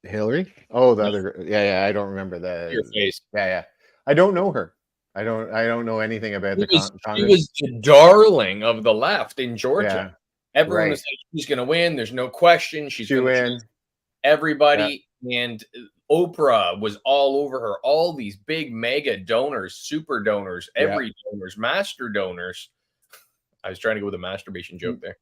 Hillary? Oh, the other. Yeah. I don't remember that. Your face. Yeah. I don't know her. I don't know anything about She was the darling of the left in Georgia. Yeah, everyone was like, she's going to win. There's no question. She's going to win. Everybody. Yeah. And Oprah was all over her. All these big mega donors, super donors, donors, master donors. I was trying to go with a masturbation joke there.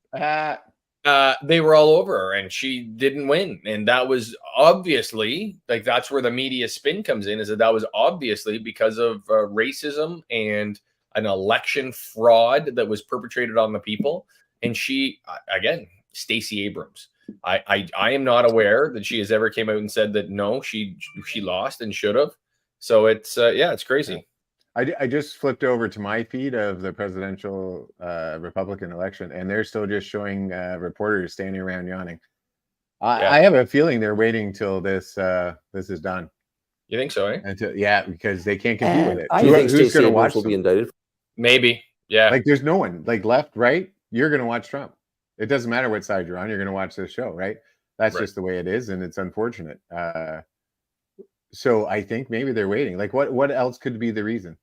They were all over her and she didn't win. And that was obviously, like, that's where the media spin comes in, is that was obviously because of racism and an election fraud that was perpetrated on the people. And she, again, Stacey Abrams, I am not aware that she has ever came out and said that, no, she lost and should have. So it's, it's crazy. I just flipped over to my feed of the presidential Republican election, and they're still just showing reporters standing around yawning. I have a feeling they're waiting till this is done. You think so? Because they can't compete with it. Do you think Stacey Abrams will be indicted? Maybe. Yeah. Like, there's no one, like, left, right. You're going to watch Trump. It doesn't matter what side you're on. You're going to watch this show, right? That's just the way it is, and it's unfortunate. So I think maybe they're waiting. Like, what else could be the reason?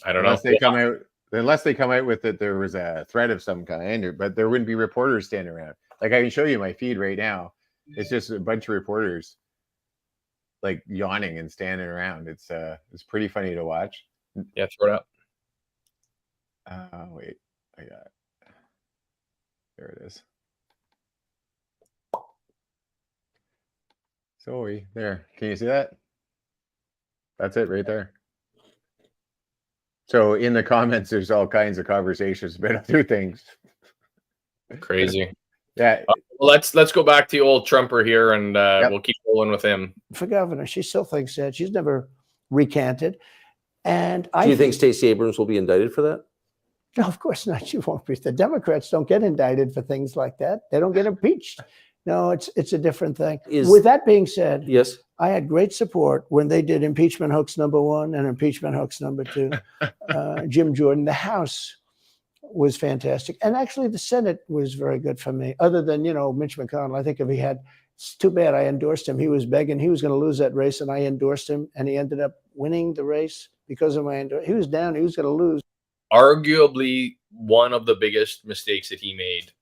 I don't know. Unless they come out with that there was a threat of some kind, but there wouldn't be reporters standing around. Like, I can show you my feed right now. It's just a bunch of reporters like yawning and standing around. It's pretty funny to watch. Yeah, throw it up. Wait, I got it. There it is. Sorry, there. Can you see that? That's it right there. So in the comments, there's all kinds of conversations about other things. Crazy. Yeah. Well, let's go back to old Trumper here, and we'll keep rolling with him. For governor, she still thinks that. She's never recanted. And do you think Stacey Abrams will be indicted for that? No, of course not. She won't be. The Democrats don't get indicted for things like that. They don't get impeached. No, it's a different thing. With that being said, yes, I had great support when they did impeachment hoax #1 and impeachment hoax #2. Jim Jordan, the House was fantastic. And actually the Senate was very good for me, other than, Mitch McConnell. I think if he had, it's too bad I endorsed him. He was begging, he was going to lose that race, and I endorsed him, and he ended up winning the race because of my endorsement. He was down, he was going to lose. Arguably one of the biggest mistakes that he made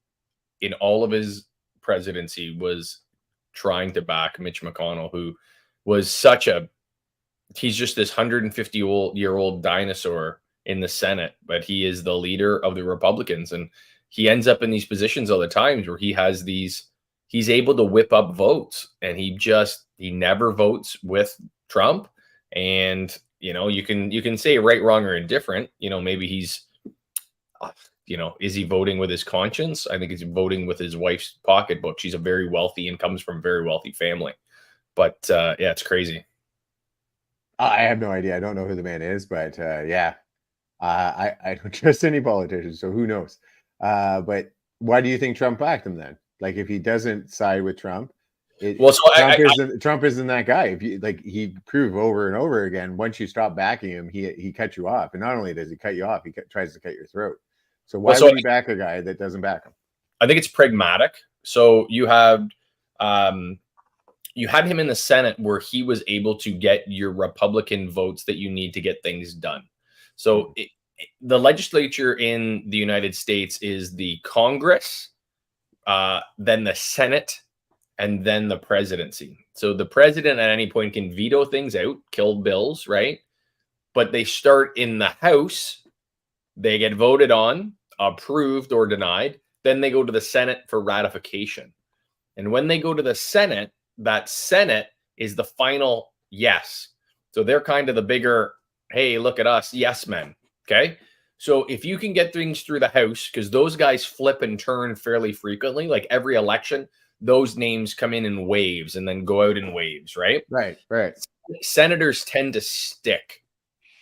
in all of his presidency was trying to back Mitch McConnell, who was he's just this 150-year-old dinosaur in the Senate, but he is the leader of the Republicans, and he ends up in these positions all the times where he's able to whip up votes, and he never votes with Trump. And you can say right, wrong, or indifferent. Maybe he's is he voting with his conscience? I think he's voting with his wife's pocketbook. She's a very wealthy and comes from a very wealthy family. But it's crazy. I have no idea. I don't know who the man is, but I don't trust any politicians, so who knows? But why do you think Trump backed him then? Like if he doesn't side with Trump, Well, so Trump isn't that guy. If you like, he proved over and over again. Once you stop backing him, he cut you off. And not only does he cut you off, he tries to cut your throat. So why would you back a guy that doesn't back him? I think it's pragmatic. So you had him in the Senate where he was able to get your Republican votes that you need to get things done. So the legislature in the United States is the Congress, then the Senate, and then the presidency. So the president at any point can veto things out, kill bills, right? But they start in the House, they get voted on, approved or denied. Then they go to the Senate for ratification. And when they go to the Senate, that Senate is the final yes. So they're kind of the bigger, hey, look at us, yes men. Okay. So if you can get things through the House, because those guys flip and turn fairly frequently, like every election, those names come in waves and then go out in waves, right? Right. Senators tend to stick.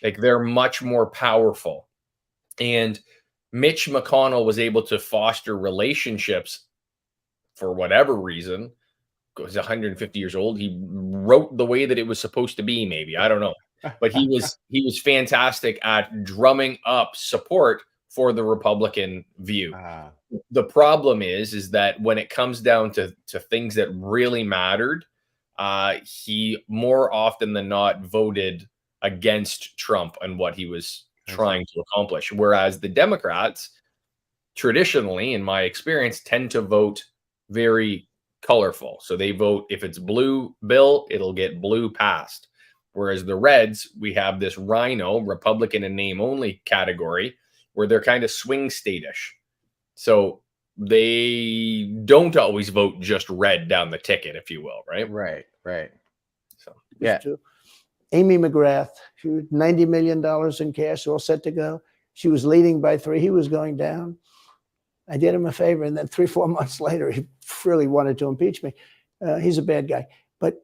Like they're much more powerful. And Mitch McConnell was able to foster relationships for whatever reason. He's 150 years old. He wrote the way that it was supposed to be, maybe. I don't know. But he was fantastic at drumming up support for the Republican view. The problem is that when it comes down to things that really mattered, he more often than not voted against Trump and what he was trying to accomplish. Whereas the Democrats, traditionally, in my experience, tend to vote very colorful. So they vote, if it's blue bill, it'll get blue passed. Whereas the Reds, we have this rhino, Republican in name only category, where they're kind of swing state-ish. So they don't always vote just red down the ticket, if you will, right? Right. So yeah. Amy McGrath, she was $90 million in cash, all set to go. She was leading by 3. He was going down. I did him a favor, and then 3-4 months later, he really wanted to impeach me. He's a bad guy. But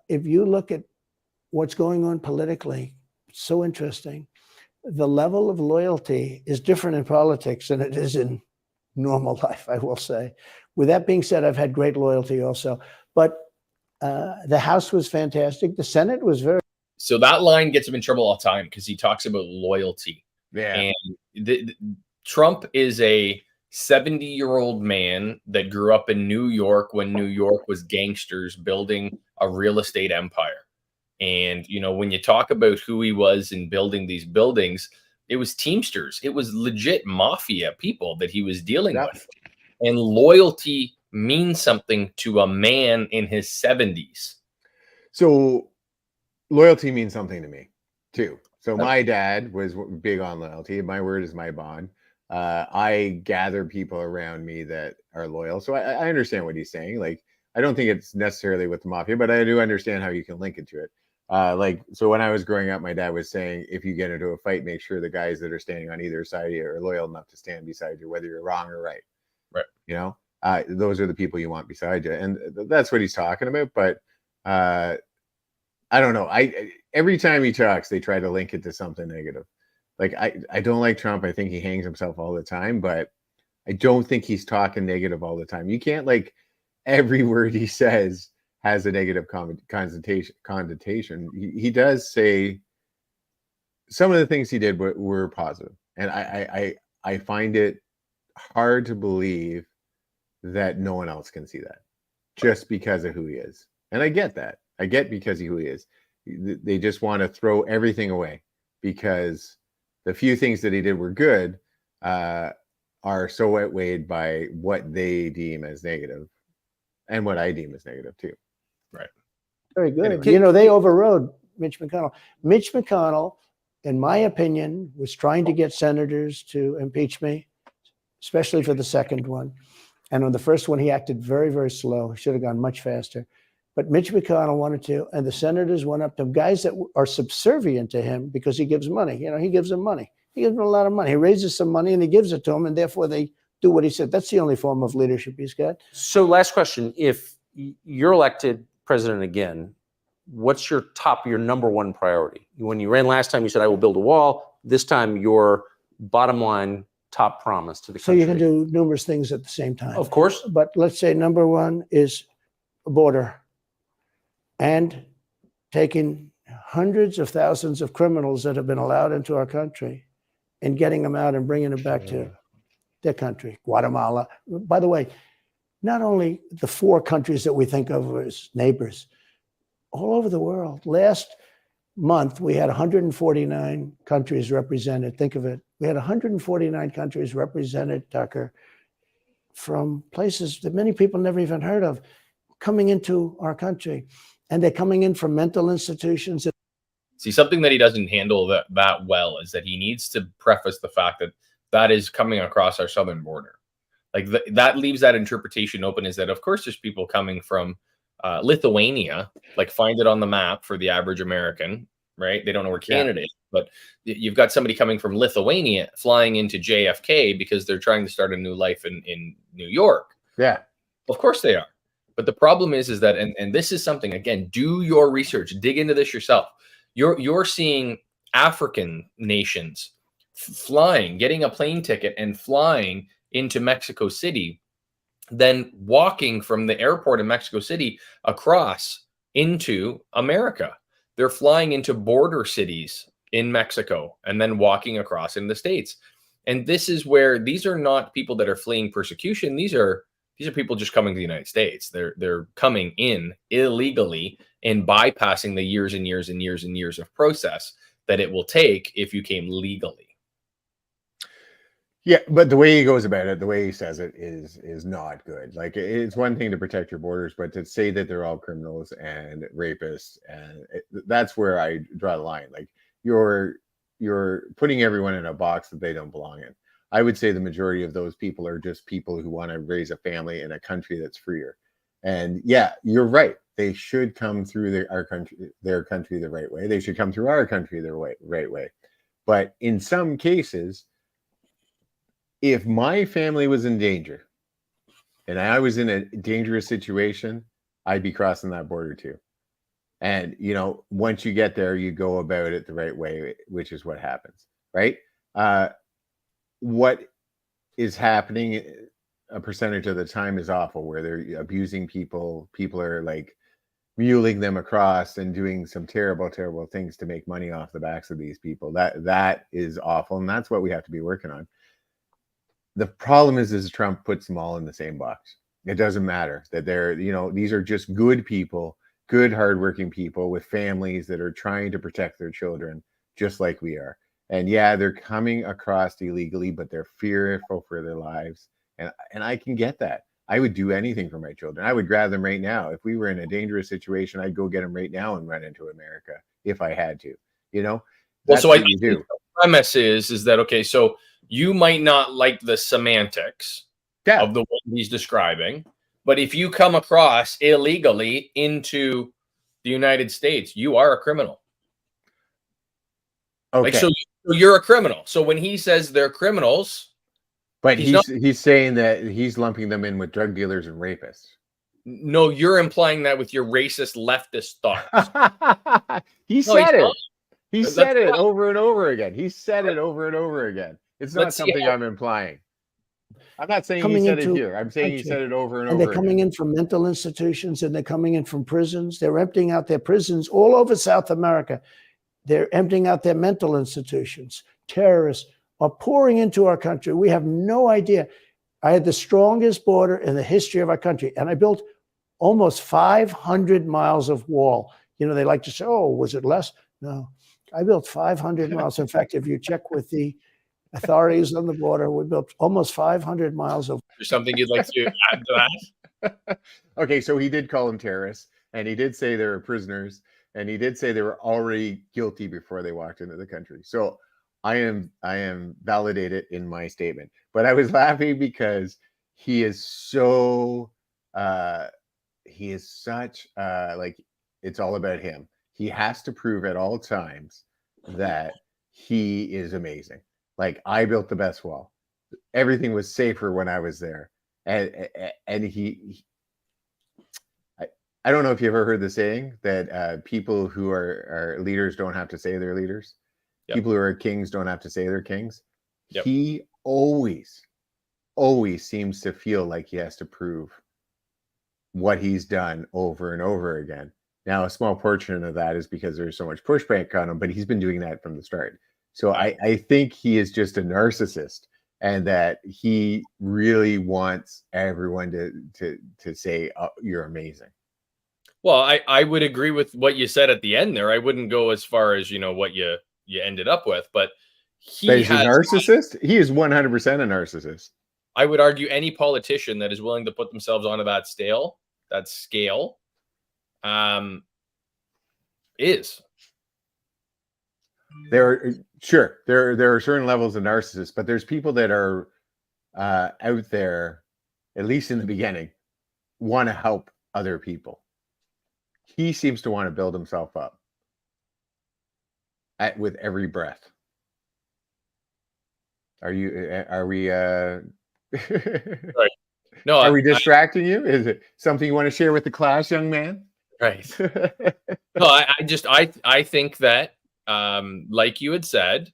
if you look at what's going on politically, it's so interesting. The level of loyalty is different in politics than it is in normal life, I will say. With that being said, I've had great loyalty also. But the House was fantastic. The Senate was very. So that line gets him in trouble all the time because he talks about loyalty. Yeah. And Trump is a 70-year-old man that grew up in New York when New York was gangsters building a real estate empire. And, you know, when you talk about who he was in building these buildings, it was Teamsters. It was legit mafia people that he was dealing with. And loyalty means something to a man in his 70s. So loyalty means something to me too. So my dad was big on loyalty. My word is my bond. I gather people around me that are loyal. So I understand what he's saying. Like, I don't think it's necessarily with the mafia, but I do understand how you can link it to it. So when I was growing up, my dad was saying, if you get into a fight, make sure the guys that are standing on either side of you are loyal enough to stand beside you, whether you're wrong or right. Right. You know, those are the people you want beside you. And that's what he's talking about. But I don't know. Every time he talks, they try to link it to something negative. Like, I don't like Trump. I think he hangs himself all the time, but I don't think he's talking negative all the time. You can't, like, every word he says has a negative connotation. He does say some of the things he did were positive. And I find it hard to believe that no one else can see that just because of who he is. And I get that. I get because of who he is. They just want to throw everything away because the few things that he did were good are so outweighed by what they deem as negative and what I deem as negative too. Right. Very good. Anyway. You know, they overrode Mitch McConnell. Mitch McConnell, in my opinion, was trying to get senators to impeach me, especially for the second one. And on the first one, he acted very, very slow. He should have gone much faster. But Mitch McConnell wanted to, and the senators went up to him, guys that are subservient to him because he gives money. You know, he gives them money. He gives them a lot of money. He raises some money and he gives it to them, and therefore they do what he said. That's the only form of leadership he's got. So last question, if you're elected president again, what's your number one priority? When you ran last time, you said, I will build a wall. This time, your bottom line top promise to the So country. you can do numerous things at the same time. Of course. But let's say number one is a border and taking hundreds of thousands of criminals that have been allowed into our country and getting them out and bringing them back to their country, Guatemala. By the way, not only the 4 countries that we think of as neighbors, all over the world. Last month, we had 149 countries represented. Think of it. We had 149 countries represented, Tucker, from places that many people never even heard of, coming into our country. And they're coming in from mental institutions. See, something that he doesn't handle that well is that he needs to preface the fact that that is coming across our southern border. Like that leaves that interpretation open, is that, of course, there's people coming from Lithuania, like find it on the map for the average American, right? They don't know where Canada is, but you've got somebody coming from Lithuania flying into JFK because they're trying to start a new life in New York. Yeah. Of course they are. But the problem is that, and this is something, again, do your research, dig into this yourself. You're seeing African nations flying, getting a plane ticket and flying into Mexico City, then walking from the airport in Mexico City across into America. They're flying into border cities in Mexico and then walking across in the States. And this is where these are not people that are fleeing persecution. These are people just coming to the United States. They're coming in illegally and bypassing the years and years and years and years of process that it will take if you came legally. Yeah, but the way he goes about it, the way he says it is not good. Like, it's one thing to protect your borders, but to say that they're all criminals and rapists, and that's where I draw the line. Like, you're putting everyone in a box that they don't belong in. I would say the majority of those people are just people who want to raise a family in a country that's freer. And yeah, you're right. They should come through their country the right way. They should come through our country the right way. But in some cases, if my family was in danger and I was in a dangerous situation, I'd be crossing that border too. And, once you get there, you go about it the right way, which is what happens, right? What is happening a percentage of the time is awful, where they're abusing people. People are like muling them across and doing some terrible, terrible things to make money off the backs of these people. That is awful. And that's what we have to be working on. The problem is Trump puts them all in the same box. It doesn't matter that these are just good people, good, hardworking people with families that are trying to protect their children, just like we are. And yeah, they're coming across illegally, but they're fearful for their lives. And I can get that. I would do anything for my children. I would grab them right now. If we were in a dangerous situation, I'd go get them right now and run into America if I had to. Well, so I think the premise is that, okay, so you might not like the semantics of the one he's describing, but if you come across illegally into the United States, you are a criminal. Okay. Like, so you're a criminal. So when he says they're criminals, but he's saying that he's lumping them in with drug dealers and rapists. No, you're implying that with your racist leftist thoughts. He said it. He said it over and over again. He said it over and over again. It's not something I'm implying. I'm not saying he said it here. I'm saying he said it over and over. And they're coming in from mental institutions, and they're coming in from prisons. They're emptying out their prisons all over South America. They're emptying out their mental institutions. Terrorists are pouring into our country. We have no idea. I had the strongest border in the history of our country, and I built almost 500 miles of wall. They like to say, oh, was it less? No, I built 500 miles. In fact, if you check with the authorities on the border, we built almost 500 miles of. There's something you'd like to add to that? Okay, so he did call them terrorists, and he did say they were prisoners, and he did say they were already guilty before they walked into the country. So I am validated in my statement. But I was laughing because he is so he is such like, it's all about him. He has to prove at all times that he is amazing. Like, I built the best wall. Everything was safer when I was there. And I don't know if you ever heard the saying that people who are leaders don't have to say they're leaders. Yep. People who are kings don't have to say they're kings. Yep. He always seems to feel like he has to prove what he's done over and over again. Now, a small portion of that is because there's so much pushback on him, but he's been doing that from the start. So I think he is just a narcissist, and that he really wants everyone to say, oh, you're amazing. Well, I would agree with what you said at the end there. I wouldn't go as far as, what you ended up with, but he's a narcissist. He is 100% a narcissist. I would argue any politician that is willing to put themselves onto that scale, is. There are certain levels of narcissists, but there's people that are out there, at least in the beginning, want to help other people. He seems to want to build himself up with every breath. Are we right. No, are we distracting you? Is it something you want to share with the class, young man? Right. No, I think that, like you had said,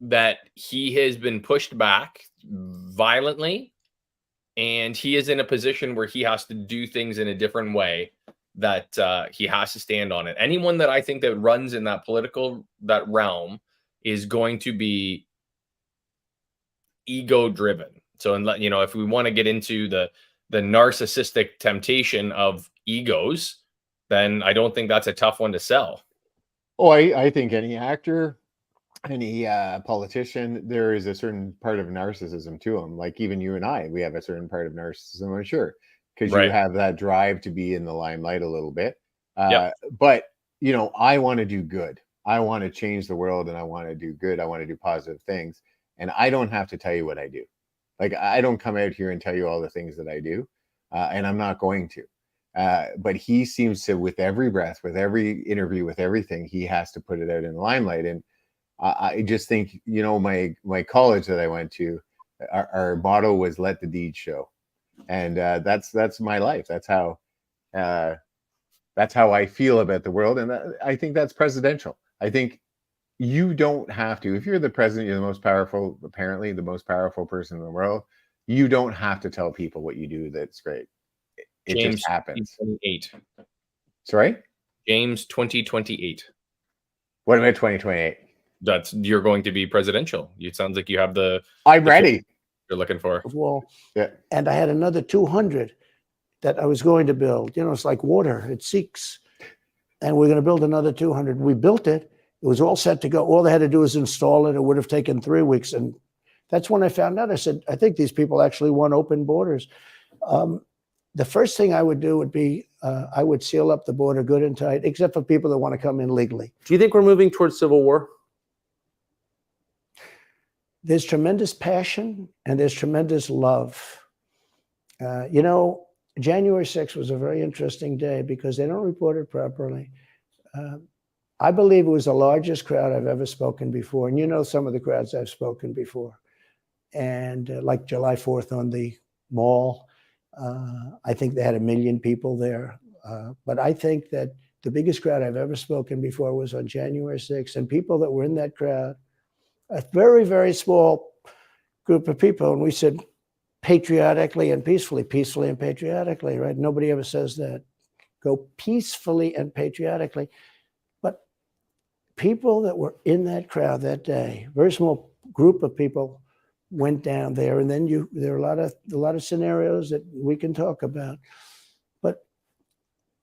that he has been pushed back violently, and he is in a position where he has to do things in a different way, that he has to stand on it. Anyone that I think that runs in that realm is going to be ego driven. So, if we want to get into the narcissistic temptation of egos, then I don't think that's a tough one to sell. Oh, I think any actor, any politician, there is a certain part of narcissism to them. Like even you and I, we have a certain part of narcissism, I'm sure, because you have that drive to be in the limelight a little bit. But, I want to do good. I want to change the world, and I want to do good. I want to do positive things. And I don't have to tell you what I do. Like, I don't come out here and tell you all the things that I do, and I'm not going to. But he seems to, with every breath, with every interview, with everything, he has to put it out in the limelight. And I just think, my college that I went to, our motto was "Let the deed show," and that's my life. That's how I feel about the world, and I think that's presidential. I think you don't have to. If you're the president, you're the most powerful, apparently the most powerful person in the world. You don't have to tell people what you do. That's great. It James just happens. 2028. Sorry? James 2028. What about 2028? You're going to be presidential. It sounds like you have I'm ready. You're looking for. Wall. Yeah. And I had another 200 that I was going to build. It's like water, it seeks. And we're going to build another 200. We built it. It was all set to go. All they had to do was install it. It would have taken 3 weeks. And that's when I found out. I said, I think these people actually want open borders. The first thing I would do would be I would seal up the border good and tight, except for people that want to come in legally. Do you think we're moving towards civil war? There's tremendous passion and there's tremendous love. January 6th was a very interesting day because they don't report it properly. I believe it was the largest crowd I've ever spoken before. And some of the crowds I've spoken before. And like July 4th on the mall, I think they had 1 million people there. But I think that the biggest crowd I've ever spoken before was on January 6th. And people that were in that crowd, a very, very small group of people. And we said patriotically and peacefully and patriotically, right? Nobody ever says that. Go peacefully and patriotically. But people that were in that crowd that day, very small group of people went down there. And then there are a lot of scenarios that we can talk about. But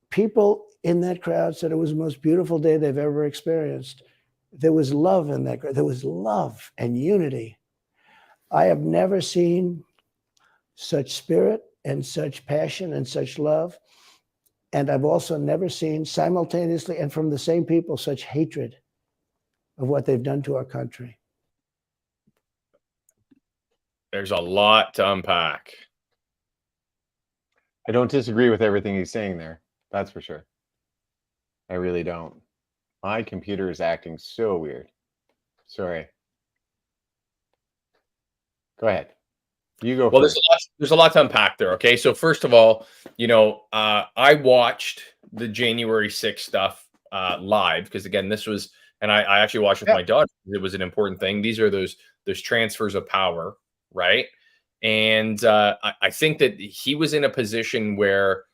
people in that crowd said it was the most beautiful day they've ever experienced. There was love in that crowd. There was love and unity. I have never seen such spirit and such passion and such love. And I've also never seen simultaneously and from the same people such hatred of what they've done to our country. There's a lot to unpack. I don't disagree with everything he's saying there. That's for sure. I really don't. My computer is acting so weird. Sorry. Go ahead. You go. Well, first. there's a lot to unpack there. Okay, so first of all, I watched the January 6th stuff live because again, this was and I actually watched with my daughter. It was an important thing. These are those transfers of power, right? And I think that he was in a position where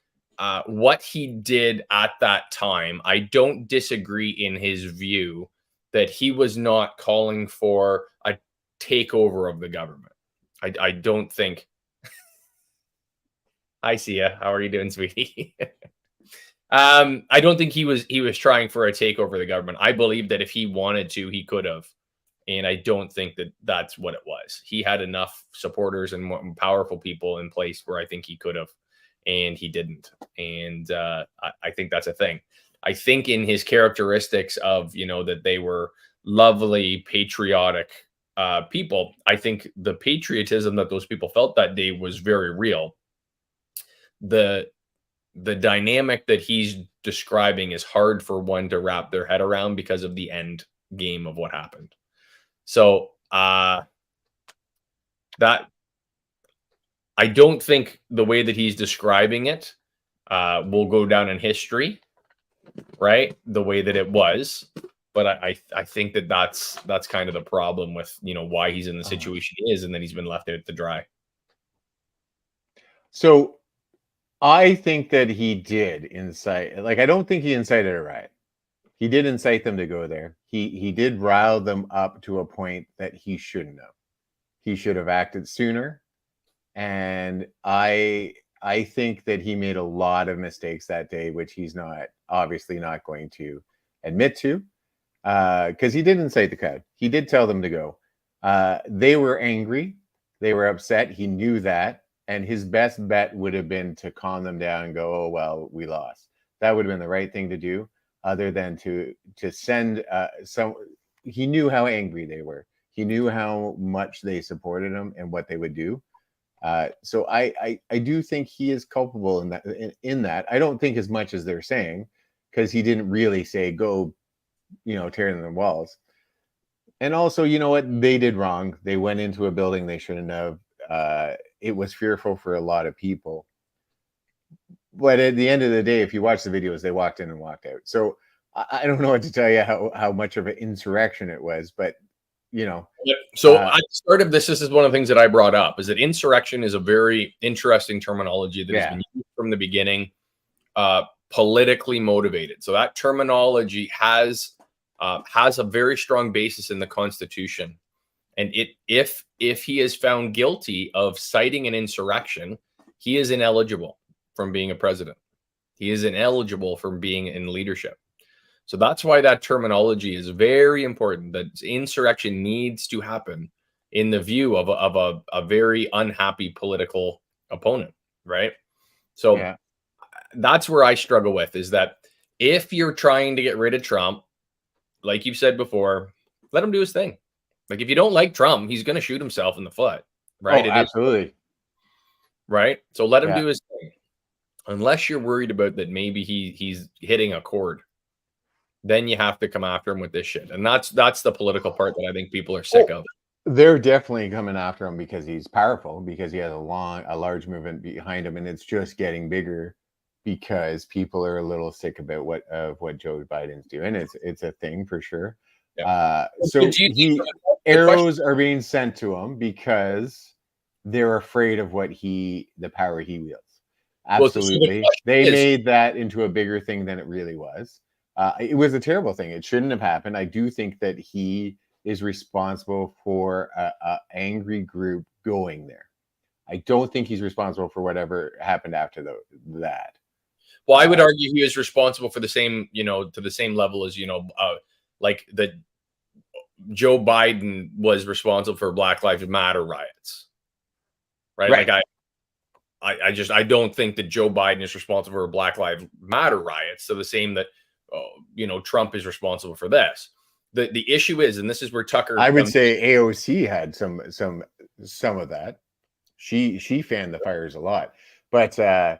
what he did at that time, I don't disagree in his view that he was not calling for a takeover of the government. I don't think. Hi, Sia. How are you doing, sweetie? I don't think he was trying for a takeover of the government. I believe that if he wanted to, he could have. And I don't think that that's what it was. He had enough supporters and more powerful people in place where I think he could have, and he didn't. And I think that's a thing. I think in his characteristics of, that they were lovely, patriotic people, I think the patriotism that those people felt that day was very real. The dynamic that he's describing is hard for one to wrap their head around because of the end game of what happened. So that I don't think the way that he's describing it will go down in history, right? The way that it was. But I think that that's kind of the problem with, why he's in the situation he is, and then he's been left out to dry. So I think that he did incite, I don't think he incited a riot. He did incite them to go there. He did rile them up to a point that he shouldn't have. He should have acted sooner. And I think that he made a lot of mistakes that day, which he's obviously not going to admit to, because he did incite the crowd. He did tell them to go. They were angry. They were upset. He knew that. And his best bet would have been to calm them down and go, oh, well, we lost. That would have been the right thing to do, other than to send some. He knew how angry they were. He knew how much they supported him and what they would do. So I do think he is culpable in that. I don't think as much as they're saying, because he didn't really say go, tear in the walls. And also, you know what? They did wrong. They went into a building they shouldn't have. It was fearful for a lot of people. But at the end of the day, if you watch the videos, they walked in and walked out. So I don't know what to tell you how much of an insurrection it was, but So at the start of this is one of the things that I brought up, is that insurrection is a very interesting terminology that has been used from the beginning, politically motivated. So that terminology has a very strong basis in the Constitution. And if he is found guilty of citing an insurrection, he is ineligible from being a president. He is ineligible from being in leadership. So that's why that terminology is very important, that insurrection needs to happen in the view of a very unhappy political opponent, right? So that's where I struggle with, is that if you're trying to get rid of Trump, like you've said before, let him do his thing. Like, if you don't like Trump, he's going to shoot himself in the foot, right? Oh, absolutely. Right? So let him do his thing. Unless you're worried about that maybe he's hitting a chord, then you have to come after him with this shit. And that's the political part that I think people are sick of. They're definitely coming after him because he's powerful, because he has a large movement behind him, and it's just getting bigger because people are a little sick about what Joe Biden's doing. It's a thing for sure. So arrows are being sent to him because they're afraid of the power he wields. Absolutely. They made that into a bigger thing than it really was. It was a terrible thing. It shouldn't have happened. I do think that he is responsible for a angry group going there. I don't think he's responsible for whatever happened after that. Well, I would argue he is responsible for the same, to the same level as, like the Joe Biden was responsible for Black Lives Matter riots, right? Like I don't think that Joe Biden is responsible for Black Lives Matter riots. So the same that, Trump is responsible for this. The issue is, and this is where Tucker, I would say AOC had some of that. She fanned the fires a lot, but I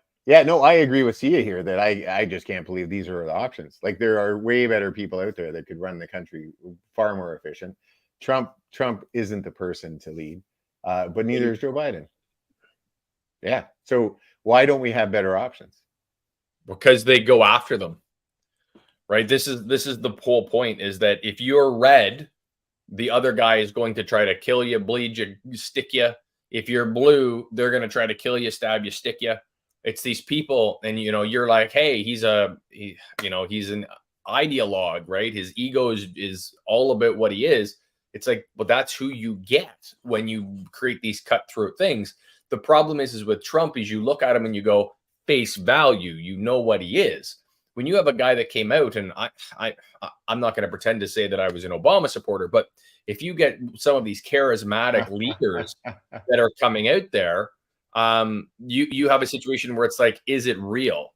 agree with Sia here that I just can't believe these are the options. Like, there are way better people out there that could run the country far more efficient. Trump isn't the person to lead, but neither is Joe Biden. Yeah. So why don't we have better options? Because they go after them. right? This is the whole point, is that if you're red, the other guy is going to try to kill you, bleed you, stick you. If you're blue, they're going to try to kill you, stab you, stick you. It's these people, and you're like, hey, he's an ideologue, right? His ego is all about what he is. It's like, well, that's who you get when you create these cutthroat things. The problem is with Trump, is you look at him and you go, face value, you know what he is. When you have a guy that came out, and I'm not going to pretend to say that I was an Obama supporter, but if you get some of these charismatic leaders that are coming out there, you have a situation where it's like, is it real?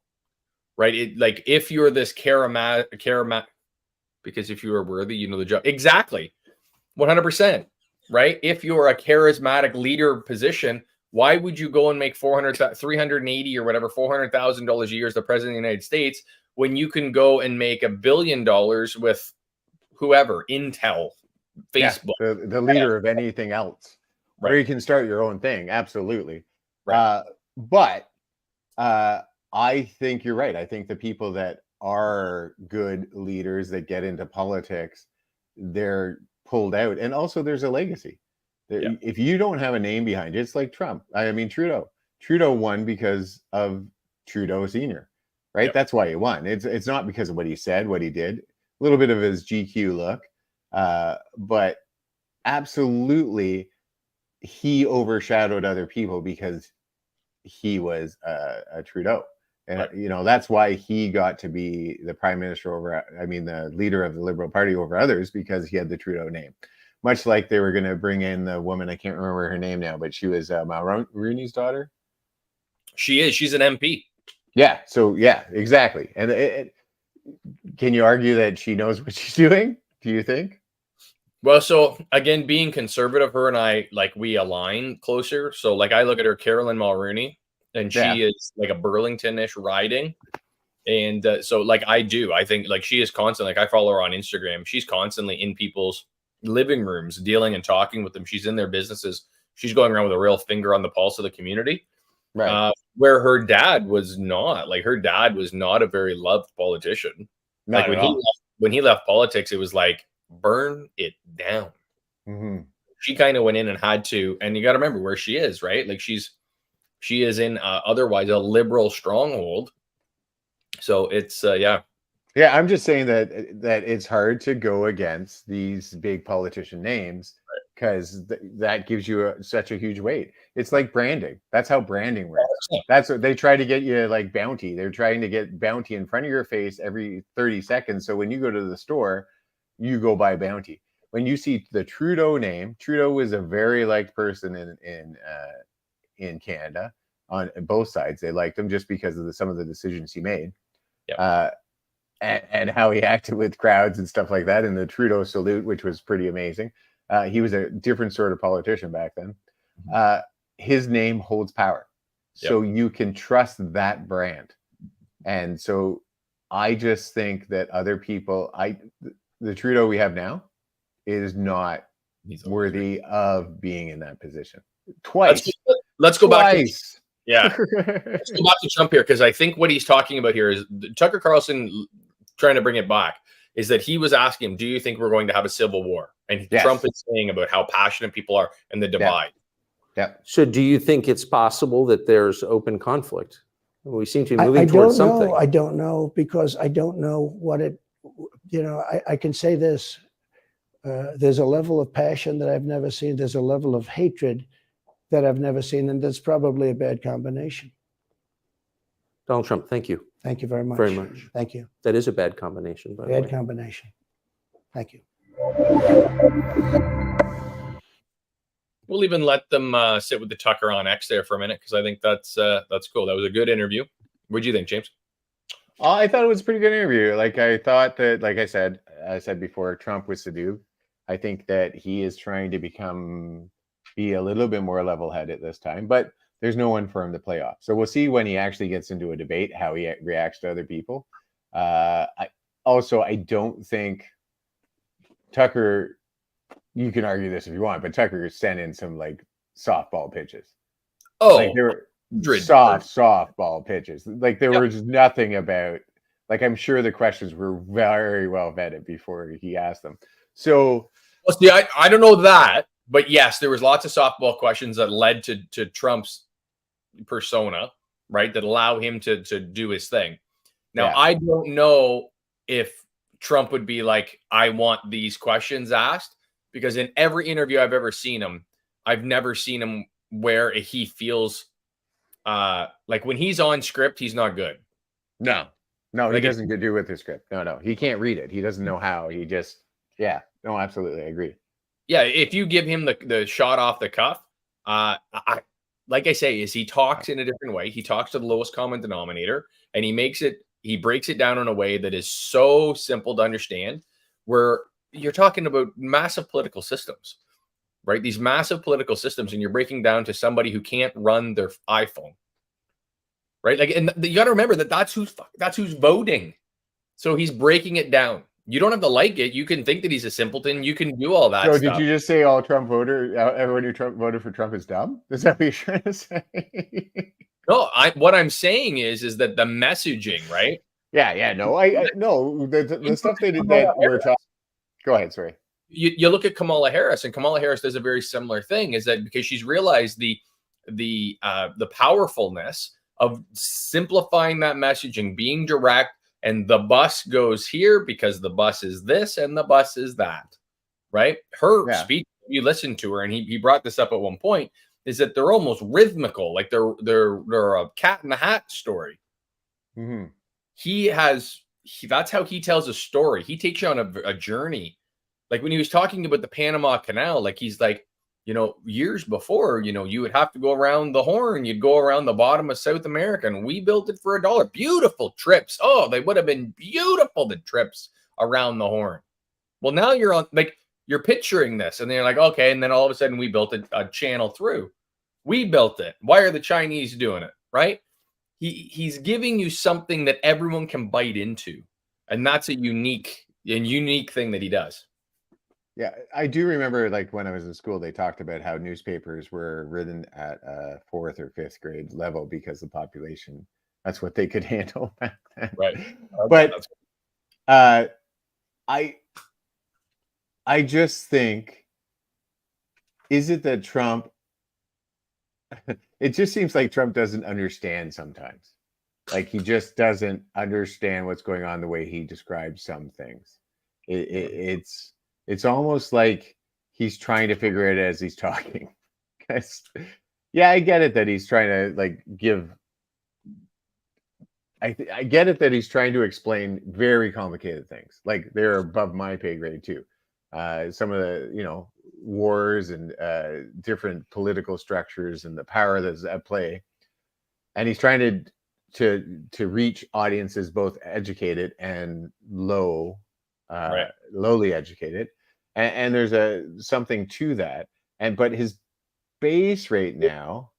Right? Like, if you're this charismatic, because if you are worthy, you know the job. Exactly. 100%. Right? If you're a charismatic leader position, why would you go and make $380 or whatever, $400,000 a year as the president of the United States, when you can go and make $1 billion with whoever, Intel, Facebook, the leader of anything else, right? Or you can start your own thing. Absolutely. Right. But I think you're right. I think the people that are good leaders that get into politics, they're pulled out. And also there's a legacy. If you don't have a name behind it, it's like Trump. I mean, Trudeau won because of Trudeau Sr., right? That's why he won. It's not because of what he said, what he did, a little bit of his GQ look, but absolutely he overshadowed other people because he was a Trudeau. And, that's why he got to be the prime minister the leader of the Liberal Party over others, because he had the Trudeau name. Much like they were going to bring in the woman, I can't remember her name now, but she was Mulroney's daughter. She is. She's an MP. Yeah. So, yeah, exactly. And can you argue that she knows what she's doing? Do you think? Well, so again, being conservative, her and I, like, we align closer. So, like, I look at her, Carolyn Mulroney, and she is like a Burlington-ish riding. And so, like, I think, like, she is constantly, like, I follow her on Instagram. She's constantly in people's living rooms, dealing and talking with them. She's in their businesses. She's going around with a real finger on the pulse of the community. Right. Where her dad was not. Like, her dad was not a very loved politician. Not like, when he left politics, it was like, burn it down. Mm-hmm. She kind of went in and had to, and you got to remember where she is, right? Like, she is in otherwise a liberal stronghold. So it's Yeah, I'm just saying that it's hard to go against these big politician names because that gives you such a huge weight. It's like branding. That's how branding works. That's what they try to get you, like bounty. They're trying to get bounty in front of your face every 30 seconds. So when you go to the store, you go buy bounty. When you see the Trudeau name, Trudeau was a very liked person in Canada on both sides. They liked him just because of some of the decisions he made. Yeah. And how he acted with crowds and stuff like that, and the Trudeau salute, which was pretty amazing. He was a different sort of politician back then. His name holds power. So you can trust that brand. And so I just think that other people, the Trudeau we have now is not worthy of being in that position. Twice. Let's go back. Let's go back to Trump here, because I think what he's talking about here is Tucker Carlson, trying to bring it back, is that he was asking him, do you think we're going to have a civil war? And Trump is saying about how passionate people are and the divide. Yeah. So do you think it's possible that there's open conflict? We seem to be moving towards something. I don't know, because I don't know what it, I can say this. There's a level of passion that I've never seen. There's a level of hatred that I've never seen. And that's probably a bad combination. Donald Trump, thank you. Thank you very much. Very much. Thank you. That is a bad combination, by the way. Bad combination. Thank you. We'll even let them sit with the Tucker on X there for a minute, because I think that's cool. That was a good interview. What do you think, James? I thought it was a pretty good interview. Like, I thought that, like I said before, Trump was subdued. I think that he is trying to be a little bit more level-headed this time, but there's no one for him to play off. So we'll see when he actually gets into a debate how he reacts to other people. I don't think Tucker, you can argue this if you want, but Tucker sent in some like softball pitches. Oh, like they were softball pitches. Like there was nothing about Like, I'm sure the questions were very well vetted before he asked them. So, well, see, I don't know that, but yes, there was lots of softball questions that led to Trump's persona, right? That allow him to do his thing. Now, yeah. I don't know if Trump would be like, I want these questions asked, because in every interview I've ever seen him, I've never seen him where he feels like when he's on script, he's not good. No, he Like, doesn't do with the script. No, he can't read it. He doesn't know how. He just, yeah, no, absolutely, I agree. Yeah, if you give him the shot off the cuff, like I say, is he talks in a different way. He talks to the lowest common denominator, and he breaks it down in a way that is so simple to understand, where you're talking about massive political systems, right? These massive political systems, and you're breaking down to somebody who can't run their iPhone, right? Like, and you got to remember that's who's voting. So he's breaking it down. You don't have to like it. You can think that he's a simpleton. You can do all that So stuff. did you just say everyone who voted for Trump is dumb? Is that what you're trying to say? No, what I'm saying is that the messaging, right? Yeah. No, I no, the stuff they did that we're talking. Go ahead, sorry. You look at Kamala Harris, and Kamala Harris does a very similar thing. Is that because she's realized the powerfulness of simplifying that messaging, being direct, and the bus goes here because the bus is this and the bus is that, right? Her speech, you listen to her, and he brought this up at one point, is that they're almost rhythmical, like they're a cat in the hat story. Mm-hmm. That's how he tells a story. He takes you on a journey. Like when he was talking about the Panama Canal, like he's like, years before, you would have to go around the Horn. You'd go around the bottom of South America, and we built it for $1. Beautiful trips. Oh, they would have been beautiful, the trips around the Horn. Well, now you're picturing this, and they're like, okay. And then all of a sudden we built a channel through. We built it. Why are the Chinese doing it? Right? He's giving you something that everyone can bite into. And that's a unique thing that he does. Yeah, I do remember, like, when I was in school, they talked about how newspapers were written at a 4th or 5th grade level because the population, that's what they could handle back then. Right. But I just think, is it that Trump, it just seems like Trump doesn't understand sometimes. Like, he just doesn't understand what's going on the way he describes some things. It's almost like he's trying to figure it as he's talking. Yeah, I get it that he's trying to, like, give. I get it that he's trying to explain very complicated things. Like, they're above my pay grade too. Some of the wars and different political structures and the power that's at play, and he's trying to reach audiences both educated and lowly educated, and there's something to that. But his base rate now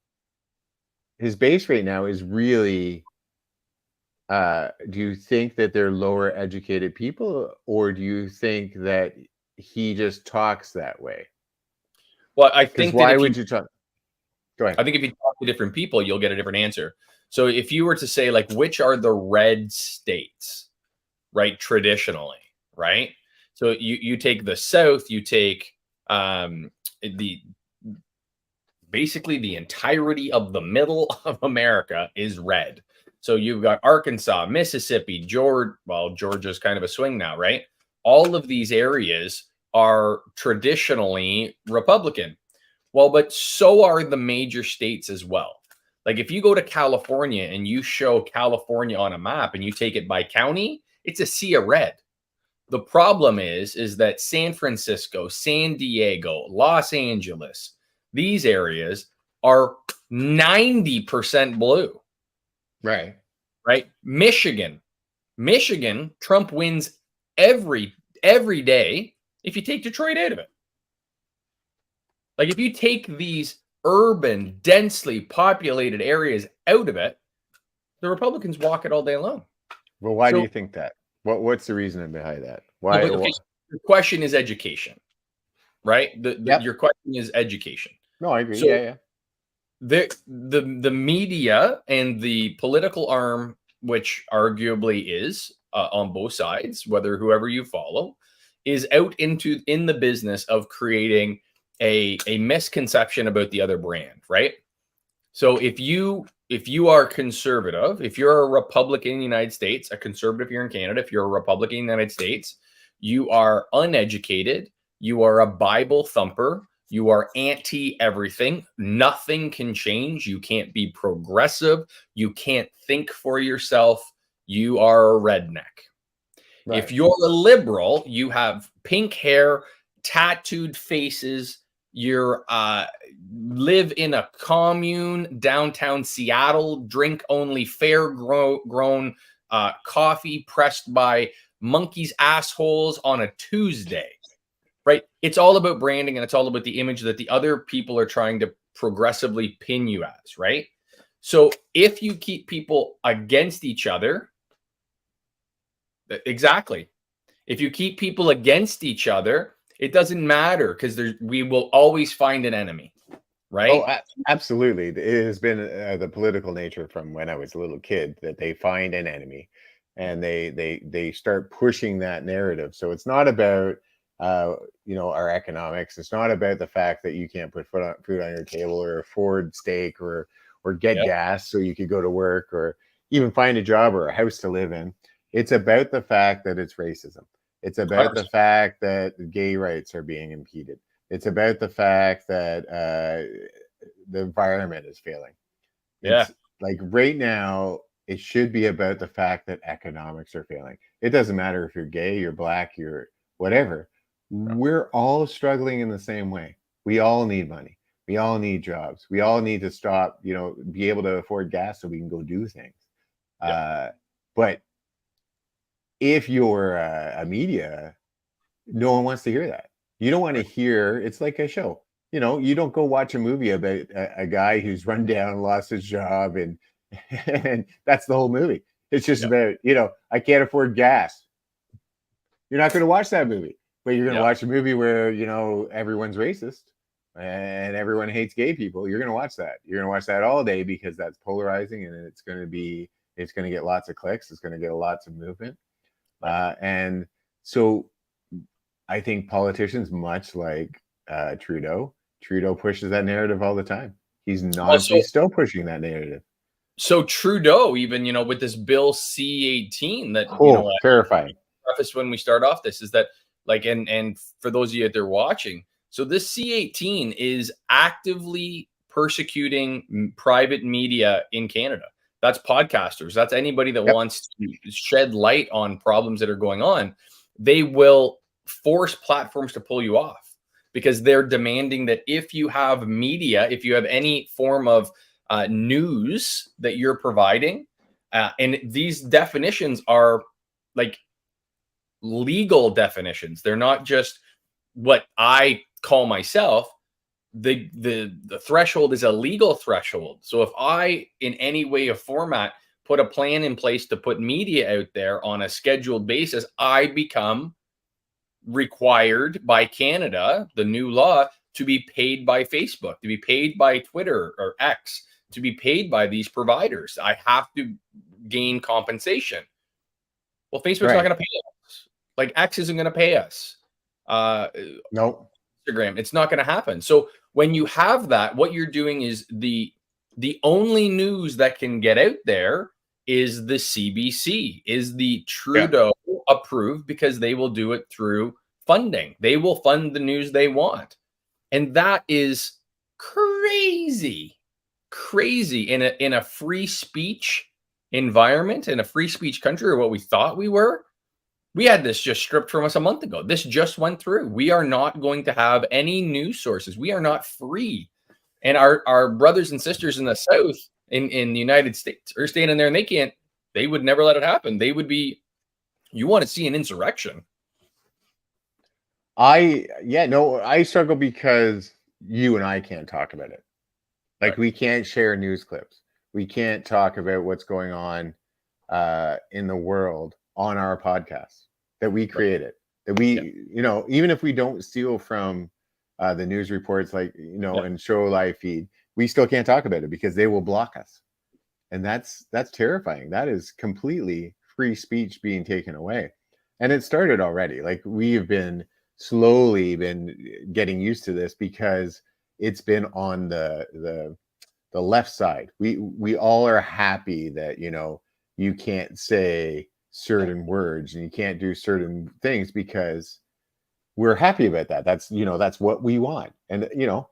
is really, do you think that they're lower educated people, or do you think that he just talks that way? Well, I think why would you talk? Go ahead. I think if you talk to different people, you'll get a different answer. So if you were to say, like, which are the red states, right, traditionally, right? So you take the South, you take basically the entirety of the middle of America is red. So you've got Arkansas, Mississippi, Georgia's kind of a swing now, right? All of these areas are traditionally Republican. Well, but so are the major states as well. Like if you go to California and you show California on a map and you take it by county, it's a sea of red. The problem is that San Francisco, San Diego, Los Angeles, these areas are 90% blue. Right. Michigan, Trump wins every day if you take Detroit out of it. Like if you take these urban, densely populated areas out of it, the Republicans walk it all day long. Well, why do you think that? What's the reasoning behind that? Why? Okay, so the question is education, right? Your question is education. No, I agree. So the media and the political arm which arguably is on both sides, whether whoever you follow, is out in the business of creating a misconception about the other brand, right? So if you are conservative, if you're a Republican in the United States, a conservative here in Canada, if you're a Republican in the United States, you are uneducated, you are a Bible thumper, you are anti everything. Nothing can change. You can't be progressive. You can't think for yourself. You are a redneck. Right. If you're a liberal, you have pink hair, tattooed faces, you're live in a commune downtown Seattle, drink only fair grown coffee pressed by monkeys' assholes on a Tuesday, right? It's all about branding, and it's all about the image that the other people are trying to progressively pin you as, right? So if you keep people against each other, exactly. If you keep people against each other, it doesn't matter, because we will always find an enemy, right? Oh, absolutely. It has been the political nature from when I was a little kid that they find an enemy, and they start pushing that narrative. So it's not about our economics. It's not about the fact that you can't put food on your table, or afford steak, or get gas so you could go to work, or even find a job or a house to live in. It's about the fact that it's racism. It's about the fact that gay rights are being impeded. It's about the fact that the environment is failing. It's like right now, it should be about the fact that economics are failing. It doesn't matter if you're gay, you're black, you're whatever. We're all struggling in the same way. We all need money. We all need jobs. We all need to stop, be able to afford gas so we can go do things. But if you're a media, no one wants to hear that. You don't want to hear, it's like a show. You don't go watch a movie about a guy who's run down, lost his job, and that's the whole movie. It's just about, I can't afford gas. You're not going to watch that movie, but you're going to watch a movie where, everyone's racist and everyone hates gay people. You're going to watch that. You're going to watch that all day, because that's polarizing, and it's going to get lots of clicks. It's going to get lots of movement. And so I think politicians, much like Trudeau pushes that narrative all the time. He's still pushing that narrative. So Trudeau, even, with this bill C-18 that, terrifying. Preface when we start off this is that, and for those of you out there watching, so this C-18 is actively persecuting private media in Canada. That's podcasters. That's anybody that wants to shed light on problems that are going on. They will force platforms to pull you off, because they're demanding that if you have media, if you have any form of news that you're providing, and these definitions are like legal definitions. They're not just what I call myself. The threshold is a legal threshold. So if I, in any way or format, put a plan in place to put media out there on a scheduled basis, I become required by Canada, the new law, to be paid by Facebook, to be paid by Twitter or X, to be paid by these providers. I have to gain compensation. Well, Facebook's not going to pay us. Like, X isn't going to pay us. Nope. Instagram, it's not going to happen. So when you have that, what you're doing is the only news that can get out there is the CBC, is the Trudeau approved, because they will do it through funding. They will fund the news they want. And that is crazy in a free speech environment, in a free speech country, or what we thought we were. We had this just stripped from us a month ago. This just went through. We are not going to have any news sources. We are not free. And our brothers and sisters in the South, in the United States, are standing there, and they would never let it happen. They would be, you want to see an insurrection. I struggle because you and I can't talk about it. Like, we can't share news clips. We can't talk about what's going on in the world on our podcast that we created, that we, even if we don't steal from the news reports, and show live feed, we still can't talk about it because they will block us. And that's terrifying. That is completely free speech being taken away. And it started already. Like, we have been slowly getting used to this because it's been on the left side. We all are happy that, you know, you can't say certain words and you can't do certain things because we're happy about that. That's, you know, that's what we want. And, you know,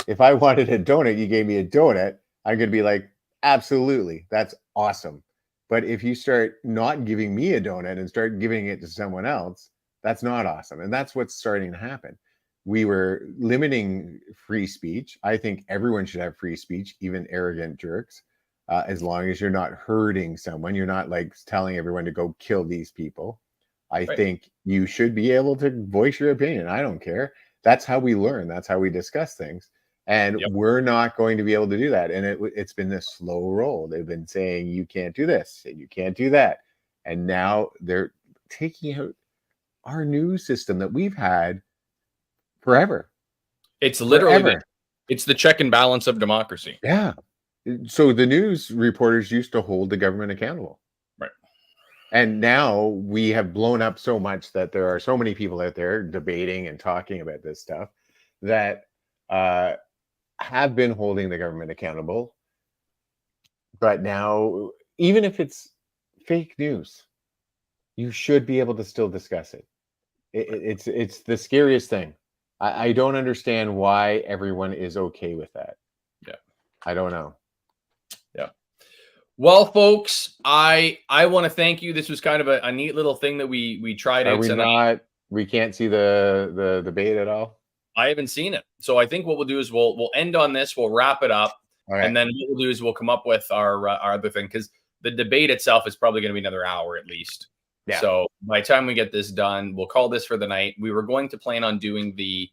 if I wanted a donut, you gave me a donut, I'm going to be like, absolutely, that's awesome. But if you start not giving me a donut and start giving it to someone else, that's not awesome. And that's what's starting to happen. We were limiting free speech. I think everyone should have free speech, even arrogant jerks, as long as you're not hurting someone. You're not like telling everyone to go kill these people. I think you should be able to voice your opinion. I don't care. That's how we learn. That's how we discuss things. And we're not going to be able to do that. And it's been this slow roll. They've been saying, you can't do this and you can't do that. And now they're taking out our news system that we've had forever. It's literally it's the check and balance of democracy. Yeah. So the news reporters used to hold the government accountable. Right. And now we have blown up so much that there are so many people out there debating and talking about this stuff that have been holding the government accountable. But now, even if it's fake news, you should be able to still discuss it. It's the scariest thing. I don't understand why everyone is okay with that. Yeah. I don't know. Yeah. Well, folks, I want to thank you. This was kind of a neat little thing that we tried out tonight. We can't see the debate at all? I haven't seen it. So I think what we'll do is we'll end on this. We'll wrap it up. Okay. And then what we'll do is we'll come up with our other thing, because the debate itself is probably going to be another hour at least. Yeah. So by the time we get this done, we'll call this for the night. We were going to plan on doing the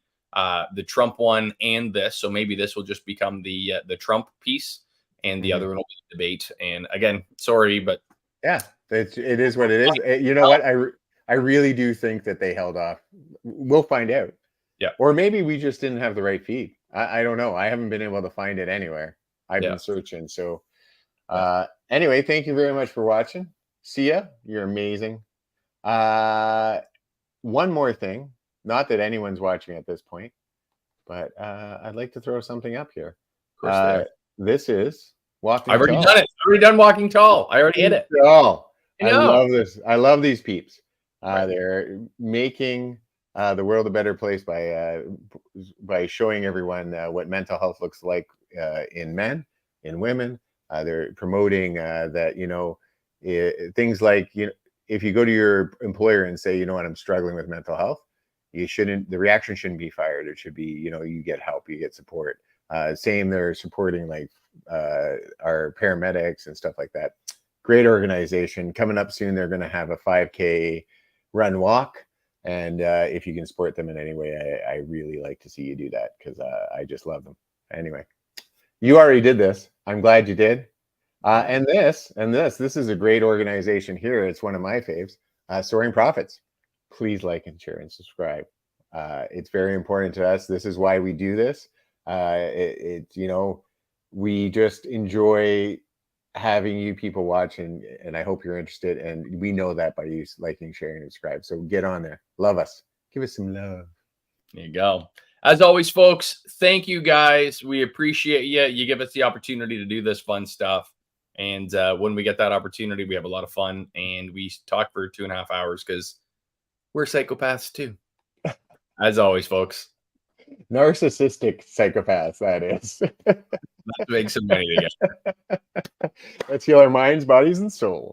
Trump one and this. So maybe this will just become the Trump piece, and the other one will be the debate. And again, sorry, but yeah, it is what it is. You know what? I really do think that they held off. We'll find out. Yeah. Or maybe we just didn't have the right feed. I don't know. I haven't been able to find it anywhere. I've been searching. So anyway, thank you very much for watching. See ya. You're amazing. One more thing. Not that anyone's watching at this point, but I'd like to throw something up here. Of course this is Walking I've already Tall. done it. I've already done Walking Tall. I already hit it. Oh, I love this. I love these peeps. They're making the world a better place by showing everyone what mental health looks like in men, in women. They're promoting that, you know, things like, you know, if you go to your employer and say, you know what, I'm struggling with mental health, the reaction shouldn't be fired. It should be, you know, you get help, you get support. Same, they're supporting like our paramedics and stuff like that. Great organization. Coming up soon, they're going to have a 5K run walk. And if you can support them in any way, I really like to see you do that, because I just love them. Anyway, you already did this. I'm glad you did. And this is a great organization here. It's one of my faves, Soaring Prophets. Please like and share and subscribe. It's very important to us. This is why we do this. You know, we just enjoy having you people watch, and I hope you're interested. And we know that by you liking, sharing, and subscribe. So get on there. Love us. Give us some love. There you go. As always, folks, thank you guys. We appreciate you. You give us the opportunity to do this fun stuff. And when we get that opportunity, we have a lot of fun, and we talk for 2.5 hours because we're psychopaths too. As always, folks. Narcissistic psychopaths, that is. Let's make some money together. Let's heal our minds, bodies, and souls.